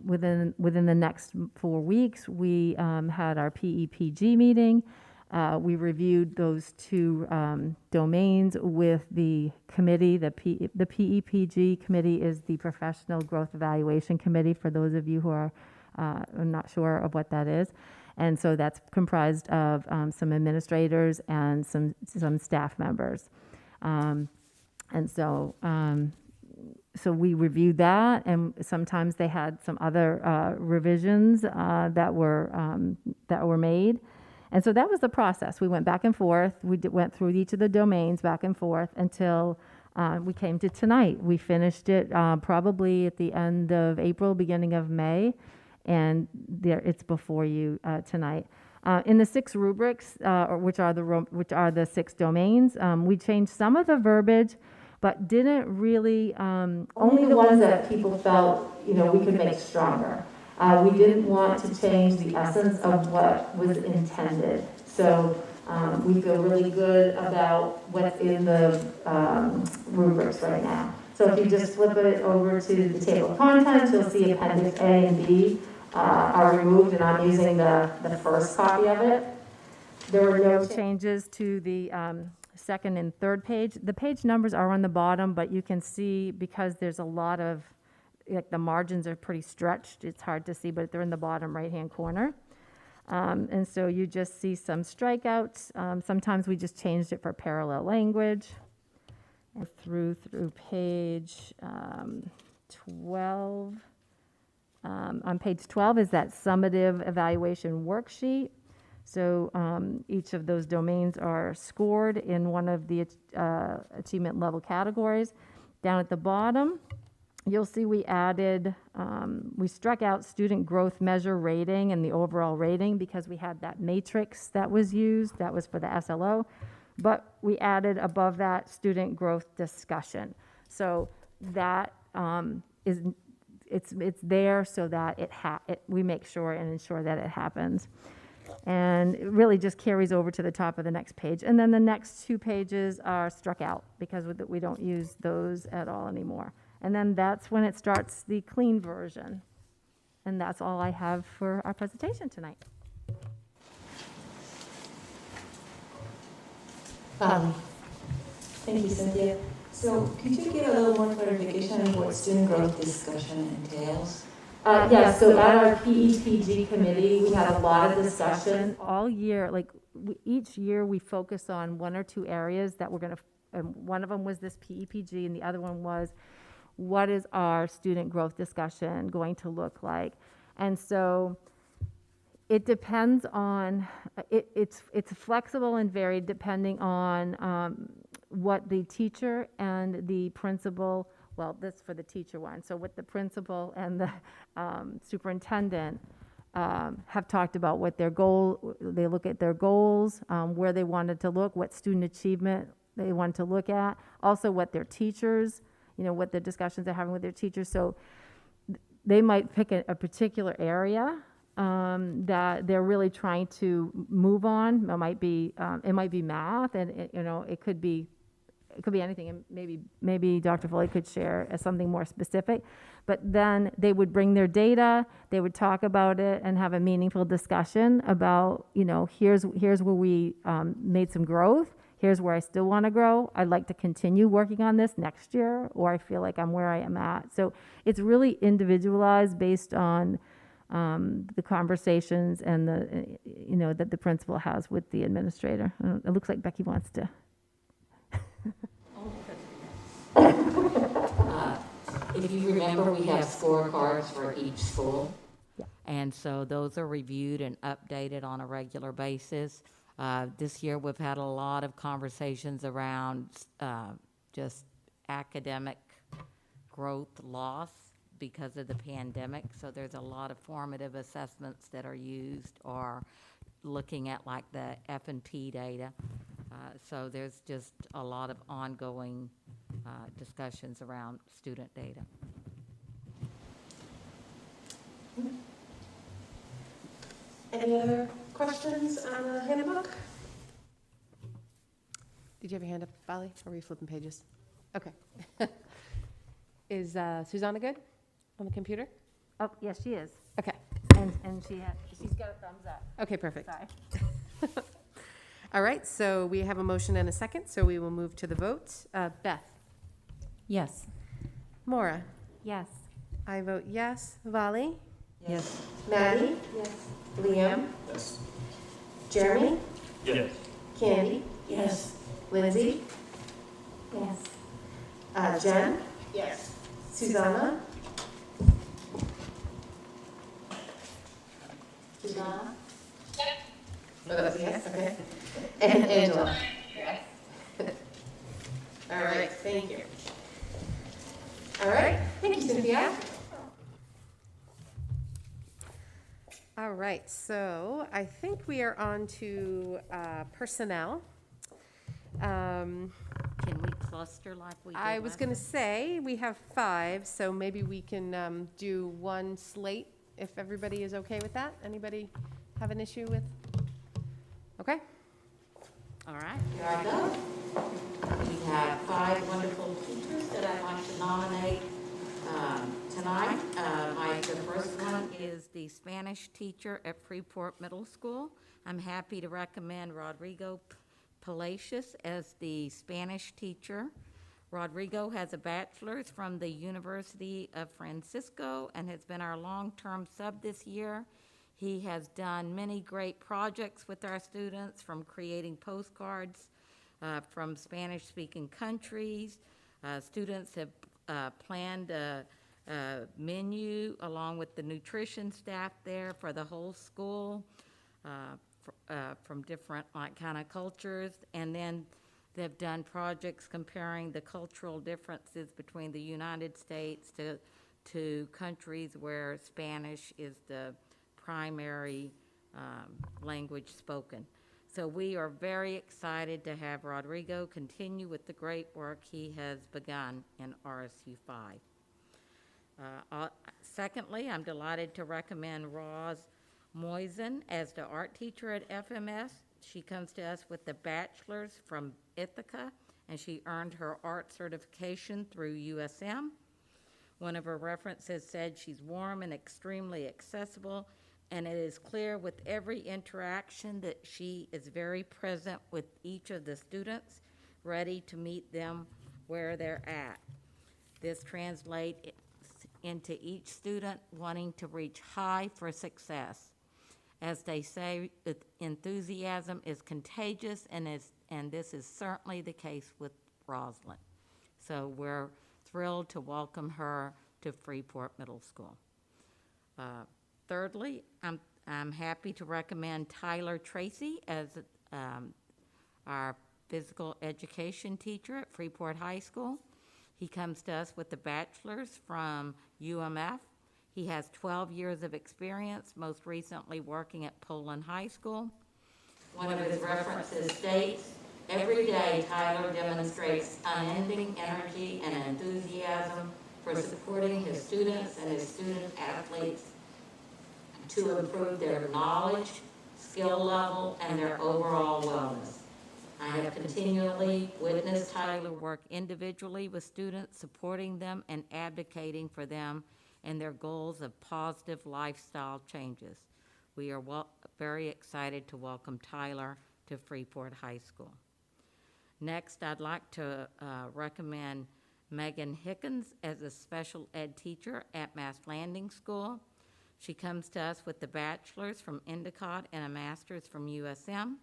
within the next 4 weeks, we had our PEPG meeting. We reviewed those two domains with the committee. The PEPG committee is the Professional Growth Evaluation Committee, for those of you who are not sure of what that is. And so that's comprised of some administrators and some staff members. And so we reviewed that, and sometimes they had some other revisions that were made. And so that was the process. We went back and forth. We went through each of the domains back and forth until we came to tonight. We finished it probably at the end of April, beginning of May. And it's before you tonight. In the 6 rubrics, which are the 6 domains, we changed some of the verbiage, but didn't really only the ones that people felt we could make stronger. We didn't want to change the essence of what was intended. So we feel really good about what's in the rubrics right now. So if you just flip it over to the table of contents, you'll see Appendix A and B are removed, and I'm using the first copy of it. There were no changes to the second and third page. The page numbers are on the bottom, but you can see because there's a lot of, like, the margins are pretty stretched. It's hard to see, but they're in the bottom right-hand corner. And so you just see some strikeouts. Sometimes we just changed it for parallel language. And through page 12. On page 12 is that summative evaluation worksheet. So each of those domains are scored in one of the achievement level categories. Down at the bottom, you'll see we added, we struck out student growth measure rating and the overall rating because we had that matrix that was used. That was for the SLO. But we added above that student growth discussion. So that it's there so that we make sure and ensure that it happens. And it really just carries over to the top of the next page. And then the next 2 pages are struck out because we don't use those at all anymore. And then that's when it starts the clean version. And that's all I have for our presentation tonight. Thank you, Cynthia. So could you give a little more clarification on what student growth discussion entails? Yes, so at our PEPG committee, we had a lot of discussion all year. Like each year, we focus on 1 or 2 areas that we're going to. One of them was this PEPG, and the other one was, what is our student growth discussion going to look like? And so it depends on. It's flexible and varied depending on what the teacher and the principal. Well, this for the teacher one. So what the principal and the superintendent have talked about, what their goal, they look at their goals, where they wanted to look, what student achievement they want to look at, also what their teachers, what the discussions they're having with their teachers. So they might pick a particular area that they're really trying to move on. It might be math, and it could be anything, and maybe Dr. Foley could share as something more specific. But then they would bring their data, they would talk about it, and have a meaningful discussion about, here's where we made some growth. Here's where I still want to grow. I'd like to continue working on this next year, or I feel like I'm where I am at. So it's really individualized based on the conversations and that the principal has with the administrator. It looks like Becky wants to. If you remember, we have scorecards for each school. Yeah. And so those are reviewed and updated on a regular basis. This year we've had a lot of conversations around just academic growth loss because of the pandemic. So there's a lot of formative assessments that are used, or looking at like the F&P data. So there's just a lot of ongoing discussions around student data. Any other questions on the handbook? Did you have your hand up, Bali? Or were you flipping pages? Okay. Is Susanna good on the computer? Oh, yes, she is. Okay. And she's got a thumbs up. Okay, perfect. Sorry. All right, so we have a motion and a second, so we will move to the vote. Beth? Yes. Maura? Yes. I vote yes. Vali? Yes. Maddie? Yes. Liam? Yes. Jeremy? Yes. Candy? Yes. Lindsay? Yes. Jen? Yes. Susanna? Susanna? Oh, that's a yes, okay. And Angela? Yes. All right, thank you. All right, thank you, Cynthia. All right, so I think we are on to personnel. Can we cluster like we did I was last going to time? say we have 5, so maybe we can do one slate if everybody is okay with that. Anybody have an issue with? Okay. All right. Here I go. We have 5 wonderful teachers that I'd like to nominate tonight. The first one is the Spanish teacher at Freeport Middle School. I'm happy to recommend Rodrigo Palacios as the Spanish teacher. Rodrigo has a bachelor's from the University of Francisco and has been our long-term sub this year. He has done many great projects with our students, from creating postcards from Spanish-speaking countries. Students have planned a menu along with the nutrition staff there for the whole school from different kind of cultures. And then they've done projects comparing the cultural differences between the United States to countries where Spanish is the primary language spoken. So we are very excited to have Rodrigo continue with the great work he has begun in RSU 5. Secondly, I'm delighted to recommend Roz Moisen as the art teacher at FMS. She comes to us with the bachelor's from Ithaca, and she earned her art certification through USM. One of her references said she's warm and extremely accessible, and it is clear with every interaction that she is very present with each of the students, ready to meet them where they're at. This translates into each student wanting to reach high for success. As they say, enthusiasm is contagious, and this is certainly the case with Rosalind. So we're thrilled to welcome her to Freeport Middle School. Thirdly, I'm happy to recommend Tyler Tracy as our physical education teacher at Freeport High School. He comes to us with a bachelor's from UMF. He has 12 years of experience, most recently working at Poland High School. One of his references states, "Every day Tyler demonstrates unending energy and enthusiasm for supporting his students and his student athletes to improve their knowledge, skill level, and their overall wellness. I have continually witnessed Tyler work individually with students, supporting them and advocating for them and their goals of positive lifestyle changes. We are very excited to welcome Tyler to Freeport High School." Next, I'd like to recommend Megan Hickens as a special ed teacher at Mass Landing School. She comes to us with a bachelor's from Endicott and a master's from USM.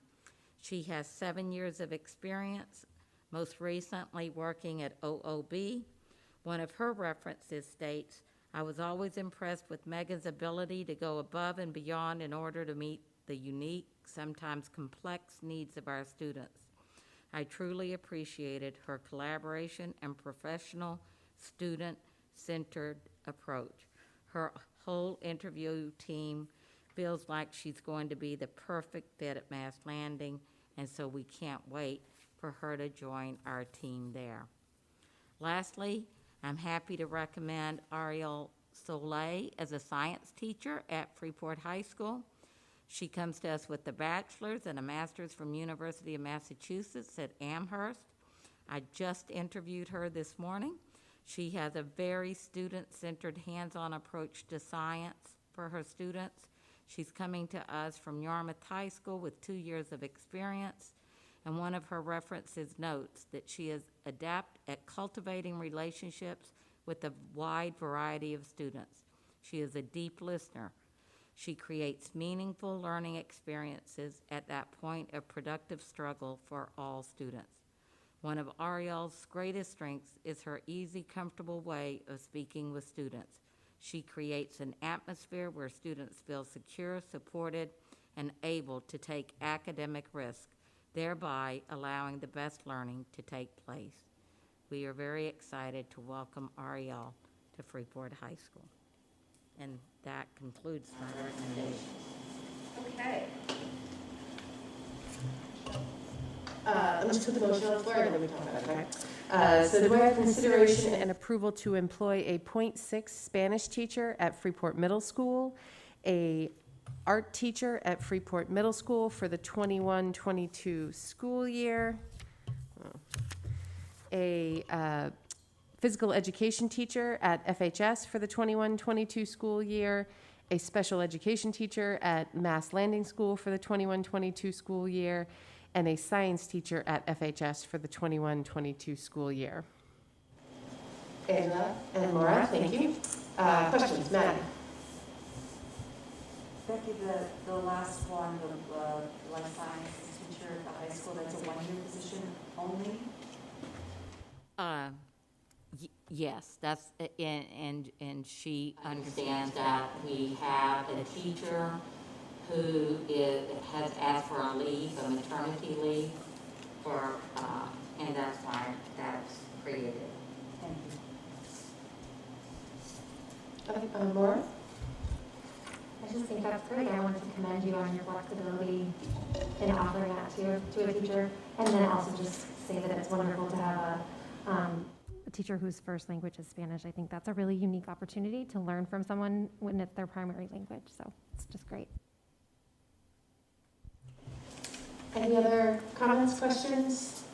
She has 7 years of experience, most recently working at OOB. One of her references states, "I was always impressed with Megan's ability to go above and beyond in order to meet the unique, sometimes complex needs of our students. I truly appreciated her collaboration and professional, student-centered approach. Her whole interview team feels like she's going to be the perfect fit at Mass Landing, and so we can't wait for her to join our team there." Lastly, I'm happy to recommend Ariel Soleil as a science teacher at Freeport High School. She comes to us with a bachelor's and a master's from University of Massachusetts at Amherst. I just interviewed her this morning. She has a very student-centered, hands-on approach to science for her students. She's coming to us from Yarmouth High School with 2 years of experience, and one of her references notes that she is adept at cultivating relationships with a wide variety of students. She is a deep listener. She creates meaningful learning experiences at that point of productive struggle for all students. One of Ariel's greatest strengths is her easy, comfortable way of speaking with students. She creates an atmosphere where students feel secure, supported, and able to take academic risk, thereby allowing the best learning to take place. We are very excited to welcome Ariel to Freeport High School. And that concludes my recommendations. Okay. Let me just put the motion on the floor and then we talk about it, okay? So do I have consideration And approval to employ a .6 Spanish teacher at Freeport Middle School, a art teacher at Freeport Middle School for the 21-22 school year, a physical education teacher at FHS for the 21-22 school year, a special education teacher at Mass Landing School for the 21-22 school year, and a science teacher at FHS for the 21-22 school year. Angela and Laura, thank you. Questions, Maddie? Becky, the last one, the life sciences teacher at the high school, that's a one-year position only? Yes, that's, and she understands that we have a teacher who has asked for a leave, a maternity leave, for, and that's why that's created. Thank you. Okay, Laura? I just think that's great. I wanted to commend you on your flexibility in offering that to a teacher, and then also just say that it's wonderful to have a teacher whose first language is Spanish. I think that's a really unique opportunity to learn from someone when it's their primary language, so it's just great. Any other comments, questions?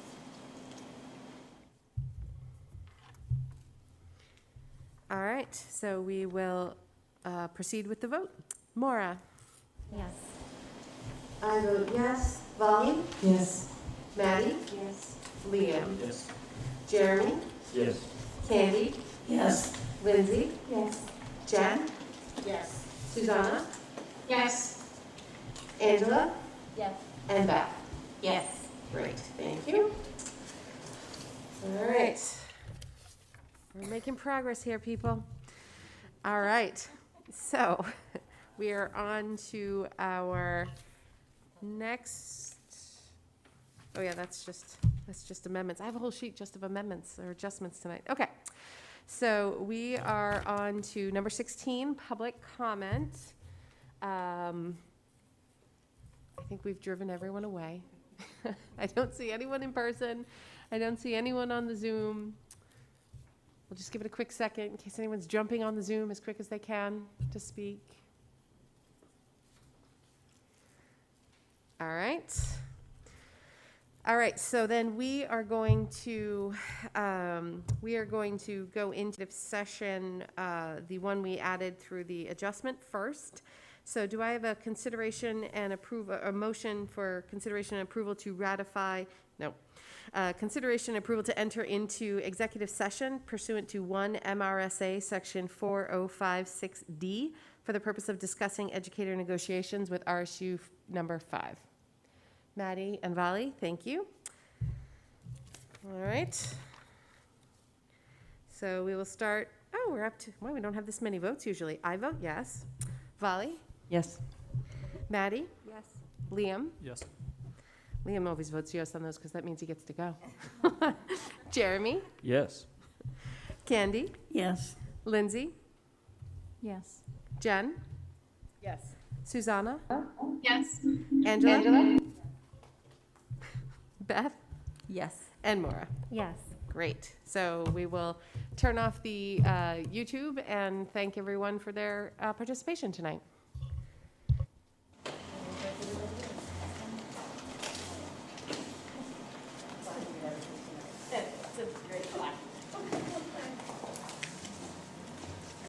All right, so we will proceed with the vote. Maura? Yes. I vote yes. Vali? Yes. Maddie? Yes. Liam? Yes. Jeremy? Yes. Candy? Yes. Lindsay? Yes. Jen? Yes. Susanna? Yes. Angela? Yes. And Beth? Yes. Great, thank you. All right. We're making progress here, people. All right, so we are on to our next, oh yeah, that's just amendments. I have a whole sheet just of amendments or adjustments tonight. Okay, so we are on to number 16, public comment. I think we've driven everyone away. I don't see anyone in person. I don't see anyone on the Zoom. We'll just give it a quick second in case anyone's jumping on the Zoom as quick as they can to speak. All right. All right, so then we are going to go into session, the one we added through the adjustment first. So do I have a consideration and a motion for consideration and approval to ratify, no, consideration and approval to enter into executive session pursuant to 1 MRSA section 4056D for the purpose of discussing educator negotiations with RSU number 5. Maddie and Vali, thank you. All right. So we will start, oh, we're up to, well, we don't have this many votes usually. I vote yes. Vali? Yes. Maddie? Yes. Liam? Yes. Liam always votes yes on those because that means he gets to go. Jeremy? Yes. Candy? Yes. Lindsay? Yes. Jen? Yes. Susanna? Yes. Angela? Beth? Yes. And Maura? Yes. Great. So we will turn off the YouTube and thank everyone for their participation tonight.